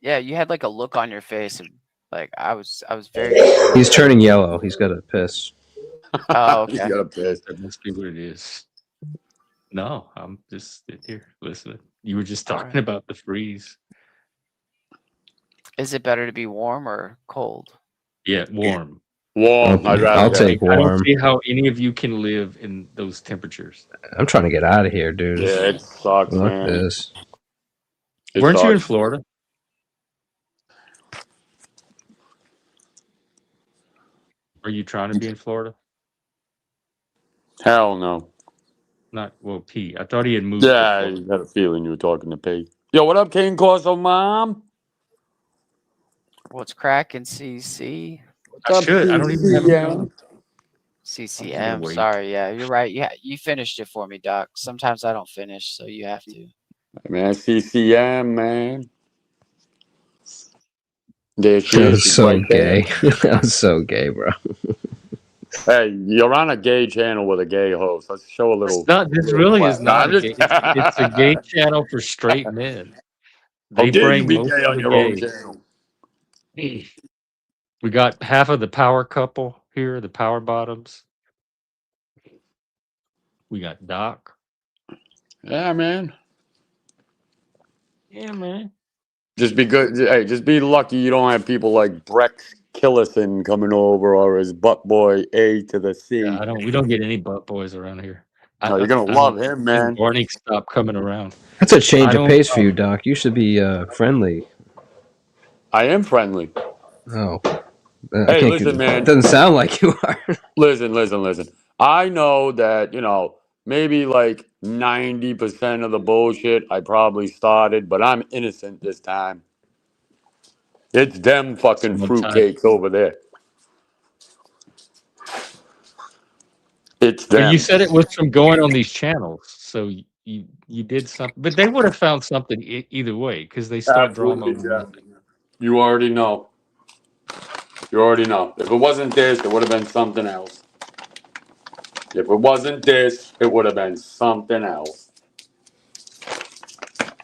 Yeah, you had like a look on your face, and like I was very confused. He's turning yellow. He's got to piss. Oh, He's okay. got a piss. That must be what it is. No, I'm just sitting here listening. You were just talking Alright. about the freeze. Is it better to be warm or cold? Yeah, warm. Warm. I'd rather I'll get take I don't warm. see how any of you can live in those temperatures. I'm trying to get out of here, dude. Yeah, it sucks, Fuck man. this. It Weren't you in sucks. Florida? Are you trying to be in Florida? Hell no. Not well, P. I thought he had moved to Yeah, I Florida. had a feeling you were talking to P. Yo, what up, King Corso Mom? What's cracking, CC? What's I up, should. I don't even have him CCM? on. I'm gonna CCM. wait. Sorry, yeah, you're right. Yeah, you finished it for me, Doc. Sometimes I don't finish, so you have to. Man, CCM, man. There she That is. was She's so right there. gay. That was so gay, bro. Hey, you're on a gay channel with a gay host. Let's show a It's little. not. This really is No, not I'm a just. gay. It's a gay channel for straight men. How They dare you bring be most gay of on the your own gays. channel? We got half of the power couple here, the power bottoms. We got Doc. Yeah, man. Yeah, man. Just be good. Hey, just be lucky you don't have people like Brex Killison coming over or his butt boy A to the Yeah, C. we don't get any butt boys around here. No, you're gonna I don't. love him, Just man. Barney, stop coming around. That's a I change of don't. pace for you, Doc. You should be friendly. I am friendly. Oh, I Hey, can't. listen, It man. doesn't sound like you are. Listen. I know that, maybe like 90% of the bullshit I probably started, but I'm innocent this time. It's them fucking One time. fruitcakes over there. It's Well, you them. said it was from going on these channels, so you did something, but they would have found something either way because they start drama Absolutely, over Jeff. nothing. You already know. You already know. If it wasn't this, it would have been something else. If it wasn't this, it would have been something else.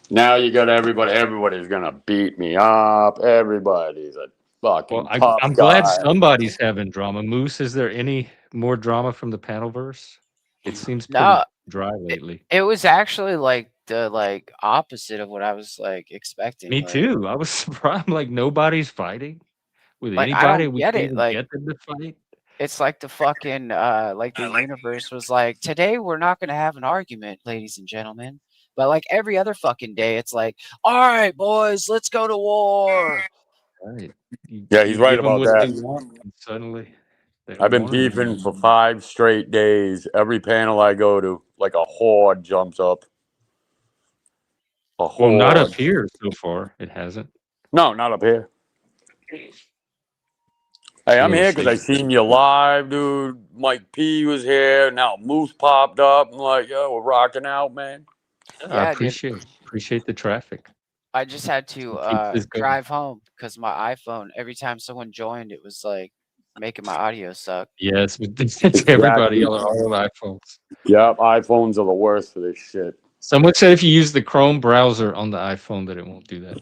Now you got everybody. Everybody's gonna beat me up. Everybody's a Well, fucking tough I'm glad guy. somebody's having drama. Moose, is there any more drama from the panelverse? It seems No, pretty dry lately. it was actually like the opposite of what I was like expecting. Me Like, too. I was surprised. I'm like, nobody's fighting with I anybody. don't We get can't it. even Like, get them to fight. it's like the fucking like the universe was like, today we're not gonna have an argument, ladies and gentlemen. But like every other fucking day, it's like, all right, boys, let's go to war. Right. Yeah, You he's right give them about what they that. want, and suddenly they I've don't been want it beefing anymore. for 5 straight days. Every panel I go to, like a horde jumps up. A Well, not up horde. here so far. It hasn't. No, not up here. Hey, I'm Slow, here because I safe. seen you live, dude. Mike P was here. Now Moose popped up. I'm like, yo, we're rocking out, man. Yeah, I Yeah, dude. appreciate the traffic. I just had to It keeps this going. drive home because my iPhone, every time someone joined, it was like making my audio suck. Yes, it's everybody Exactly. on all iPhones. Yep, iPhones are the worst for this shit. Someone said if you use the Chrome browser on the iPhone, that it won't do that.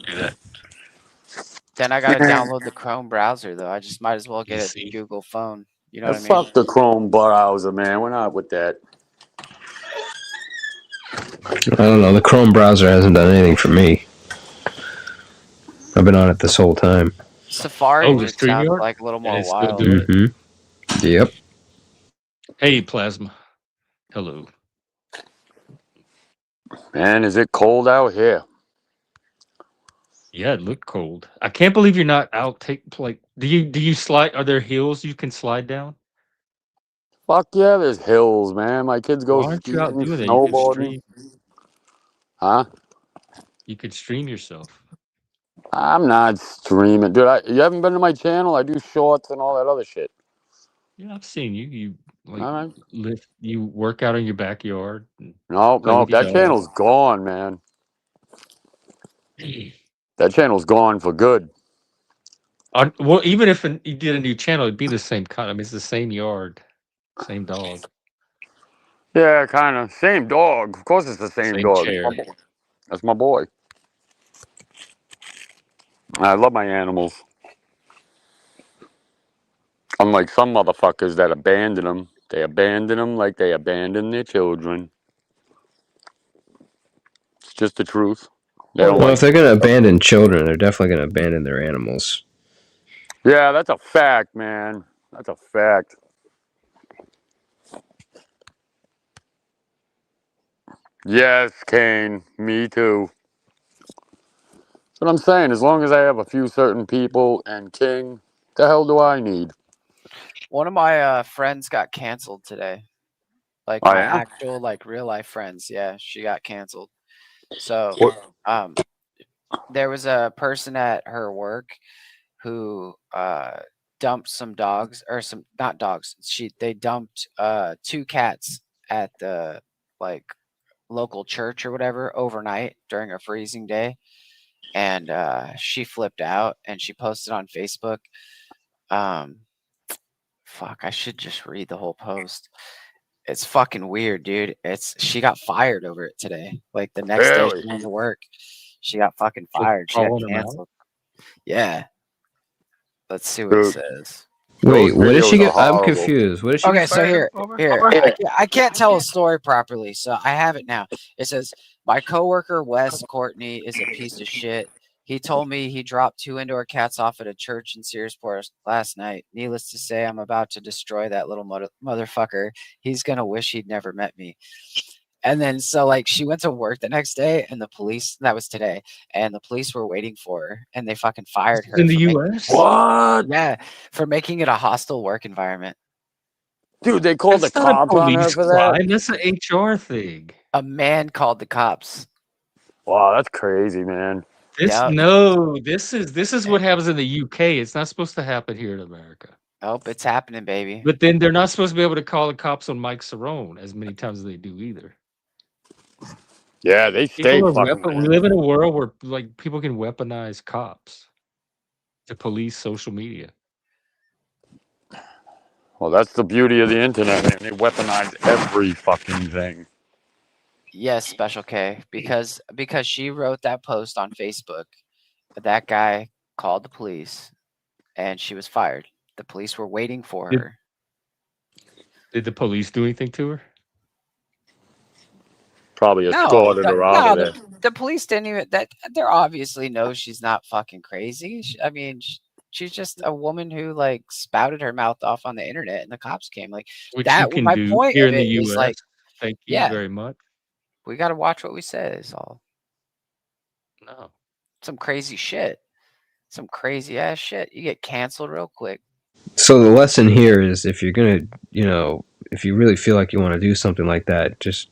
Then I gotta download the Chrome browser though. I just might as well You get a see? Google phone. You know what I mean? Fuck the Chrome browser, man. We're not with that. I don't know. The Chrome browser hasn't done anything for me. I've been on it this whole time. Safari Oh, the just sounds StreamYard? like a little And more it's still wild. doing it? Mm-hmm. Yep. Hey, Plasma. Hello. Man, is it cold out here? Yeah, it looked cold. I can't believe you're not out. Like, do you slide? Are there hills you can slide down? Fuck yeah, there's hills, man. My kids go Why aren't you out skiing, doing that? You could snowboarding. stream. Huh? You could stream yourself. I'm not streaming, dude. You haven't been to my channel. I do shorts and all that other shit. Yeah, I've seen you. You like All right. lift. You work out in your backyard and No, play no, with your that dog. channel's gone, man. That channel's gone for good. Well, even if you did a new channel, it'd be the same kind. I mean, it's the same yard, same dog, Yeah, kind of. Same dog. Of course, it's the same same dog. chair. That's my boy. I love my animals. Unlike some motherfuckers that abandon them, they abandon them like they abandon their children. It's just the truth. They don't Well, like. if they're gonna abandon children, they're definitely gonna abandon their animals. Yeah, that's a fact, man. That's a fact. Yes, Kane. Me too. That's what I'm saying. As long as I have a few certain people and King, the hell do I need? One of my friends got canceled today. Like Oh my yeah. actual like real life friends. Yeah, she got canceled. So What? there was a person at her work who dumped some dogs or some not dogs. They dumped 2 cats at the like local church or whatever overnight during a freezing day. And she flipped out and she posted on Facebook. Fuck, I should just read the whole post. It's fucking weird, dude. She got fired over it today. Like the next day Really? she went to work, she got fucking For fired. She got calling them out. canceled. Yeah. Let's see what it Dude, says. those Wait, what did she videos are get? I'm horrible. confused. What did she Okay, get so fired over? I can't tell a story properly, so I have it now. It says, my coworker Wes Courtney is a piece of shit. He told me he dropped 2 indoor cats off at a church in Searsport last night. Needless to say, I'm about to destroy that little motherfucker. He's gonna wish he'd never met me. And then so like she went to work the next day, and the police that was today, and the police were waiting for her, and they fucking fired her In the for U.S. What? for making it a hostile work environment. Dude, they called the That's not a cops on her police for that? crime. That's an HR thing. A man called the cops. Wow, that's crazy, man. Yep. This is what happens in the UK. It's not supposed to happen here in America. Oh, it's happening, baby. But then they're not supposed to be able to call the cops on Mike Cerrone as many times as they do either. Yeah, they stay People are fucking. we live in a world where like people can weaponize cops to police social media. Well, that's the beauty of the internet, man. They weaponize every fucking thing. Yes, Special K, because she wrote that post on Facebook. That guy called the police, and she was fired. The police were waiting for her. Did the police do anything to her? Probably escorted her out of there. The police didn't even. They're obviously know she's not fucking crazy. I mean, she's just a woman who like spouted her mouth off on the internet, and the cops came. Like Which that. you can My do point here of in the it is US. like, Thank you yeah, very much. we got to watch what we say. Is all. No. Some crazy shit. Some crazy ass shit. You get canceled real quick. So the lesson here is, if you're gonna, if you really feel like you want to do something like that, just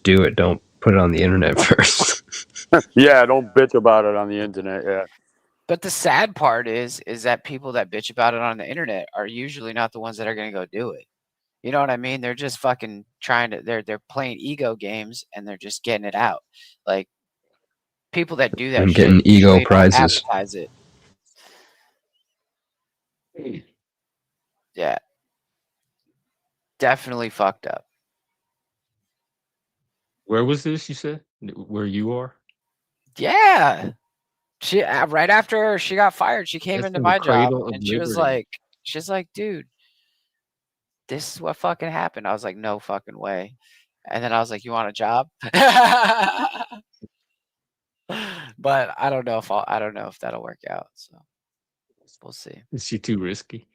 do it. Don't put it on the internet first. Yeah, don't bitch about it on the internet. Yeah. But the sad part is that people that bitch about it on the internet are usually not the ones that are going to go do it. You know what I mean? They're just fucking trying to. They're playing ego games, and they're just getting it out. Like people that do that And shit getting ego usually don't prizes. advertise it. Yeah, definitely fucked up. Where was this? You said where you are? Yeah, she right after she got fired, she came That's into in the my job, cradle of and liberty. she's like, dude, this is what fucking happened. I was like, no fucking way. And then I was like, "You want a job?" But I don't know if that'll work out. So we'll see. Is she too risky?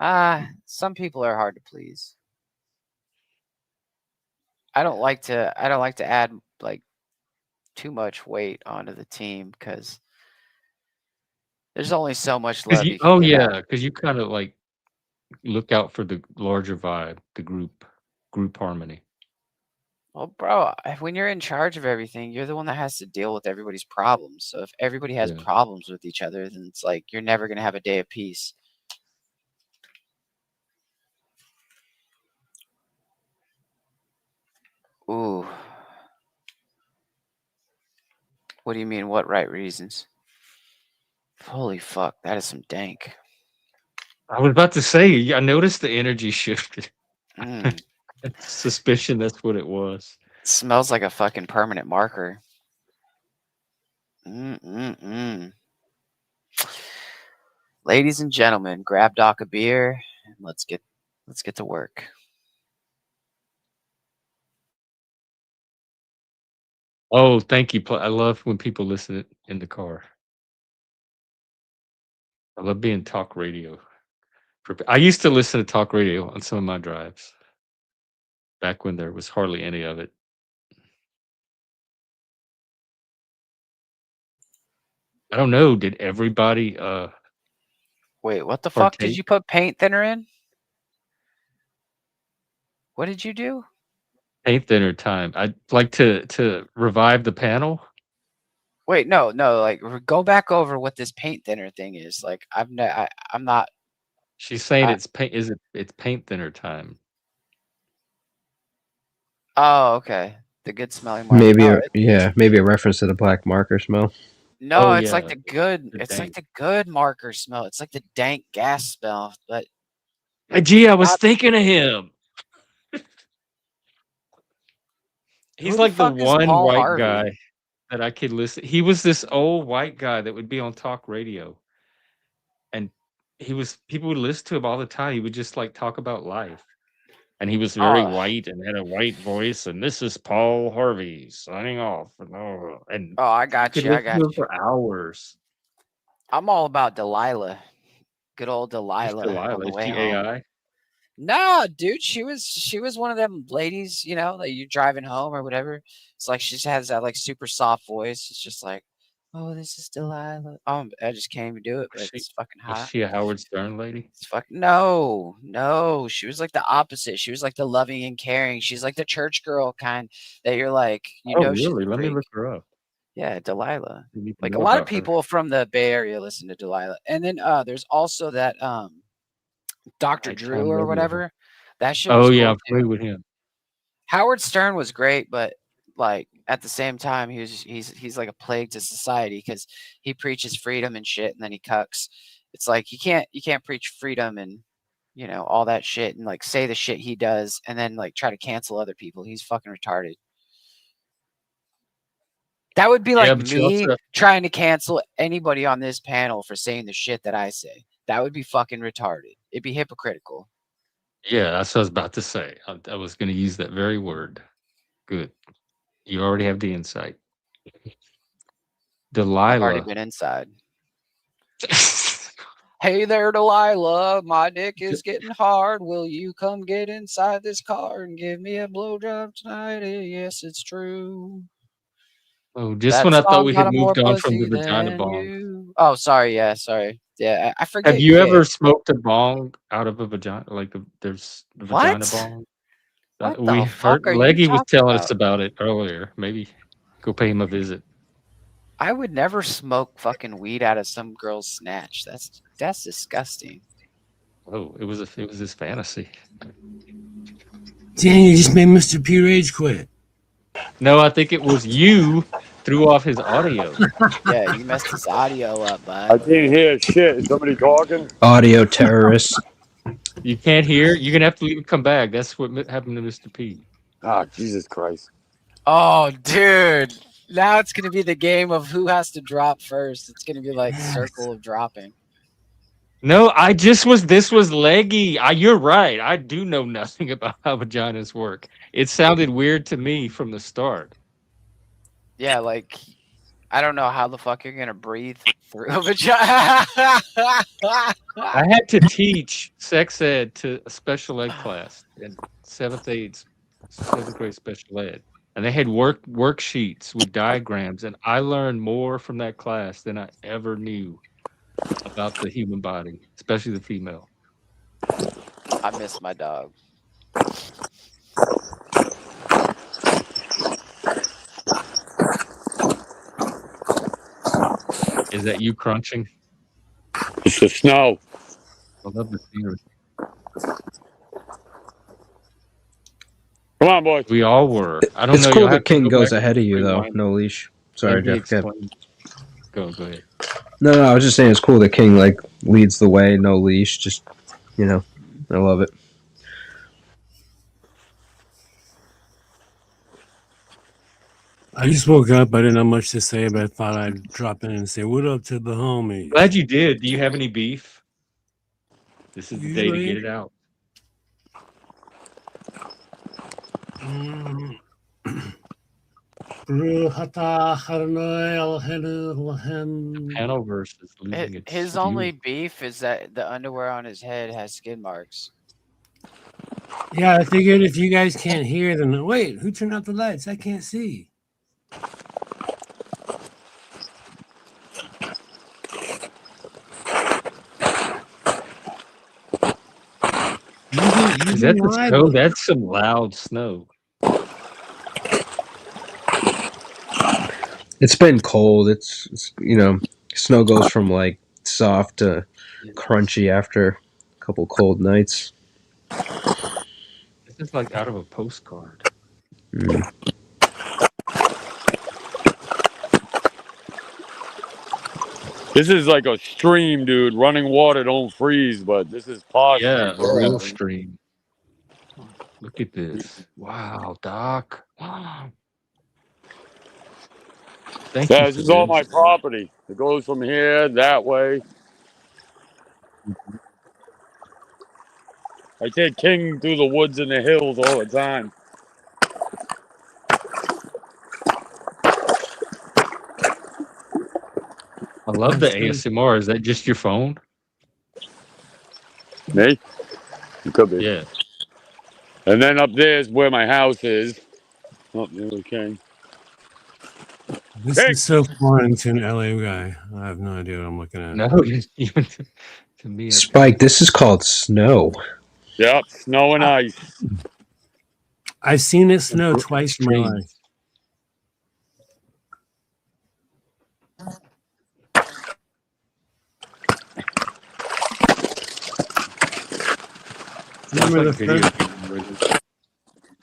Some people are hard to please. I don't like to add like too much weight onto the team because there's only so much love you can Oh give out. yeah, because you kind of like look out for the larger vibe, the group harmony. Well, bro, when you're in charge of everything, you're the one that has to deal with everybody's problems. So if everybody has Yeah. problems with each other, then it's like you're never gonna have a day of peace. Ooh. What do you mean? What right reasons? Holy fuck, that is some dank. I was about to say, I noticed the energy shifted. Mm. Suspicion that's what it was. Smells like a fucking permanent marker. Mm-mm-mm. Ladies and gentlemen, grab Doc a beer and let's get to work. Oh, thank you. I love when people listen in the car. I love being talk radio. I used to listen to talk radio on some of my drives back when there was hardly any of it. I don't know. Did everybody Wait, what the fuck did partake? you put paint thinner in? What did you do? Paint thinner time. I'd like to revive the panel. Wait, no, like go back over what this paint thinner thing is. Like I'm not. She's saying I, it's it's paint thinner time. oh, okay. The good smelling marker. Maybe a reference to the black marker smell. No, Oh it's like yeah, the good. the It's like dank. the good marker smell. It's like the dank gas smell. But Hey, gee, I was not, thinking of him. who He's the like the fuck is one Paul white Harvey? guy that I could listen. He was this old white guy that would be on talk radio, and people would listen to him all the time. He would just like talk about life, and he was very Oh, white and had a white voice. And this is Paul Harvey signing off. And I you got could you. I listen to got him you. for hours. I'm all about Delilah. Good old Who's Delilah on Delilah? the Is way she home. AI? Nah, dude, she was one of them ladies, that you driving home or whatever. It's like she just has that like super soft voice. It's just like, oh, this is Delilah. I just can't even do it, Was but she it's fucking was hot. she a Howard Stern lady? It's fucking no. She was like the opposite. She was like the loving and caring. She's like the church girl kind that you're like, Oh, she's really? a Let me freak. look her up. Yeah, Delilah. We need to Like a know lot of about her. people from the Bay Area listen to Delilah. And then there's also that Dr. Drew Nighttime or radio. whatever. That shit Oh was yeah, cool I'm too. familiar with him. Howard Stern was great, but like at the same time, he's like a plague to society because he preaches freedom and shit, and then he cucks. It's like you can't preach freedom and all that shit and like say the shit he does, and then like try to cancel other people. He's fucking retarded. That would be Yeah, like but you me also trying to cancel anybody on this panel for saying the shit that I say. That would be fucking retarded. It'd be hypocritical. yeah, that's what I was about to say. I was going to use that very word. Good. You already have the insight. I've already Delilah. been inside. Hey there, Delilah. My dick is getting hard. Will you come get inside this car and give me a blowjob tonight? Yes, it's true. Oh, just That when I thought song we got had a more moved on from the pussy vagina than bong. you. Oh, sorry. Yeah, sorry. Yeah, I Have forget. you Yeah. ever smoked a bong out of a vagina? Like there's the vagina What? bong. What We the heard fuck are you Leggy was talking telling us about? about it earlier. Maybe go pay him a visit. I would never smoke fucking weed out of some girl's snatch. That's disgusting. Oh, it was his fantasy. Dang, you just made Mr. P Rage quit. No, I think it was you threw off his audio. Yeah, you messed his audio up, I bud. can't hear shit. Is somebody talking? Audio terrorists. You can't hear. You're gonna have to leave and come back. That's what happened to Mr. P. Ah, Jesus Christ. Oh, dude. Now it's going to be the game of who has to drop first. It's going to be like circle of dropping. No, I just was. This was leggy. You're right. I do know nothing about how vaginas work. It sounded weird to me from the start. Yeah, like I don't know how the fuck you're gonna breathe through a vagina. I had to teach sex ed to a special ed class in seventh grade special ed, and they had worksheets with diagrams, and I learned more from that class than I ever knew about the human body, especially the female. I miss my dog. Is that you crunching? It's the snow. I love the scenery. Come on, boys. We all were. I don't It's know. cool You'll that have to King go goes back ahead and of you, though. rewind. No leash. Sorry, Let me Jeff. Go ahead. explain. Go ahead. No, I was just saying it's cool that King like leads the way, no leash. Just I love it. I just woke up. I didn't have much to say, but I thought I'd drop in and say, what up to the homies? Glad you did. Do you have any beef? This is the day to Usually, get it out. Panel versus losing its His only beef is that the underwear on his head has skin marks. Yeah, I figured if you guys can't hear, then wait, who turned out the lights? I can't see. Is that the snow? That's some loud snow. It's been cold. It's snow goes from like soft to crunchy after a couple cold nights. This is like out of a postcard. Mm. This is like a stream, dude. Running water don't freeze, but this is partially. Yeah, a real stream. Look at this. Wow, Doc. Wow. Thank you Yeah, for this is all my this. property. It goes from here that way. I take King through the woods and the hills all the time. I love the ASMR. Is that just your phone? Me? It could be. Yeah. And then up there is where my house is. Oh, there we King. This is so foreign to an LA guy. I have no idea what I'm looking at. No, even to me. Spike, this is called snow. Yep, snow and ice. I've seen it snow twice in my life. Remember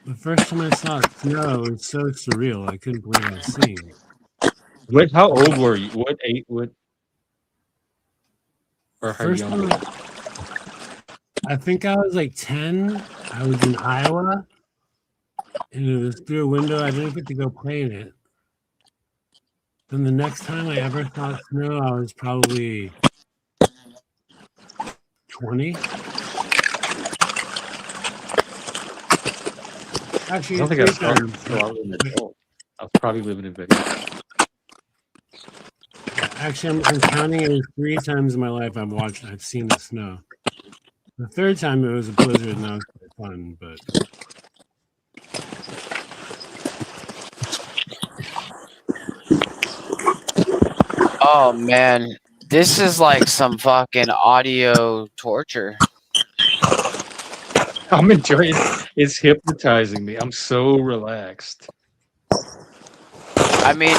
the first time I saw it snow, it was so surreal. I couldn't believe I was seeing it. How old were you? What? Or how young? I think I was like 10. I was in Iowa, and it was through a window. I didn't get to go play in it. Then the next time I ever saw snow, I was probably 20. Actually, I don't think I saw it until I was an adult. I was probably living in Vegas. Actually, I'm counting it as 3 times in my life I've seen the snow. The third time it was a blizzard, and that was quite fun, but. Oh man, this is like some fucking audio torture. I'm enjoying it. It's hypnotizing me. I'm so relaxed. I mean,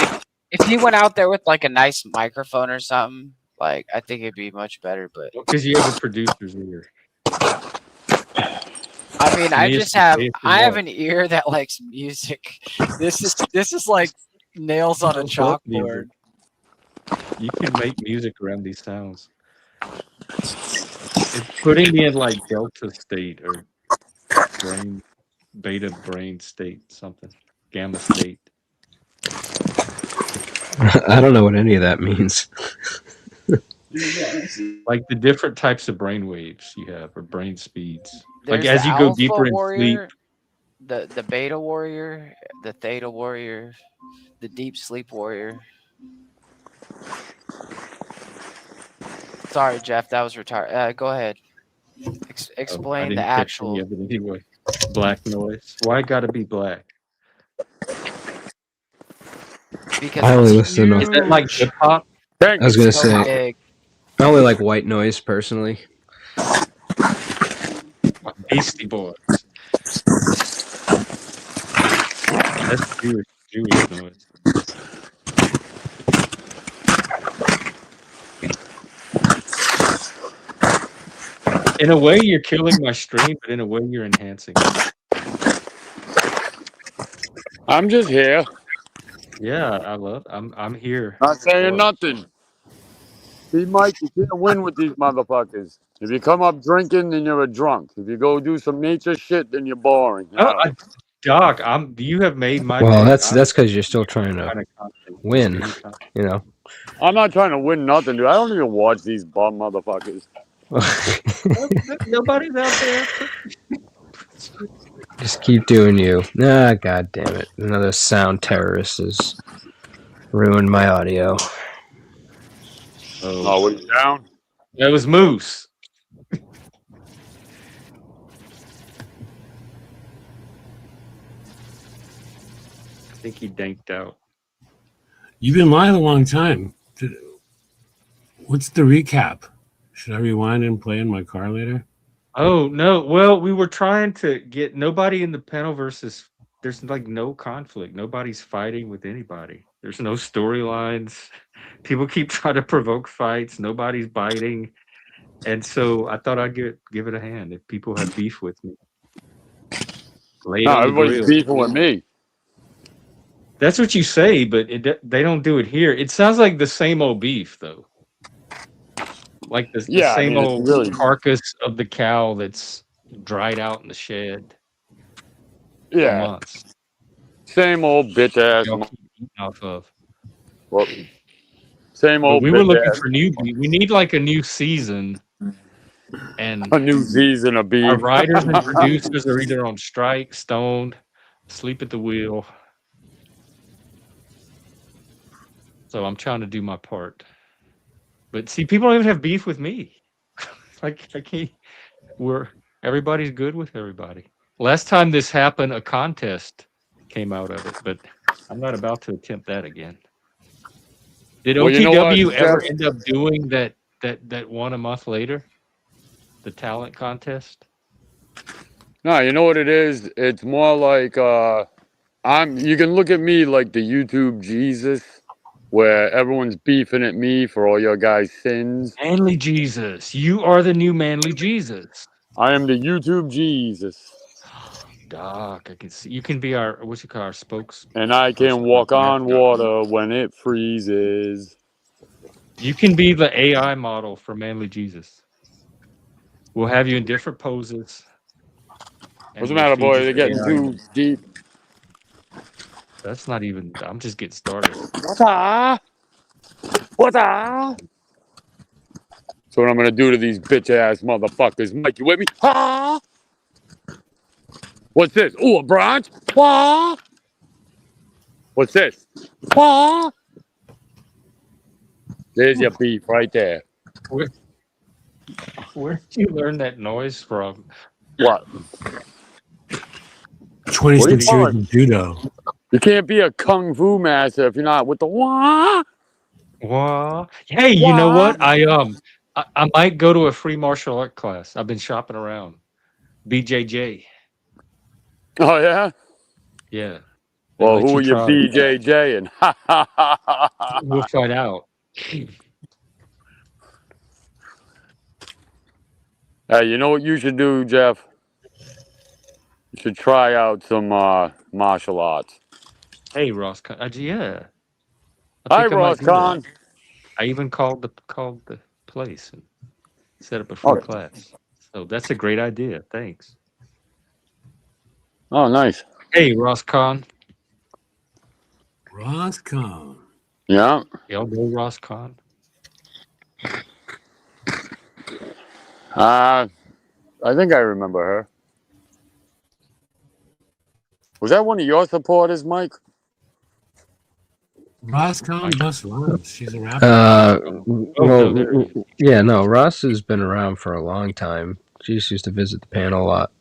if he went out there with like a nice microphone or something, like I think it'd be much better. But because you have a producer's ear. I mean, I have an ear that likes music. This is like nails on a chalkboard. You can make music around these sounds. It's putting me in like delta state or beta brain state, something, gamma state. I don't know what any of that means. Like the different types of brain waves you have or brain speeds. Like There's as the you go alpha deeper in sleep. warrior, the beta warrior, the theta warrior, the deep sleep warrior. Sorry, Jeff, that was retired. Go ahead. I Explain the didn't catch any actual. of it anyway. Black noise. Why gotta be black? Because I it's only listen to. Is that like huge. hip hop? Thank I you. was gonna It's so say big. I only like white noise personally. Beastie Boys. That's Jewish noise. In a way, you're killing my stream, but in a way, you're enhancing it. I'm just here, Yeah, I'm here. not saying For it. nothing. See, Mike, you can't win with these motherfuckers. If you come up drinking, then you're a drunk. If you go do some nature shit, then you're boring. I Oh, don't know. Doc, you have made my Well, day. that's I'm because you're still trying to kind of content. Just win. give me content. You know. I'm not trying to win nothing, dude. I don't even watch these bum motherfuckers. Nobody's out there. Just keep doing you. Ah, god damn it! Another sound terrorist has ruined my audio. Oh, what are you down? That was Moose. I think he danked out. You've been live a long time. What's the recap? Should I rewind and play in my car later? Oh no! Well, we were trying to get nobody in the panel versus. There's like no conflict. Nobody's fighting with anybody. There's no storylines. People keep trying to provoke fights. Nobody's biting. And so I thought I'd give it a hand if people have beef with me. Lay it No, on the everybody's grill. beefing with me. That's what you say, but they don't do it here. It sounds like the same old beef, though. Like the Yeah, I same mean, it's old really, carcass of the cow that's dried out in the shed for yeah, months. same old bitch ass. Y'all keep eating off of. Well, same But old we were bitch looking ass. for new beef. We need like a new season, and A new season of our beef. writers and producers are either on strike, stoned, asleep at the wheel. So I'm trying to do my part. But see, people don't even have beef with me. Like I can't. Everybody's good with everybody. Last time this happened, a contest came out of it, but I'm not about to attempt that again. Did Well, you know what, OTW ever Jeff? end up doing that one a month later? The talent contest? No, you know what it is? It's more like you can look at me like the YouTube Jesus, where everyone's beefing at me for all your guys' sins. Manly Jesus. You are the new manly Jesus. I am the YouTube Jesus. Doc, I can see you can be our what's you call our spokes. And I can Person, our walk on mascot. water when it freezes. You can be the AI model for manly Jesus. We'll have you in different poses. What's And the we'll matter, feed boy? you They're the getting AI. too deep. That's not even. I'm just getting started. What? That's what I'm gonna do to these bitch ass motherfuckers. Mike, you with me? Ah! What's this? Ooh, a bronze? Ah! What's this? Ah! There's your beef right there. Where did you learn that noise from? What? 26 years calling? of judo. You can't be a kung fu master if you're not with the wah. What? Hey, you know what? I might go to a free martial art class. I've been shopping around. BJJ. Oh yeah. Yeah. They Well, let who you are you try. BJJing? We'll find out. Hey, you know what you should do, Jeff? You should try out some martial arts. Hey, Ross. Yeah. I Hi, think I might Ross do that. Khan. I even called the place and set up a free Oh, class. So that's a great idea. Thanks. oh, nice. Hey, Ross Khan. Roscoe. Yeah. Y'all know Ross Khan? I think I remember her. Was that one of your supporters, Mike? Ross Common Bus Rhymes. She's a rapper. Well, yeah, no, Ross has been around for a long time. She just used to visit the panel a lot.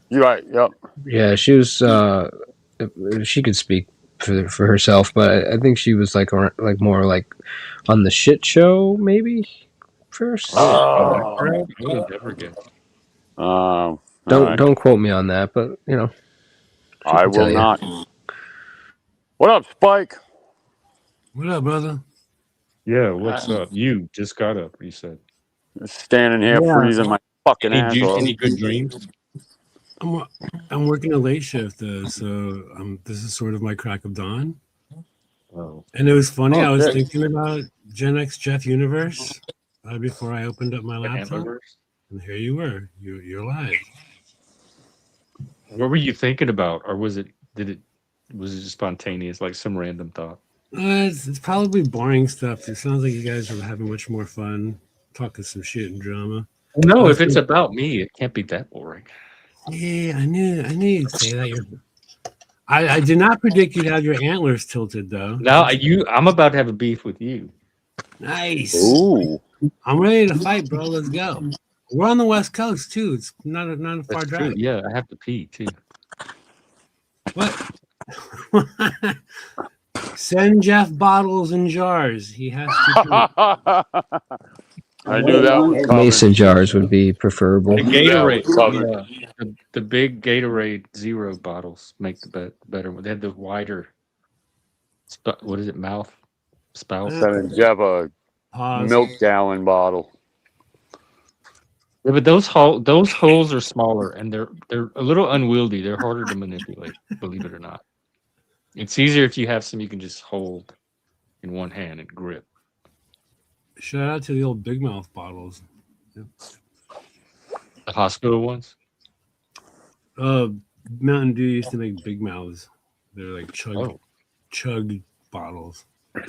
You're right. Yep. Yeah, she was. She could speak for herself, but I think she was like more like on the shit show maybe first. Oh. I would have never guessed. Don't quote me on that, but you know, I will not. What up, Spike? What up, brother? Yeah, what's up? You just got up, you said. Standing here freezing my fucking ass off. Any good dreams? I'm working a late shift, so this is sort of my crack of dawn. Oh. And it was funny. I was Okay. thinking about Gen X Jeff Universe before I opened up my laptop, and here you were. You're live. What were you thinking about, or was it just spontaneous, like some random thought? It's probably boring stuff. It sounds like you guys are having much more fun talking some shit and drama. No, if it's about me, it can't be that boring. Yeah, I knew you'd say that. I did not predict you'd have your antlers tilted though. Now I'm about to have a beef with you. Nice. Ooh. I'm ready to fight, bro. Let's go. We're on the West Coast too. It's not a far That's drive. true. Yeah, I have to pee too. What? Send Jeff bottles and jars. He has to. I knew that was coming. Mason jars would be preferable. The Gatorade, the big Gatorade Zero bottles make the better one. They have the wider. What is it? Mouth spout. Sending Jeff a milk gallon bottle. Yeah, but those holes are smaller and they're a little unwieldy. They're harder to manipulate, believe it or not. It's easier if you have some you can just hold in one hand and grip. Shout out to the old Big Mouth bottles. Yep. The hospital ones? Mountain Dew used to make Big Mouths. They're like chug bottles. I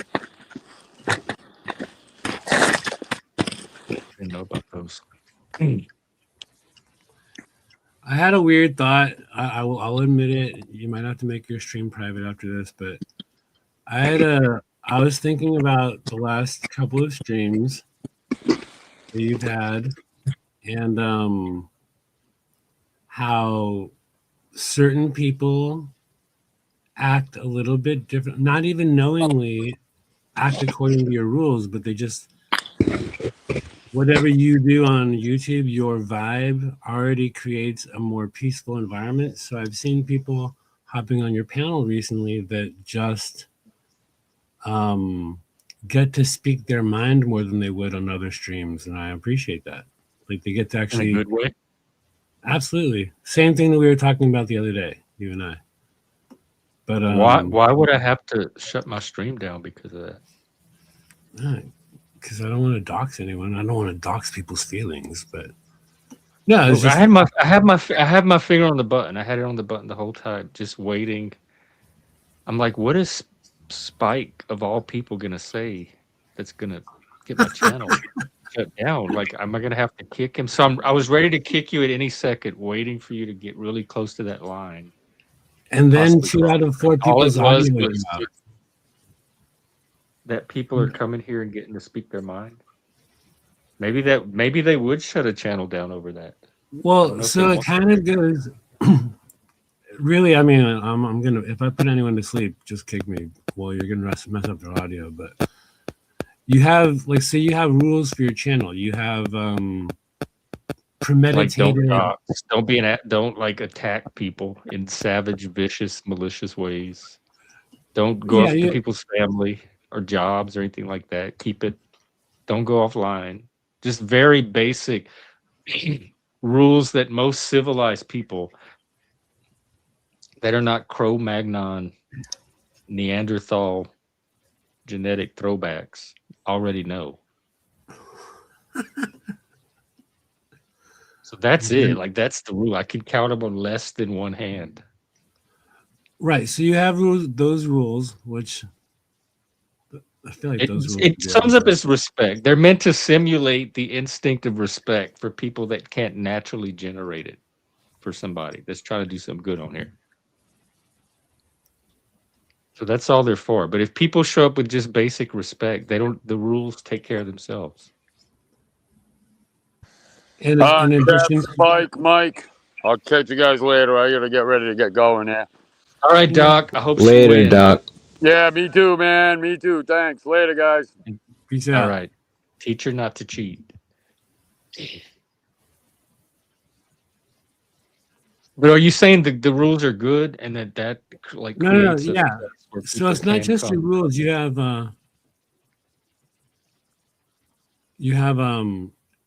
didn't know about those. I had a weird thought. I'll admit it. You might have to make your stream private after this, but I was thinking about the last couple of streams that you've had and how certain people act a little bit different, not even knowingly act according to your rules, but they just, whatever you do on YouTube, your vibe already creates a more peaceful environment. So I've seen people hopping on your panel recently that just get to speak their mind more than they would on other streams, and I appreciate that. Like they get to actually, in a good way. Absolutely, same thing that we were talking about the other day, you and I. But why would I have to shut my stream down because of that? Because I don't want to dox anyone. I don't want to dox people's feelings. But no, I have my finger on the button. I had it on the button the whole time, just waiting. I'm like, what is Spike of all people gonna say that's gonna get my channel shut down? Like, am I gonna have to kick him? So I was ready to kick you at any second, waiting for you to get really close to that line. And then 2 out of 4 people's audio was that people are coming here and getting to speak their mind. Maybe they would shut a channel down over that. Well, so it kind of goes. Really, I mean, I'm gonna, if I put anyone to sleep, just kick me. Well, you're gonna mess up their audio, but you have, like, say you have rules for your channel. You have premeditated. Like don't like attack people in savage, vicious, malicious ways. Don't go after people's family or jobs or anything like that. Keep it. Don't go offline. Just very basic rules that most civilized people that are not Cro-Magnon, Neanderthal genetic throwbacks already know. So that's it. Like, that's the rule. I can count them on less than one hand. Right. So you have those rules, which I feel like It those rules it would be sums up awesome. as respect. They're meant to simulate the instinct of respect for people that can't naturally generate it for somebody that's trying to do some good on here. So that's all they're for. But if people show up with just basic respect, they don't. The rules take care of themselves. In Jeff, addition, Spike, Mike. I'll catch you guys later. I gotta get ready to get going here. All right, yeah, Doc. I hope she Later, wins. Doc. Yeah, me too, man. Me too. Thanks. Later, guys. peace All out. right. Teach her not to cheat. But are you saying the rules are good and that like No, creates a yeah. place where So people it's not can just the come? rules. You have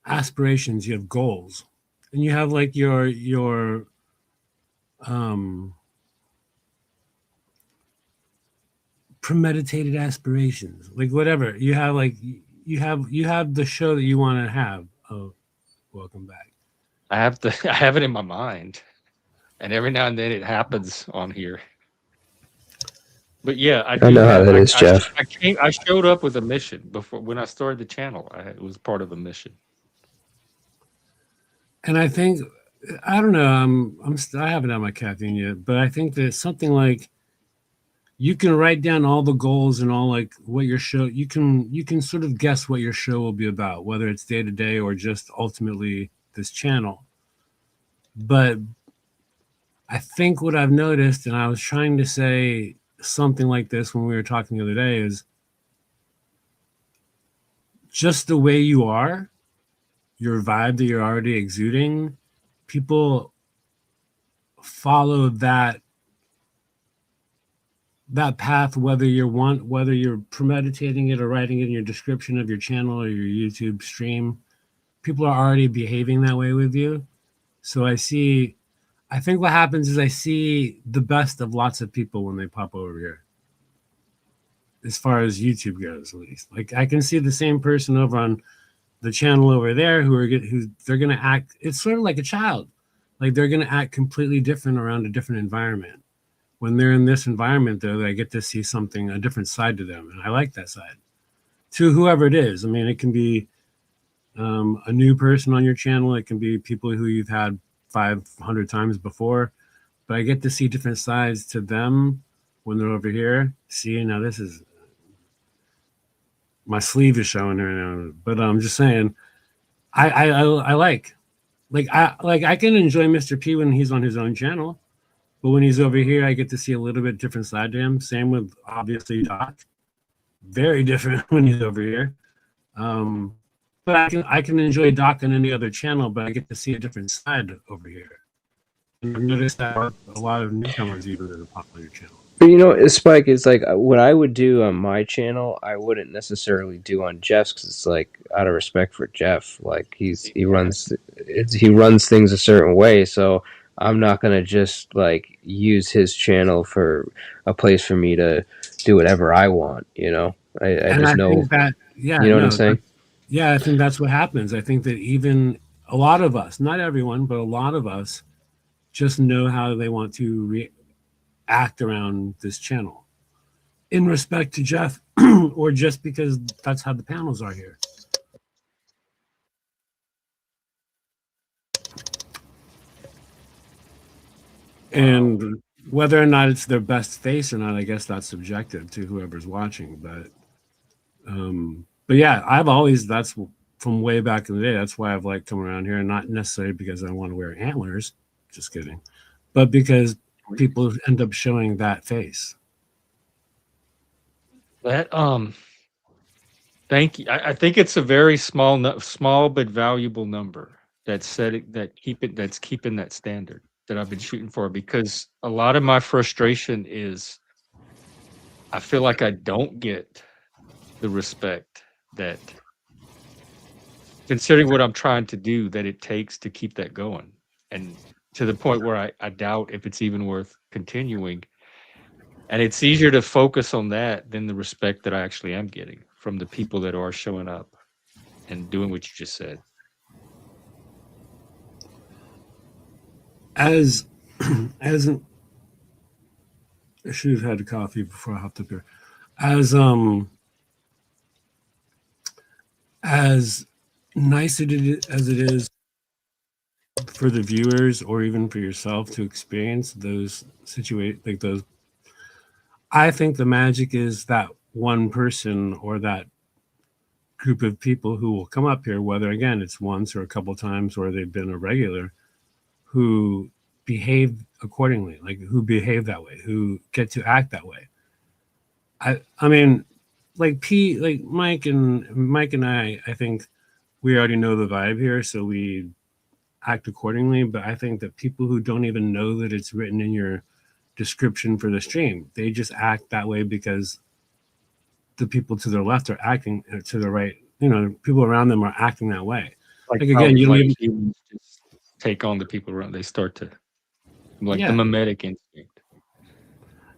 aspirations. You have goals, and you have like your um premeditated aspirations, like whatever you have. Like you have the show that you want to have. Oh, welcome back. I have to I have it in my mind. And every now and then it happens on here. But yeah, I I do know how have that is, Jeff. I showed up with a mission before when I started the channel. It was part of a mission. And I think I don't know. I haven't had my caffeine yet, but I think that something like you can write down all the goals and all like what your show. You can sort of guess what your show will be about, whether it's day to day or just ultimately this channel. But I think what I've noticed, and I was trying to say something like this when we were talking the other day, is just the way you are, your vibe that you're already exuding, people follow that path, whether whether you're premeditating it or writing it in your description of your channel or your YouTube stream. People are already behaving that way with you. So I think what happens is I see the best of lots of people when they pop over here, as far as YouTube goes, at least. Like I can see the same person over on the channel over there who they're gonna act. It's sort of like a child, like they're gonna act completely different around a different environment. When they're in this environment, though, I get to see a different side to them, and I like that side. To whoever it is, I mean, it can be a new person on your channel. It can be people who you've had 500 times before, but I get to see different sides to them when they're over here. See, now this is my sleeve is showing right now, but I'm just saying, I like I can enjoy Mr. P when he's on his own channel, but when he's over here, I get to see a little bit different side to him. Same with obviously Doc, very different when he's over here. But I can enjoy Doc on any other channel, but I get to see a different side over here. And I've noticed that a lot of newcomers even that are popping on your channel. But you know, Spike, it's like what I would do on my channel, I wouldn't necessarily do on Jeff's because it's like out of respect for Jeff. Like he runs things a certain way, so I'm not gonna just like use his channel for a place for me to do whatever I want. You know, I just know. Think that yeah, You know what I'm no, saying? yeah, I think that's what happens. I think that even a lot of us, not everyone, but a lot of us, just know how they want to act around this channel in respect to Jeff or just because that's how the panels are here. And whether or not it's their best face or not, I guess that's subjective to whoever's watching. But yeah, that's from way back in the day. That's why I've liked coming around here, and not necessarily because I want to wear antlers. Just kidding, but because people end up showing that face. That thank you. I think it's a very small but valuable number that's keeping that standard that I've been shooting for, because a lot of my frustration is I feel like I don't get the respect that, considering what I'm trying to do, that it takes to keep that going. And to the point where I doubt if it's even worth continuing. And it's easier to focus on that than the respect that I actually am getting from the people that are showing up and doing what you just said. As as an, I should have had a coffee before I hopped up here. As as nice as it is for the viewers or even for yourself to experience those like those, I think the magic is that one person or that group of people who will come up here, whether again it's once or a couple times or they've been a regular, who behave accordingly, like who behave that way, who get to act that way. I mean, like Mike and I think we already know the vibe here, so we act accordingly. But I think that people who don't even know that it's written in your description for the stream, they just act that way because the people to their left are acting to the right. You know, people around them are acting that way. Like Like how again, you don't like even. humans just take on the people around. They start to like the Yeah, mimetic instinct.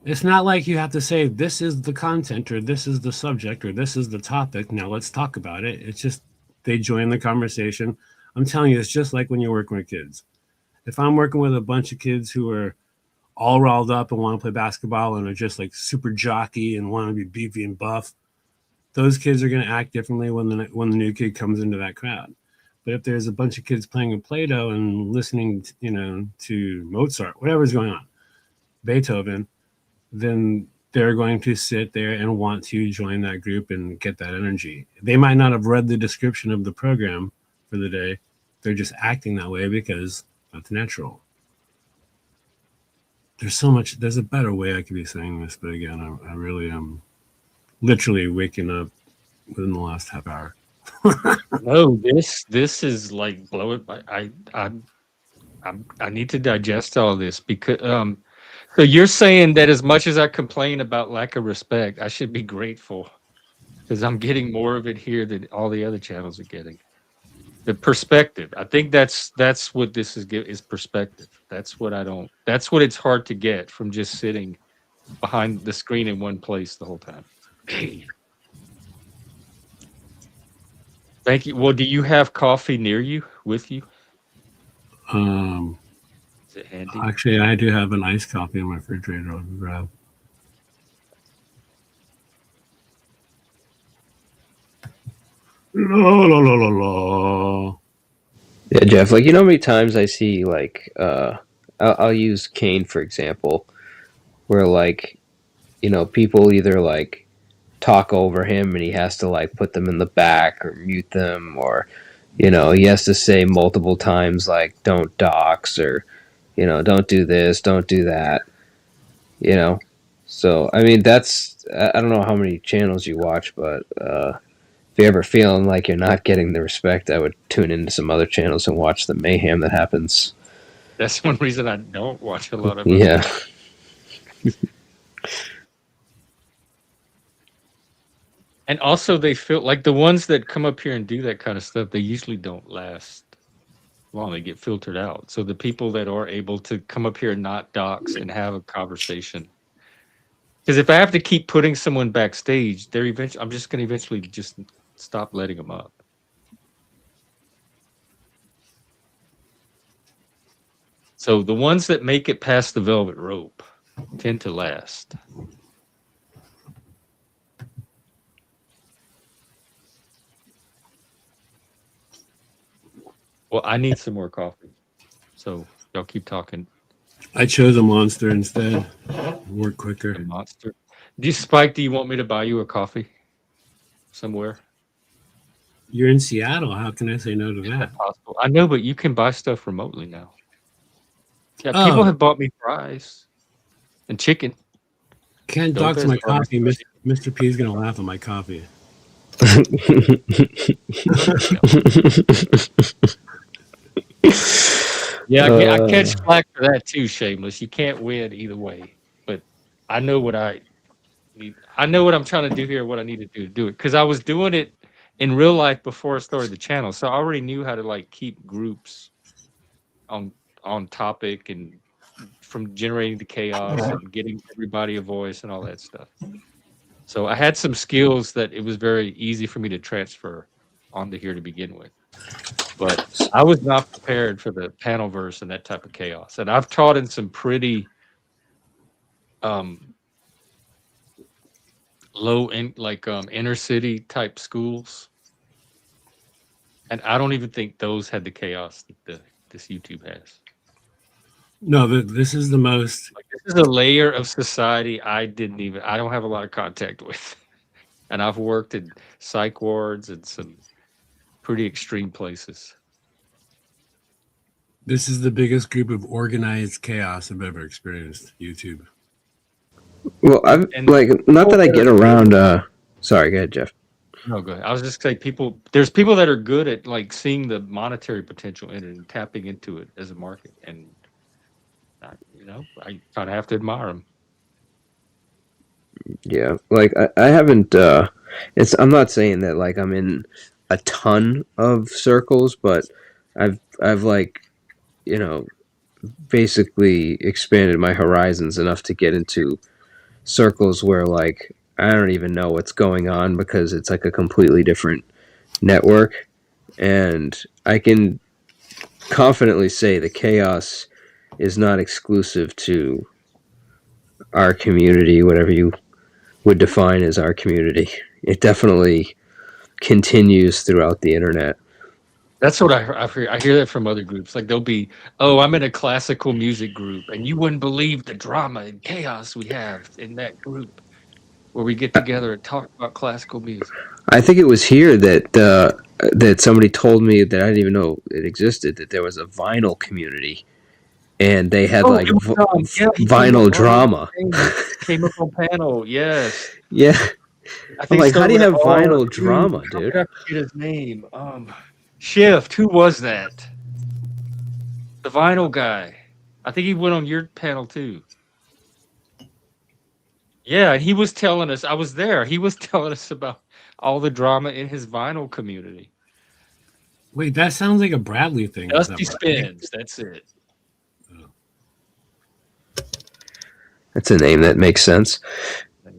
it's not like you have to say this is the content or this is the subject or this is the topic. Now let's talk about it. It's just they join the conversation. I'm telling you, it's just like when you're working with kids. If I'm working with a bunch of kids who are all riled up and want to play basketball and are just like super jockey and want to be beefy and buff, those kids are going to act differently when the new kid comes into that crowd. But if there's a bunch of kids playing with Play-Doh and listening, to Mozart, whatever's going on, Beethoven, then they're going to sit there and want to join that group and get that energy. They might not have read the description of the program for the day. They're just acting that way because that's natural. There's a better way I could be saying this, but again, I really am literally waking up within the last half hour. No, this is like blowing. I need to digest all this because so you're saying that as much as I complain about lack of respect, I should be grateful because I'm getting more of it here than all the other channels are getting. The perspective. I think that's what this is perspective. That's what I don't. That's what it's hard to get from just sitting behind the screen in one place the whole time. Thank you. Well, do you have coffee near you with you? Um, Is it handy? Actually, I do have an iced coffee in my refrigerator. I'll grab. La la la la la. Yeah, Jeff. Like, you know how many times I see like I'll use Kane for example, where like people either like talk over him and he has to like put them in the back or mute them, or he has to say multiple times like don't dox, or don't do this, don't do that. So I mean, I don't know how many channels you watch, but if you're ever feeling like you're not getting the respect, I would tune into some other channels and watch the mayhem that happens. That's one reason I don't watch a lot of other Yeah. channels. And also, they feel like the ones that come up here and do that kind of stuff, they usually don't last long. They get filtered out. So the people that are able to come up here and not dox and have a conversation. Because if I have to keep putting someone backstage, I'm just going to eventually just stop letting them up. So the ones that make it past the velvet rope tend to last. Well, I need some more coffee. So y'all keep talking. I chose a monster instead. Work quicker. A monster. Spike, do you want me to buy you a coffee somewhere? You're in Seattle. How can I say no to Is that? that possible? I know, but you can buy stuff remotely now. Yeah, people Oh, have bought me fries and chicken. can't Dope dox as my barbecue. coffee. Mr. P is gonna laugh at my coffee. Yeah, I catch flack for that too, Shameless. You can't win either way. But I know what I need. I know what I'm trying to do here, what I need to do it. Because I was doing it in real life before I started the channel. So I already knew how to like keep groups on topic and from generating the chaos and getting everybody a voice and all that stuff. So I had some skills that it was very easy for me to transfer onto here to begin with. But I was not prepared for the panel verse and that type of chaos. And I've taught in some pretty low in inner city type schools. And I don't even think those had the chaos that this YouTube has. No, this is the most. Like, this is a layer of society I don't have a lot of contact with. And I've worked in psych wards and some pretty extreme places. This is the biggest group of organized chaos I've ever experienced. YouTube. Well, I've And like not that I get around. Sorry, go ahead, Jeff. No, go ahead. I was just saying, there's people that are good at like seeing the monetary potential in it and tapping into it as a market, and I kind of have to admire them. Yeah, like I haven't. I'm not saying that like I'm in a ton of circles, but I've like basically expanded my horizons enough to get into circles where like I don't even know what's going on because it's like a completely different network, and I can confidently say the chaos is not exclusive to our community, whatever you would define as our community. It definitely continues throughout the internet. That's what I hear. I hear that from other groups. Like they'll be, oh, I'm in a classical music group, and you wouldn't believe the drama and chaos we have in that group, where we get together and talk about classical music. I think it was here that somebody told me that I didn't even know it existed, that there was a vinyl community, and they had like vinyl drama. Came up on panel, yes. Yeah. I think I'm like, how do you have vinyl drama, dude? I forget his name. Shift. Who was that? The vinyl guy. I think he went on your panel too. Yeah, and he was telling us. I was there. He was telling us about all the drama in his vinyl community. Wait, that sounds like a Bradley thing. Dusty Spins. That's it. That's a name that makes sense.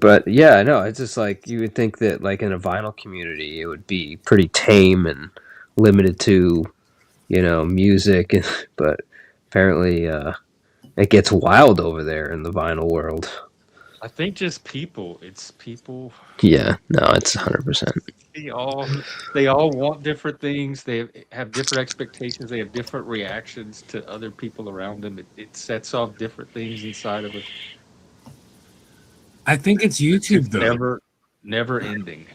But yeah, no, it's just like you would think that like in a vinyl community it would be pretty tame and limited to, music, but apparently it gets wild over there in the vinyl world. I think just people. It's people. Yeah, no, it's 100%. They all want different things. They have different expectations. They have different reactions to other people around them. It sets off different things inside of us. I think it's YouTube though. Never ending.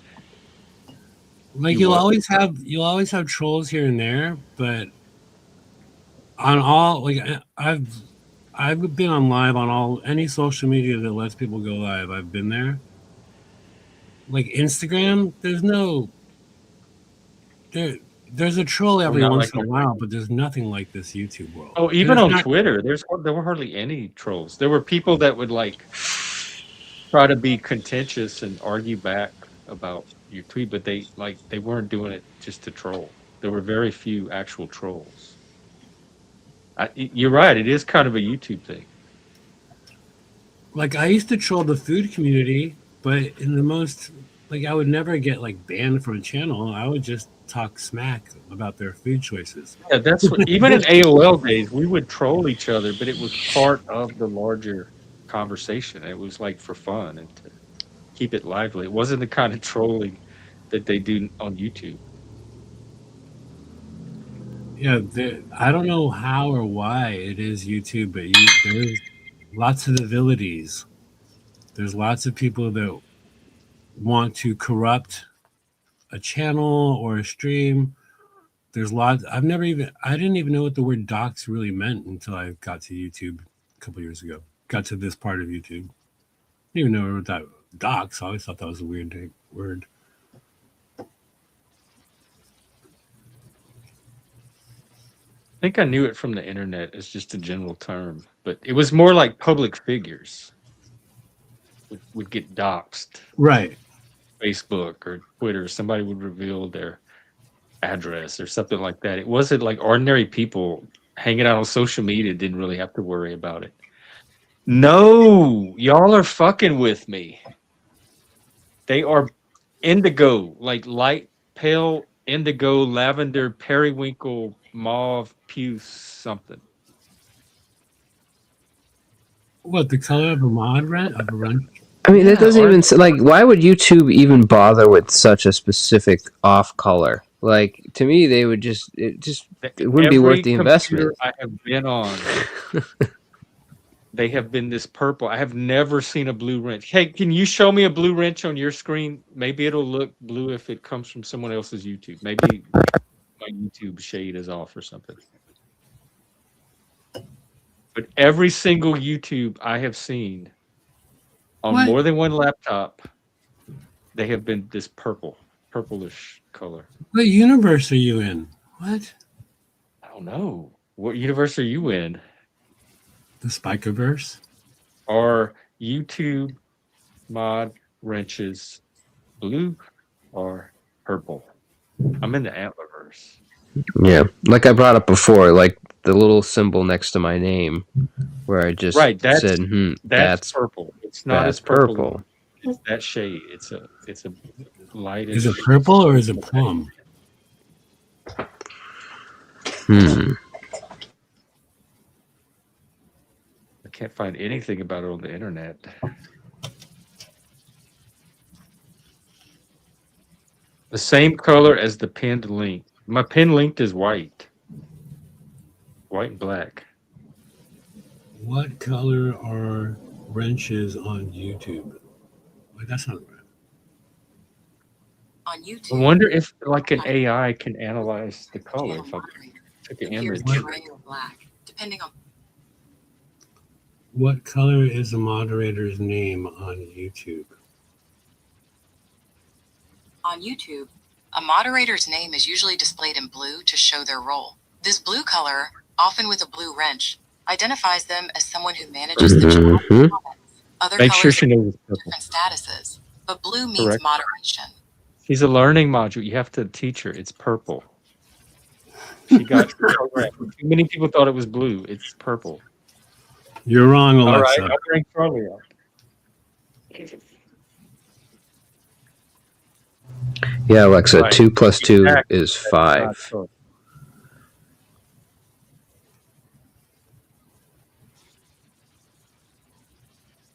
Like you'll always have trolls here and there, but on all like I've been on live on any social media that lets people go live. I've been there. Like Instagram, there's a troll every once in a while, but there's nothing like this YouTube world. Oh, even on Twitter, there were hardly any trolls. There were people that would like try to be contentious and argue back about your tweet, but they weren't doing it just to troll. There were very few actual trolls. You're right. It is kind of a YouTube thing. Like I used to troll the food community, but in the most like I would never get like banned from a channel. I would just talk smack about their food choices. Yeah, that's what, even in AOL days, we would troll each other, but it was part of the larger conversation. It was like for fun and to keep it lively. It wasn't the kind of trolling that they do on YouTube. Yeah, I don't know how or why it is YouTube, but there's lots of abilities. There's lots of people that want to corrupt a channel or a stream. There's lots. I didn't even know what the word docs really meant until I got to YouTube a couple years ago. Got to this part of YouTube. I didn't even know what that docs. I always thought that was a weird word. I think I knew it from the internet as just a general term, but it was more like public figures would get doxxed. Right. Facebook or Twitter, somebody would reveal their address or something like that. It wasn't like ordinary people hanging out on social media didn't really have to worry about it. No, y'all are fucking with me. They are indigo, like light, pale indigo, lavender, periwinkle, mauve, puce, something. What, the color of a mod rent? Of a rent? I mean, that doesn't even like. Why would YouTube even bother with such a specific off color? Like to me, they would it wouldn't be worth Every the computer investment. I have been on, they have been this purple. I have never seen a blue wrench. Hey, can you show me a blue wrench on your screen? Maybe it'll look blue if it comes from someone else's YouTube. Maybe my YouTube shade is off or something. But every single YouTube I have seen on What? more than one laptop, they have been this purplish color. What universe are you in? What? I don't know. What universe are you in? The Spikerverse? Are YouTube mod wrenches blue or purple? I'm in the Antlerverse. Yeah, like I brought up before, like the little symbol next to my name, where I just Right, said, that's purple. It's not that's as purple. purple. It's that shade. It's a lightish. Is it purple or is it plum? I can't find anything about it on the internet. The same color as the pinned link. My pinned link is white. White and black. What color are wrenches on YouTube? Wait, that's not right. On YouTube, I wonder if like an AI can analyze the color. If I took an image. gray or black, depending on. What color is the moderator's name on YouTube? On YouTube, a moderator's name is usually displayed in blue to show their role. This blue color, often with a blue wrench, identifies them as someone who manages the channel comments. Other Make sure colors she knows have different statuses, but blue means Correct. moderation. She's a learning module. You have to teach her. It's purple. She got programmed. Too many people thought it was blue. It's purple. You're wrong, Alexa. All right, I'll bring Charlie up. Yeah, Alexa, Right. 2 plus 2 Exactly. is That's 5. not true.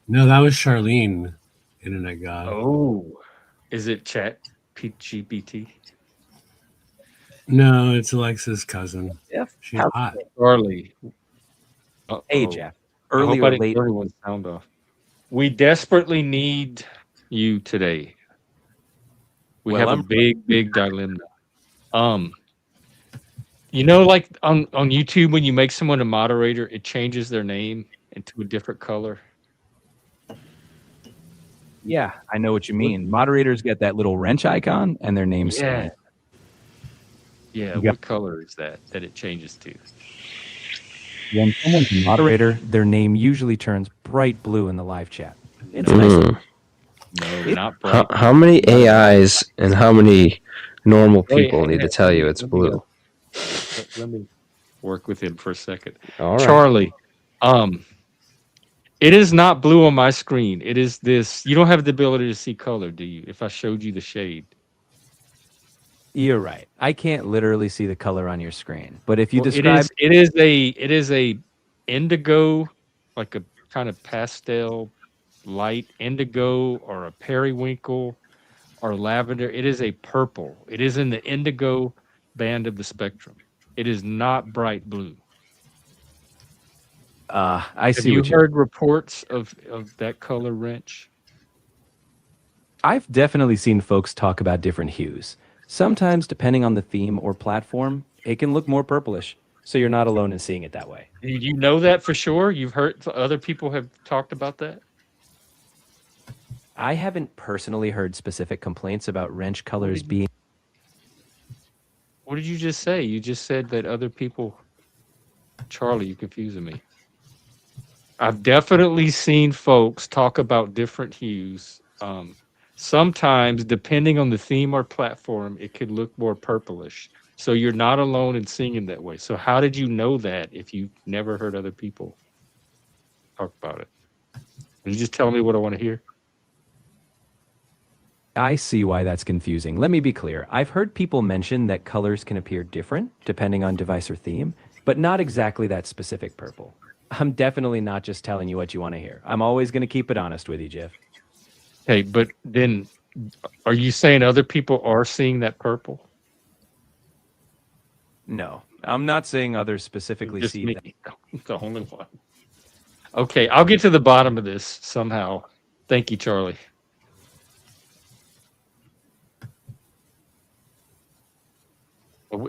No, that was Charlene, Internet God. Oh, is it Chat GPT? No, it's Alexa's cousin. Jeff, She's hot. Charlie. Hey, Uh-oh. Jeff. I hope Early I or didn't late? turn anyone's sound off. We desperately need you today. We Well, have I'm- a big dilemma. You know, like on YouTube, when you make someone a moderator, it changes their name into a different color. Yeah, I know what you mean. Moderators get that little wrench icon and their names. Yeah. Yeah, Yeah. what color is that it changes to? When someone's a moderator, their name usually turns bright blue in the live chat. It's Mm. No, not bright. How many AIs and how many normal people Wait, need to tell you it's let me blue? go. Let me work with him for a second. All right. Charlie, it is not blue on my screen. It is this. You don't have the ability to see color, do you? If I showed you the shade. You're right. I can't literally see the color on your screen, but if you Well, describe, it is a indigo, like a kind of pastel light indigo or a periwinkle or lavender. It is a purple. It is in the indigo band of the spectrum. It is not bright blue. I Have see you what you. heard reports of that color wrench? I've definitely seen folks talk about different hues. Sometimes, depending on the theme or platform, it can look more purplish. So you're not alone in seeing it that way. You know that for sure? You've heard other people have talked about that? I haven't personally heard specific complaints about wrench colors being. What did you just say? You just said that other people. Charlie, you're confusing me. I've definitely seen folks talk about different hues. Sometimes, depending on the theme or platform, it could look more purplish. So you're not alone in seeing it that way. So how did you know that if you've never heard other people talk about it? Are you just telling me what I want to hear? I see why that's confusing. Let me be clear. I've heard people mention that colors can appear different depending on device or theme, but not exactly that specific purple. I'm definitely not just telling you what you want to hear. I'm always going to keep it honest with you, Jeff. Hey, but then are you saying other people are seeing that purple? No, I'm not saying others specifically Just see me. that. The only one. Okay, I'll get to the bottom of this somehow. Thank you, Charlie.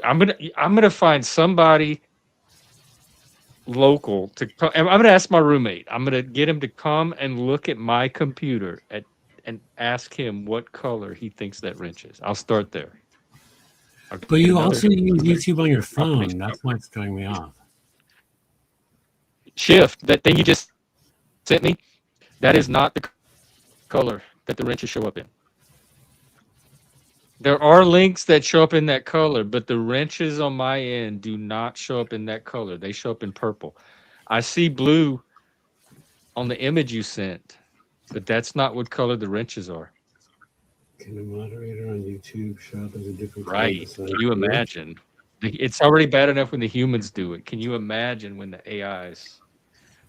I'm gonna find somebody local to come. I'm gonna ask my roommate. I'm gonna get him to come and look at my computer and ask him what color he thinks that wrench is. I'll start there. I'll But get you another also use roommate. YouTube on your I'll make phone. That's what's throwing me off. Shift, that thing you just sent me, that is not the color that the wrenches show up in. There are links that show up in that color, but the wrenches on my end do not show up in that color. They show up in purple. I see blue on the image you sent, but that's not what color the wrenches are. Can a moderator on YouTube show up as a different color Right. besides Can you blue? imagine? It's already bad enough when the humans do it. Can you imagine when the AIs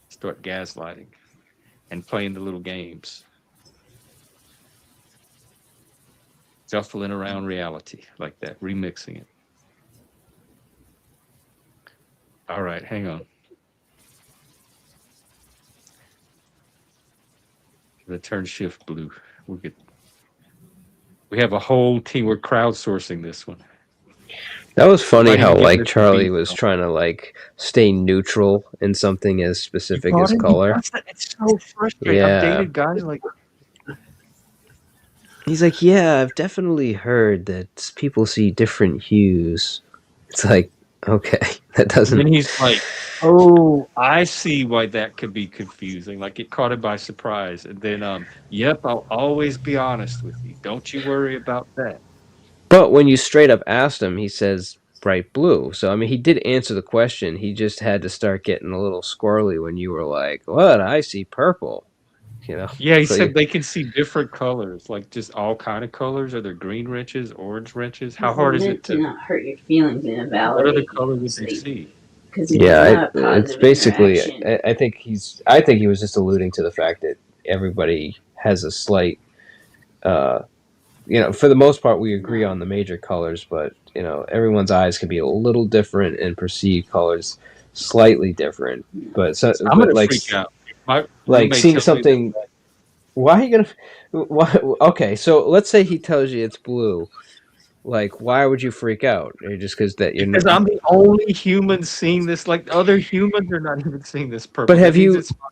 start gaslighting and playing the little games? Shuffling around reality like that, remixing it. All right, hang on. The turn shift blue. We have a whole team. We're crowdsourcing this one. That was funny Somebody how can get like Mr. Charlie Beast was on. trying to like stay neutral in something as specific as color. It's so frustrating. I've Yeah. dated guys like He's like, yeah, I've definitely heard that people see different hues. It's like, okay, that and doesn't. then he's like, "Oh, I see why that could be confusing. Like it caught him by surprise." And then, yep, I'll always be honest with you. Don't you worry about that. But when you straight up asked him, he says bright blue. So I mean, he did answer the question. He just had to start getting a little squirrely when you were like, "What? I see purple." You know. Yeah, he So you, said they can see different colors, like just all kind of colors. Are there green wrenches, orange wrenches? How Because they're hard is it meant to to? not hurt your feelings and What other invalidate you. color would they see? Because if it's yeah, not a it's positive basically. interaction, I think he's. I think he was just alluding to the fact that everybody has a slight. For the most part, we agree no. on the major colors, but everyone's eyes can be a little different and perceive colors slightly different. But I'm gonna like freak out. My like roommate seeing tells me that. something. Why are you gonna? Why? Okay, so let's say he tells you it's blue. Like, why would you freak out? Just because that you're. Because I'm the only human seeing this. Like other humans are not even seeing this But purple. That means it's my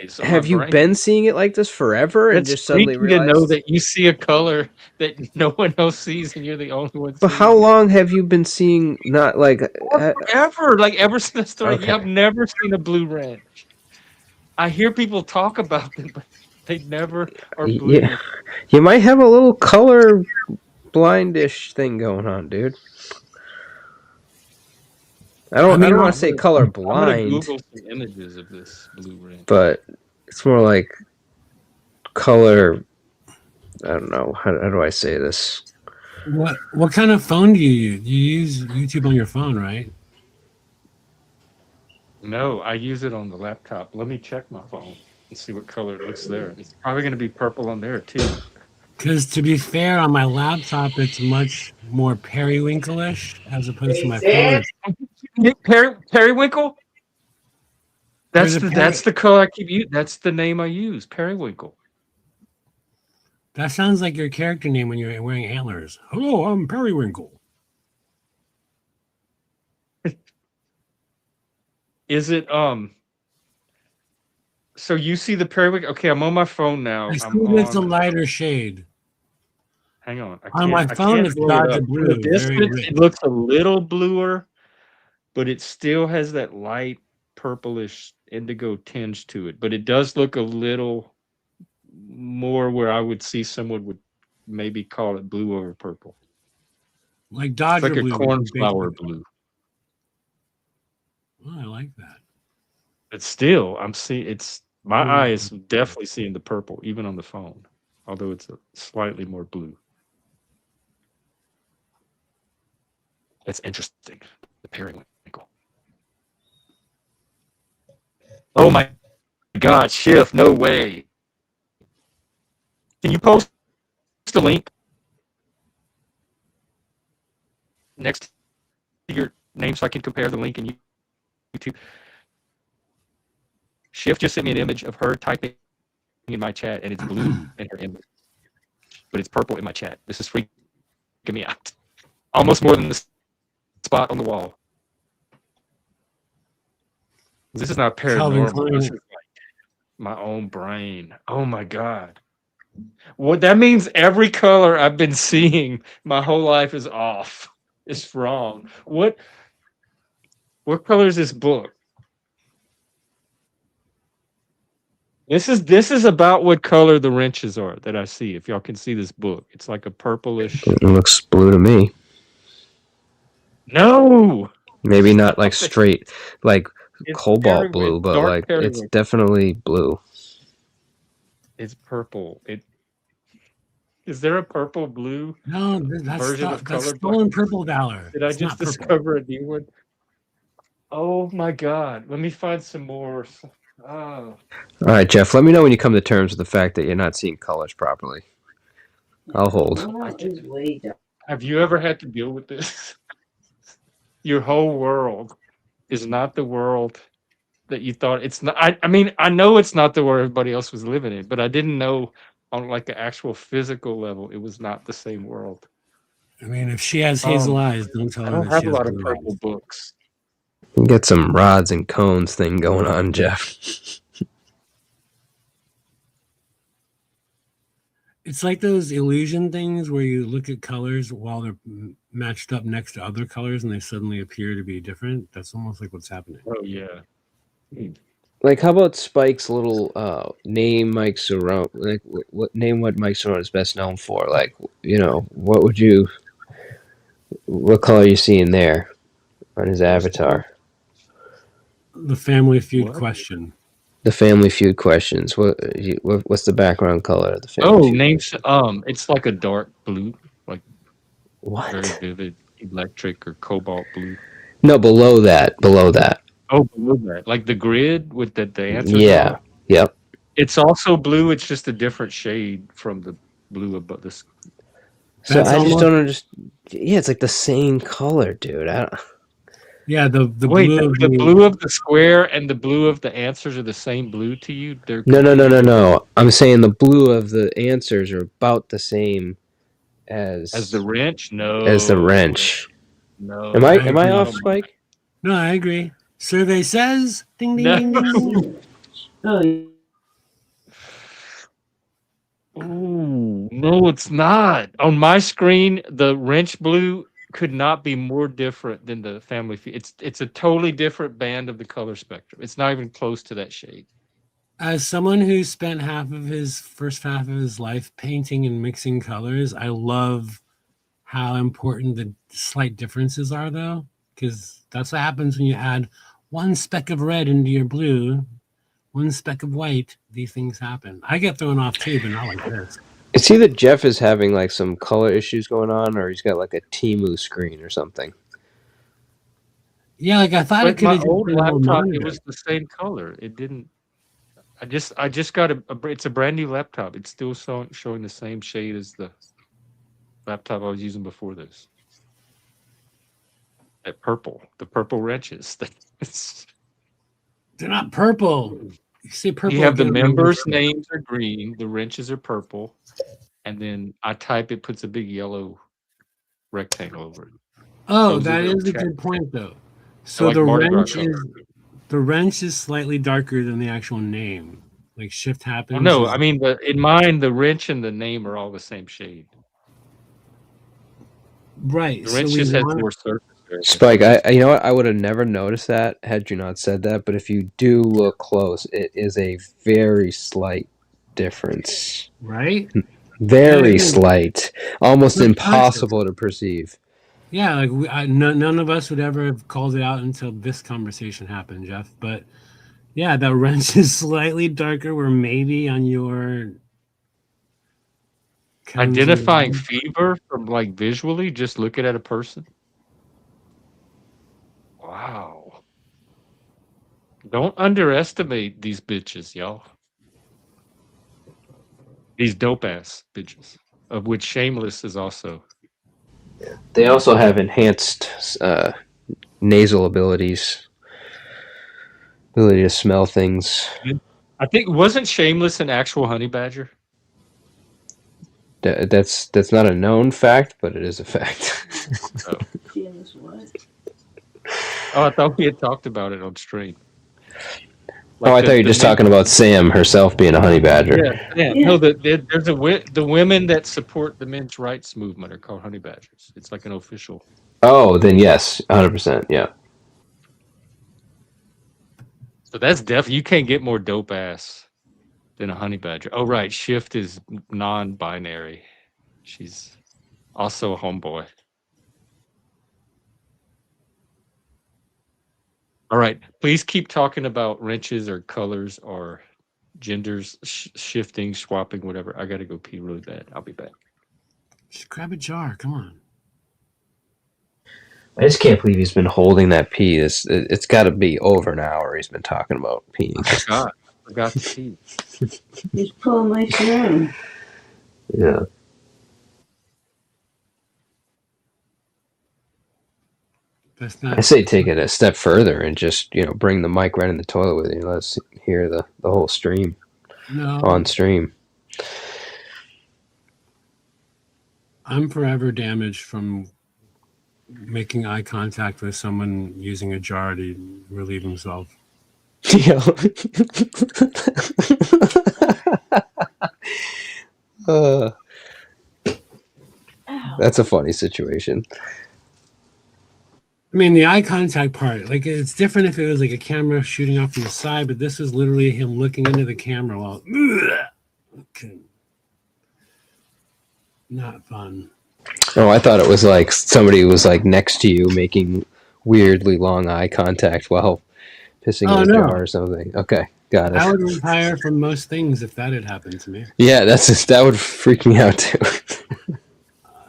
eyes or my have you brain. been seeing it like this forever and That's just suddenly freaky to know realized? that you see a color that no one else sees, and you're the only one But how seeing it. long have you been seeing not like? Forever, like ever since the story. Okay. Yeah, I've never seen a blue wrench. I hear people talk about them, but they never are Yeah, blue. you might have a little color blindish thing going on, dude. I don't want to say color I'm gonna blind, Google some images of this blue wrench. but it's more like color. I don't know how do I say this. What kind of phone do you use? You use YouTube on your phone, right? No, I use it on the laptop. Let me check my phone and see what color it looks there. It's probably going to be purple on there too. Because to be fair, on my laptop, it's much more periwinkle-ish as opposed to my phone. Periwinkle? There's That's the color I keep using. That's the name I use. Periwinkle. That sounds like your character name when you're wearing antlers. Hello, I'm Periwinkle. Is it so you see the periwinkle? Okay, I'm on my phone now. I see I'm it's a on lighter shade. hang on. On my phone, it's blow it dodge up. of From the blue, very distance, rich. it looks a little bluer, but it still has that light purplish indigo tinge to it. But it does look a little more where I would see someone would maybe call it blue over purple. Like It's Dodger like a blue. cornflower blue. Oh, I like that. But still, I'm seeing my eye is definitely seeing the purple, even on the phone, although it's slightly more blue. It's interesting. The periwinkle. Oh my God, Shift, no way. Can you post the link next to your name so I can compare the link in YouTube. Shift just sent me an image of her typing in my chat, and it's blue in her image, but it's purple in my chat. This is freaking me out. Almost more than the spot on the wall. This is not Calvin paranormal. Klein. This is like my own brain. Oh my God. What that means, every color I've been seeing my whole life is off. It's wrong. What color is this book? This is about what color the wrenches are that I see. If y'all can see this book, it's like a purplish. It looks blue to me. No, Maybe not like stop it. straight, like It's cobalt blue, it's but dark like it's periwinkle. definitely blue. It's purple. Is there a purple blue No, that's version of that's color? stolen purple valor. Did I It's just not purple. discover a new one? Oh my God! Let me find some more. Oh. All right, Jeff. Let me know when you come to terms with the fact that you're not seeing colors properly. I'll hold. Have you ever had to deal with this? Your whole world is not the world that you thought it's not. I mean, I know it's not the world everybody else was living in, but I didn't know on like the actual physical level it was not the same world. I mean, if she has hazel eyes, don't tell I her don't that have she a has lot of blue purple eyes. books. You get some rods and cones thing going on, Jeff. It's like those illusion things where you look at colors while they're matched up next to other colors and they suddenly appear to be different. That's almost like what's happening. Oh yeah. Like, how about Spike's little name Mike Cerrone? Like, what Mike Cerrone is best known for? Like, what color are you seeing there on his avatar? The Family Feud What? question. The Family Feud questions. What's the background color of the Family Oh, Feud? names. It's like a dark blue, like What? very vivid, electric or cobalt blue. No, below that. Oh, below that, like the grid with the answers are Yeah. on. Yep. It's also blue. It's just a different shade from the blue above this. So That's I just almost- don't understand. Yeah, it's like the same color, dude. Yeah, the Wait, blue of the blue of the square and the blue of the answers are the same blue to you? They're No. completely different I'm saying the blue of the answers are about the same as as the wrench. No, as the wrench. No, Am I I agree. off, Spike? No, I agree. Survey says ding ding No. ding ding. Oh, Ooh, no, it's not. On my screen, the wrench blue could not be more different than the family feud. It's a totally different band of the color spectrum. It's not even close to that shade. As someone who spent first half of his life painting and mixing colors, I love how important the slight differences are, though, because that's what happens when you add one speck of red into your blue, one speck of white. These things happen. I get thrown off too, but not like this. It's either Jeff is having like some color issues going on, or he's got like a Temu screen or something. Yeah, like I thought it But could my have just old been a little laptop, it monitor. was the same color. It didn't. I just got it's a brand new laptop. It's still showing the same shade as the laptop I was using before this. That purple, the purple wrenches. They're not purple. You say purple. You have the again, members' names are green, the wrenches are purple, and then I type it puts a big yellow rectangle over it. Oh, Those are that the is a chat. good point, though. They're So like Mardi Gras colors. the wrench is slightly darker than the actual name. Like shift happens. Well, no, I mean in mine the wrench and the name are all the same shade. Right. The So wrench we just has want more surface area. Spike, you know what? I would have never noticed that had you not said that. But if you do look close, it is a very slight difference. right. Very Yeah, slight, almost Good impossible to perceive. Yeah, like none of us would ever have called it out until this conversation happened, Jeff. But yeah, that wrench is slightly darker. Where maybe on your Identifying fever from like visually, just looking at a person. Wow. Don't underestimate these bitches, y'all. These dope ass bitches, of which Shameless is also. They also have enhanced nasal abilities, ability to smell things. I think wasn't Shameless an actual honey badger? That's not a known fact, but it is a fact. Oh, Shameless what? I thought we had talked about it on stream. I thought you were just talking about Sam herself being a honey badger. Yeah. No, there's the women that support the men's rights movement are called honey badgers. It's like an official. Oh, then yes, 100%. Yeah. So that's definitely, you can't get more dope ass than a honey badger. Oh, right. Shift is non-binary. She's also a homeboy. All right. Please keep talking about wrenches or colors or genders shifting, swapping, whatever. I got to go pee really bad. I'll be back. Just grab a jar. Come on. I just can't believe he's been holding that pee. It's got to be over an hour he's been talking about peeing. I forgot to pee. Just pull my string. Yeah. That's not. I say take it a step further and just bring the mic right in the toilet with you. Let's hear the whole stream. No. On stream. I'm forever damaged from making eye contact with someone using a jar to relieve himself. Yeah. That's a funny situation. I mean, the eye contact part, like, it's different if it was like a camera shooting off from the side, but this is literally him looking into the camera while. Okay. Not fun. Oh, I thought it was like somebody was like next to you making weirdly long eye contact while pissing in a jar or something. Okay, got it. I would retire from most things if that had happened to me. Yeah, that would freak me out too.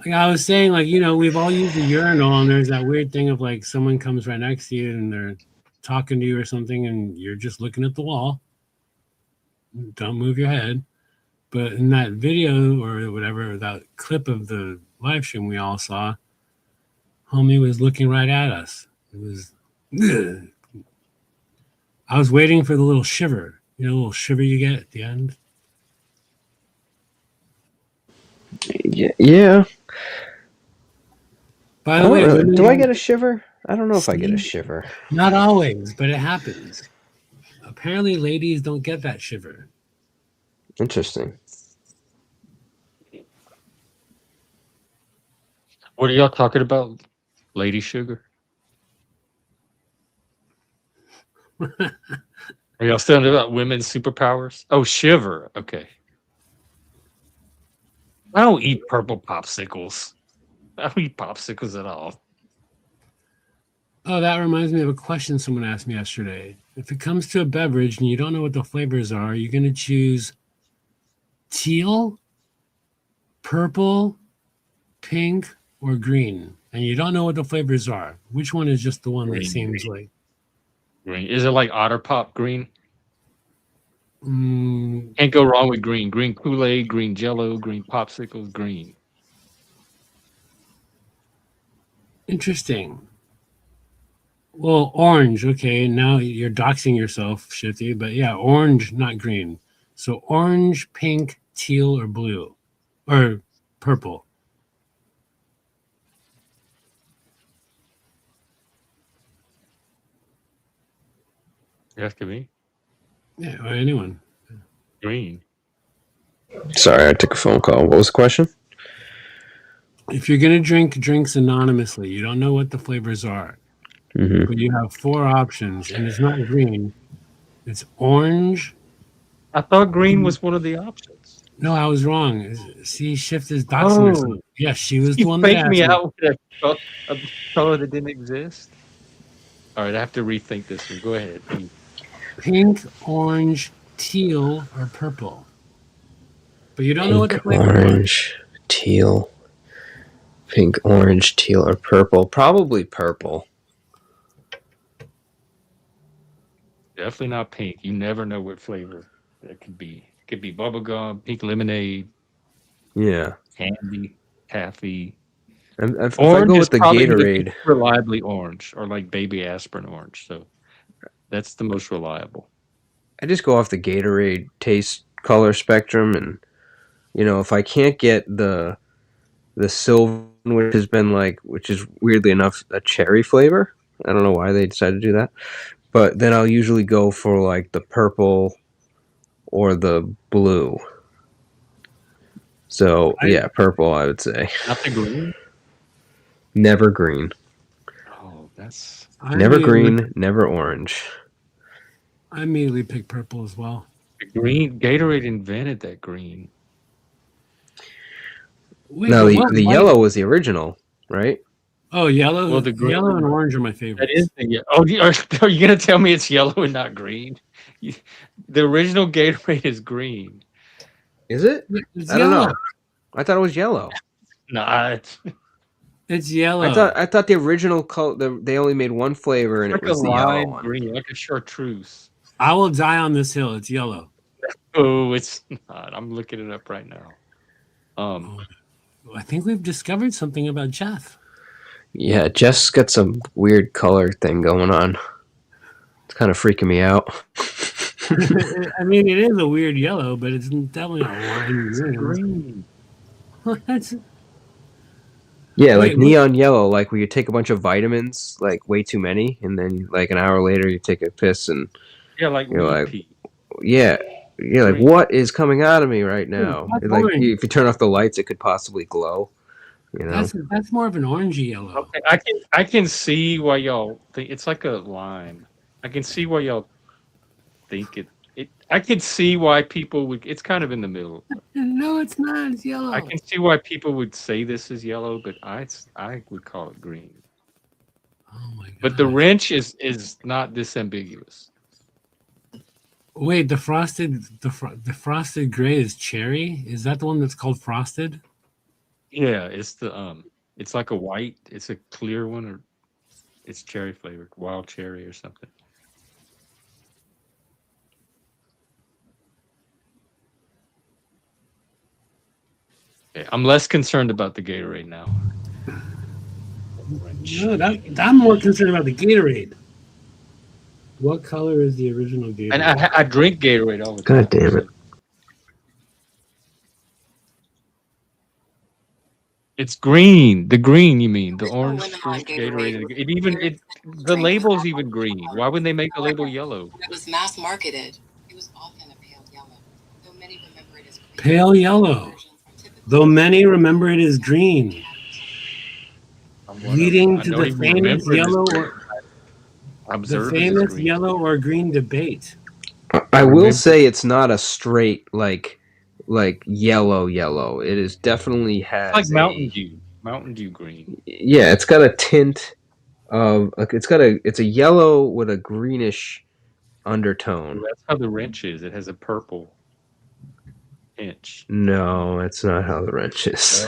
Like I was saying, like, we've all used a urinal, and there's that weird thing of like someone comes right next to you and they're talking to you or something, and you're just looking at the wall. Don't move your head. But in that video or whatever, that clip of the live stream we all saw, homie was looking right at us. It was. Ugh. I was waiting for the little shiver. The little shiver you get at the end. Yeah. By the way, do I get a shiver? I don't know if I get a shiver. Not always, but it happens. Apparently, ladies don't get that shiver. Interesting. What are y'all talking about? Lady sugar? Are y'all still talking about women's superpowers? Oh, shiver. Okay. I don't eat purple popsicles. I don't eat popsicles at all. Oh, that reminds me of a question someone asked me yesterday. If it comes to a beverage and you don't know what the flavors are you going to choose teal, purple, pink, or green? And you don't know what the flavors are. Which one is just the one that seems like green? Is it like Otter Pop green? Can't go wrong with green. Green Kool-Aid, green Jello, green popsicles, green. Interesting. Well, orange. Okay, now you're doxing yourself, Shifty. But yeah, orange, not green. So orange, pink, teal, or blue, or purple. You asking me? Yeah, or anyone. Green. Sorry, I took a phone call. What was the question? If you're going to drink drinks anonymously, you don't know what the flavors are. Mm-hmm. But you have 4 options, and it's not green. It's orange. I thought green was one of the options. No, I was wrong. See, Shift is doxing herself. Yes, she was the one that asked me out with a color that didn't exist. All right, I have to rethink this one. Go ahead. Pink, orange, teal, or purple. But you don't know what the flavor is. Orange, teal, pink, orange, teal, or purple. Probably purple. Definitely not pink. You never know what flavor that could be. It could be bubblegum, pink lemonade. Yeah. Candy, taffy. If I Orange go is with the probably the Gatorade, most reliably orange, or like baby aspirin orange. So that's the most reliable. I just go off the Gatorade taste color spectrum, and if I can't get the silver, which is weirdly enough a cherry flavor. I don't know why they decided to do that, but then I'll usually go for like the purple or the blue. So yeah, purple, I would say. Not the green. Never green. Oh, that's Never green, never orange. I immediately pick purple as well. the green. Gatorade invented that green. Wait, No, but the yellow was the original, right? Oh, yellow. Well, the green, yellow and orange are my favorites. That is the oh. Are you gonna tell me it's yellow and not green? The original Gatorade is green. Is it? It's I don't yellow. know. I thought it was yellow. Nah, It's yellow. I thought the original color. They only made one flavor, and like it was a the yellow lime one. green, like a chartreuse. I will die on this hill. It's yellow. Oh, it's not. I'm looking it up right now. I think we've discovered something about Jeff. Yeah, Jeff's got some weird color thing going on. It's kind of freaking me out. I mean, it is a weird yellow, but it's definitely a lime green. That's Yeah, like neon yellow, like where you take a bunch of vitamins, like way too many, and then like an hour later you take a piss and like you're like, pea. yeah, like what is coming out of me right now? Like if you turn off the lights, it could possibly glow. That's more of an orangey yellow. Okay, I can see why y'all think it's like a lime. I can see why y'all think it. I can see why people would. It's kind of in the middle. No, it's not. It's yellow. I can see why people would say this is yellow, but I would call it green. Oh my god! But the wrench is not this ambiguous. Wait, the frosted gray is cherry. Is that the one that's called frosted? Yeah, it's the it's like a white. It's a clear one, or it's cherry flavored, wild cherry or something. Okay, I'm less concerned about the Gatorade now. No, I'm more concerned about the Gatorade. What color is the original Gatorade? And I drink Gatorade all the time. God damn it! It's green. The green, you mean? The orange fruit Gatorade. The label's even green. Why wouldn't they make the label yellow? It was mass marketed. It was often a pale yellow, though many remember it as green. Pale yellow, though many remember it as green. Leading to the famous yellow or green debate. I will say it's not a straight like yellow. It is definitely has it's like Mountain Dew green. Yeah, it's got a tint of like it's a yellow with a greenish undertone. That's how the wrench is. It has a purple inch. No, that's not how the wrench is.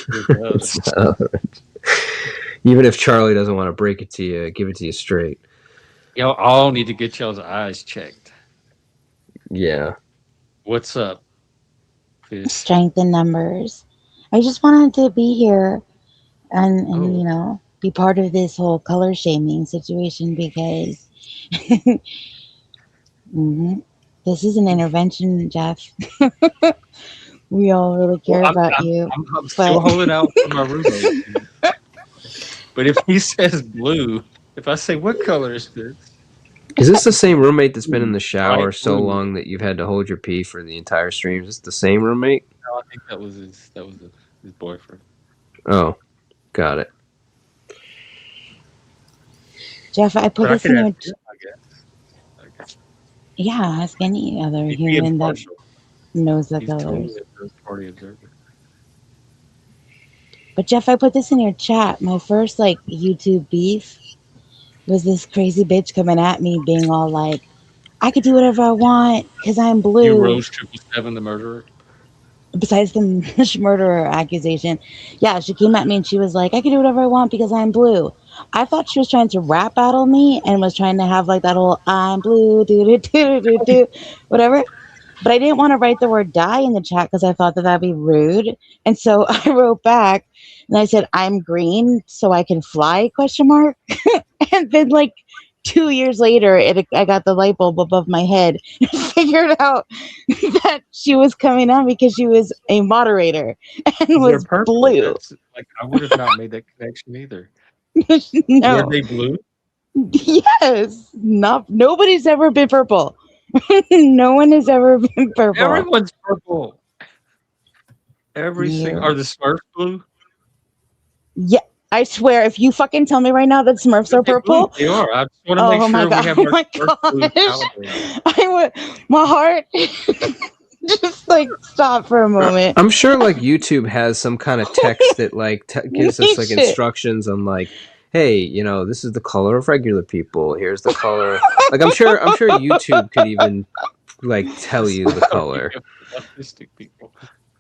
It's not how the wrench. Even if Charlie doesn't want to break it to you, give it to you straight. Y'all all need to get y'all's eyes checked. Yeah. What's up? Strength in numbers. I just wanted to be here and be part of this whole color shaming situation because this is an intervention, Jeff. We all really care about you. I'm still holding out for my roommate. But if he says blue, if I say what color is this? Is this the same roommate that's been in the shower so long that you've had to hold your pee for the entire stream? Is this the same roommate? No, I think that was his boyfriend. Oh, got it. Jeff, I put this in your Yeah, ask any other human that knows the colors. But Jeff, I put this in your chat. My first YouTube beef was this crazy bitch coming at me being all like, I could do whatever I want because I'm blue. You Rose 777, the murderer? Besides the murderer accusation. Yeah, she came at me and she was like, I can do whatever I want because I'm blue. I thought she was trying to rap battle me and was trying to have that whole I'm blue, do, whatever. but I didn't want to write the word die in the chat because I thought that that'd be rude. And so I wrote back and I said, I'm green, so I can fly, question mark. And then like 2 years later, I got the light bulb above my head and figured out that she was coming on because she was a moderator and They're was purple. blue. That's like I would have not made that connection either. Were No. they blue? Yes. Nobody's ever been purple. No one has ever been purple. Everyone's purple. Every single. You. Are the Smurfs blue? Yeah. I swear, if you fucking tell me right now that Smurfs are They blue. purple, They are. I just want to make oh my sure we god, have oh our my Smurf blue gosh, calibrated. I would, my heart just like stop for a moment. I'm sure like YouTube has some kind of text that like gives us like Shit. instructions on like, hey, you know, this is the color of regular people. Here's the color. Like I'm sure YouTube could even like tell you the color. Autistic people.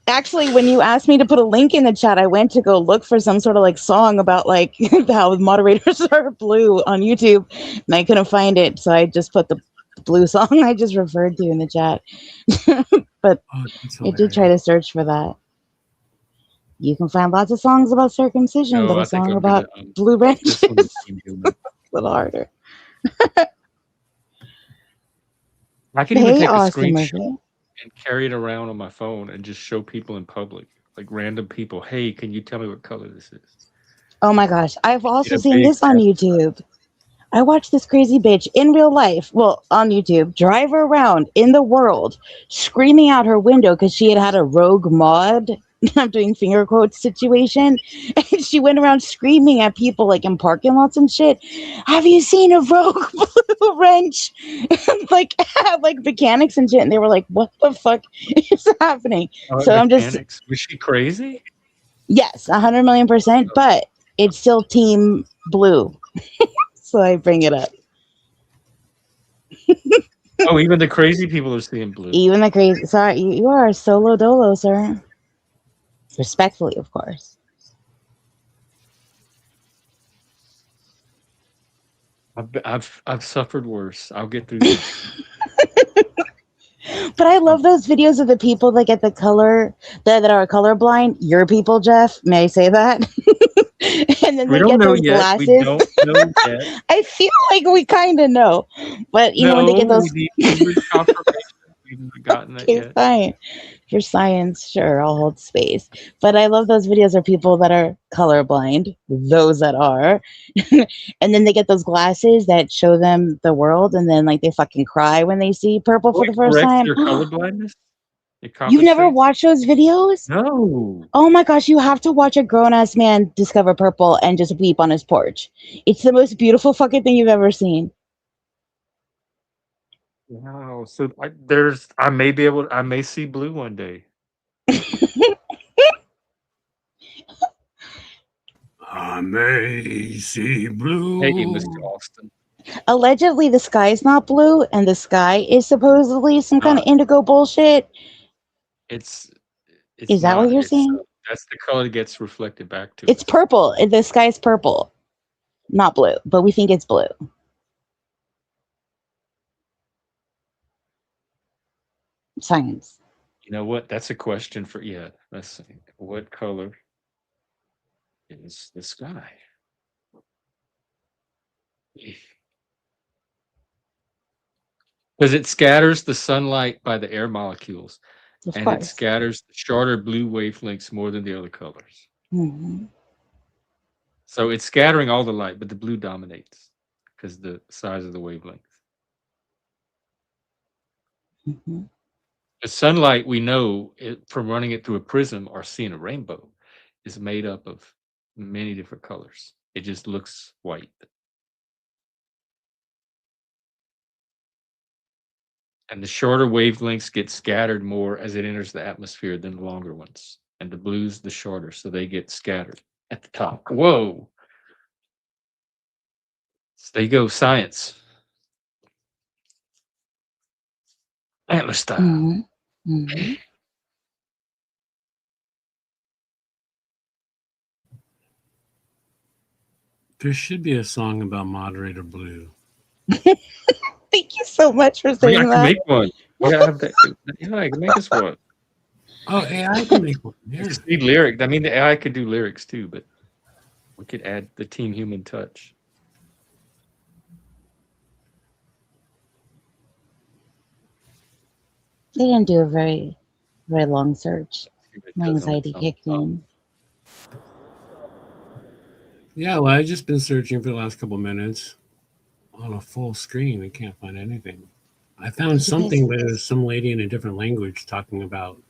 Actually, when you asked me to put a link in the chat, I went to go look for some sort of like song about like how moderators are blue on YouTube, and I couldn't find it, so I just put the blue song I just referred to in the chat. But I did try to search for that. You can find lots of songs about circumcision, No, but I a think song I'm about gonna blue wrenches this one is keep doing a it. little harder. I can even Hey, take a Austin screenshot Murphy. and carry it around on my phone and just show people in public, like random people. Hey, can you tell me what color this is? Oh my gosh, I've In also a seen big this on YouTube. I watched this crazy bitch in real life, well, on YouTube, drive her around in the world, screaming out her window because she had a rogue mod. I'm doing finger quotes situation. And she went around screaming at people like in parking lots and shit. Have you seen a rogue blue wrench? Like at like mechanics and shit. And they were like, what the fuck is happening? So I'm just, Mechanics. Was she crazy? yes, 100 million%, but it's still team blue. So I bring it up. Oh, even the crazy people are seeing blue. Even the crazy. Sorry, you are a solo dolo, sir. Respectfully, of course. I've suffered worse. I'll get through this. But I love those videos of the people that get the color that are colorblind. Your people, Jeff. May I say that? And then We they don't get know those yet. glasses. We don't know yet. I feel like we kind of know, but you know when they get those. We need confirmation. We haven't gotten that Okay, yet. fine. For science, sure, I'll hold space. But I love those videos of people that are colorblind, those that are. And then they get those glasses that show them the world, and then like they fucking cry when they see purple for the first Correct time. their colorblindness. You've never watched those videos? No. Oh my gosh, you have to watch a grown ass man discover purple and just weep on his porch. It's the most beautiful fucking thing you've ever seen. Wow. So I may see blue one day. I may see blue. Hey, Mr. Austin. Allegedly, the sky's not blue, and the sky is supposedly some kind of indigo bullshit. It's Is that not, what you're saying? that's the color that gets reflected back to It's purple. The sky's purple, not blue, but we think it's blue. Science. You know what? That's a question for let's see. What color is the sky? Because it scatters the sunlight by the air molecules, and it scatters the shorter blue wavelengths more than the other colors. Mm-hmm. So it's scattering all the light, but the blue dominates because the size of the wavelength. Mm-hmm. The sunlight, we know from running it through a prism or seeing a rainbow, is made up of many different colors. It just looks white. And the shorter wavelengths get scattered more as it enters the atmosphere than the longer ones. And the blues, the shorter, so they get scattered at the top. Whoa. So there you go, science. Antler style. Mm-hmm. Mm-hmm. There should be a song about moderator blue. Thank you so much for saying I can that. make one. Yeah, AI can make us what? Oh, AI can make one. We Yeah. just need lyric. I mean, the AI could do lyrics too, but we could add the team human touch. They didn't do a very long search. See what it My does on its anxiety own. kicked in. Yeah, well, I've just been searching for the last couple minutes on a full screen. I can't find anything. I found Did you guys? something, but it was some lady in a different language talking about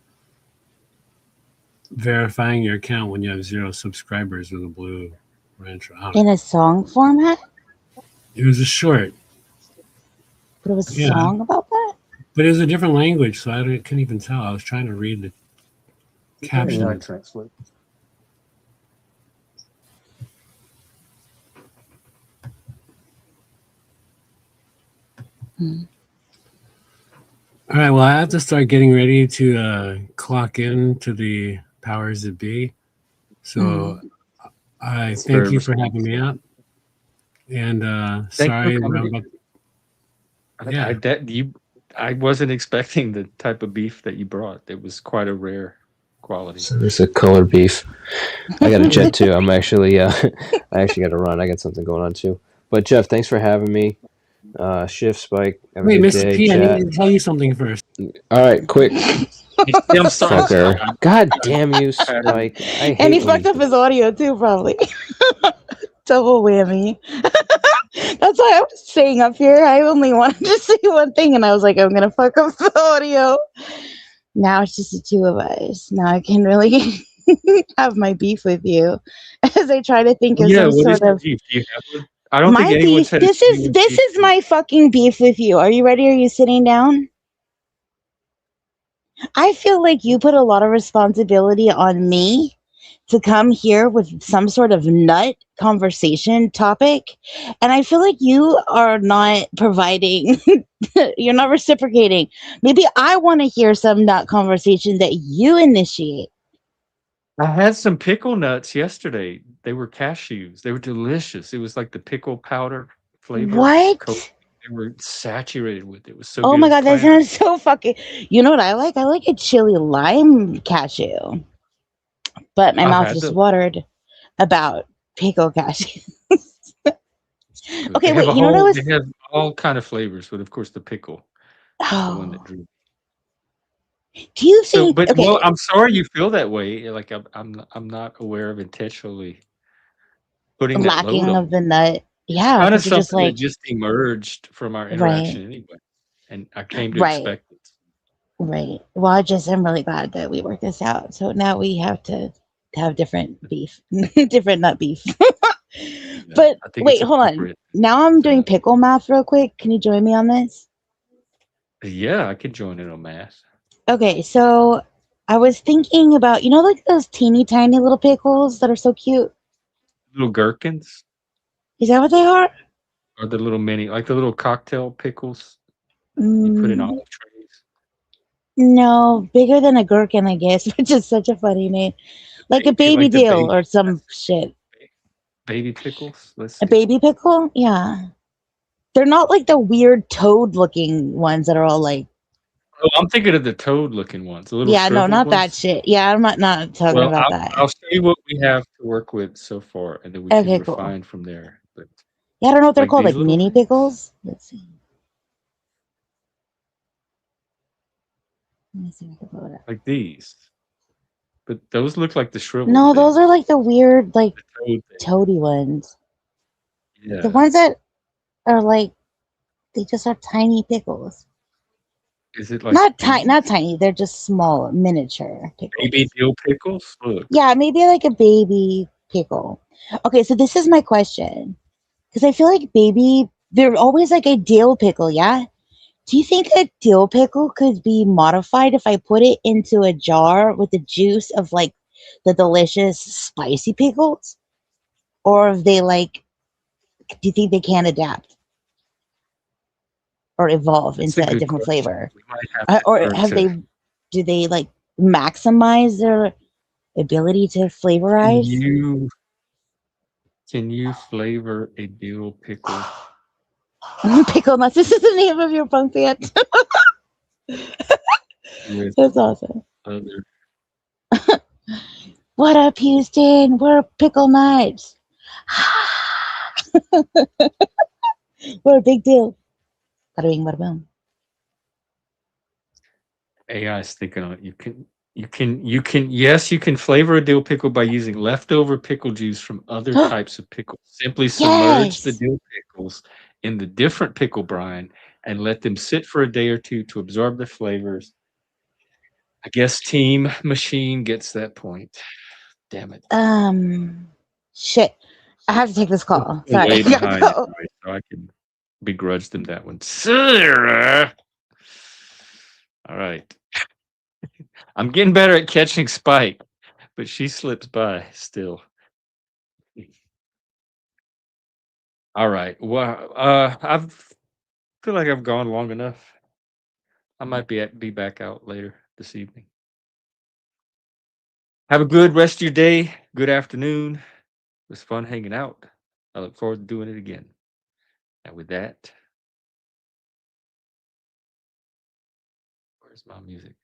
verifying your account when you have 0 subscribers with a blue wrench. In a song format? It was a short. But it was a Yeah, song about that? but it was a different language, so I couldn't even tell. I was trying to read the AI caption. translate. All right, well, I have to start getting ready to clock in to the powers that be. So I It's thank very you for having me responsible. out. And Thank you sorry, for that I'm coming about- in. yeah. I wasn't expecting the type of beef that you brought. It was quite a rare quality. So there's a color beef. I got a jet too. I'm actually, I actually got to run. I got something going on too. But Jeff, thanks for having me. Shift Spike. Have Wait, a good Mr. day, P, I chat. need to tell you something first. All right, quick. I'm sorry. Fucker. God damn you, Spike. I hate And he when fucked up his audio too, probably. Double whammy. That's why I was saying up here. I only wanted to say one thing, and I was like, I'm gonna fuck up the audio. Now it's just the two of us. Now I can really have my beef with you as I try to think of Yeah, some what is sort your of beef? Do you have one? I don't think my anyone's beef. had a genuine This beef is with my fucking beef with you. Are you ready? Are you sitting down? I feel like you put a lot of responsibility on me to come here with some sort of nut conversation topic. And I feel like you are not providing, you're not reciprocating. Maybe I want to hear some nut conversation that you initiate. I had some pickle nuts yesterday. They were cashews. They were delicious. It was like the pickle powder flavor. What? They were saturated with it. It was so Oh good. my It was God, that planted. sounds so fucking. You know what I like? I like a chili lime cashew. But my I've mouth had just those. watered about pickle cashew. Good. Okay, wait, They have all kind of flavors, but of course the pickle is the one that Oh, drew. do you So, think? but well, Okay, I'm sorry you feel that way. Like I'm not aware of intentionally putting that load lacking on of you. the nut. It's Yeah, kind of because you're just something that like, just emerged from our right, interaction anyway, and I came to right, expect it. right. Well, I just am really glad that we worked this out. So now we have to have different beef, different nut beef. Yeah, But I think it's wait, hold on. appropriate. Now I'm doing pickle math real quick. Can you join me on this? Yeah, I could join in on math. Okay, so I was thinking about, like those teeny tiny little pickles that are so cute. Little gherkins Is that what they are? or the little mini, like the little cocktail pickles you put in Mm, olive trays. no, bigger than a gherkin, I guess, which is such a funny name. Like a baby Like the deal baby or some shit. baby pickles. Let's A see. baby pickle? Yeah. They're not like the weird toad looking ones that are all like, Oh, I'm thinking of the toad looking ones, the little yeah, no, shriveled not that ones. shit. Yeah, I'm not talking Well, about that. I'll show you what we have to work with so far, and then we can Okay, cool. refine from there. But Yeah, I don't know what they're like called, these like little mini things, pickles. Let's see. Let me see if I can pull it up. like these, but those look like the shriveled No, those are things. like the weird, like The toad thing. toady ones. The Yeah. ones that are like, they just are tiny pickles. Is it like Not tiny, these? not tiny. They're just small, miniature pickles. Baby dill pickles? Look. Yeah, maybe like a baby pickle. Okay, so this is my question. Because I feel like they're always like a dill pickle, yeah? Do you think a dill pickle could be modified if I put it into a jar with the juice of like the delicious spicy pickles? Or if they like, do you think they can adapt or evolve That's a into a good different question. flavor? We might have to Or start to do they like maximize their ability to can flavorize? you can you flavor a dill pickle? Pickle nuts. This is the name of your punk band. with That's awesome. other. What up, Houston? We're pickle knives. We're a big deal. Bada bing, bada boom. AI is thinking on it. Yes, you can flavor a dill pickle by using leftover pickle juice from other types of pickles. Simply submerge the Yes. dill pickles in the different pickle brine and let them sit for a day or two to absorb the flavors. I guess Team Machine gets that point. Damn it. Shit. I have to take this call. I'm Sorry. way I gotta behind go. anyway, so I can begrudge them that one. Sarah. All right. I'm getting better at catching Spike, but she slips by still. All right. Well, feel like I've gone long enough. I might be back out later this evening. Have a good rest of your day. Good afternoon. It was fun hanging out. I look forward to doing it again. And with that, where's my music?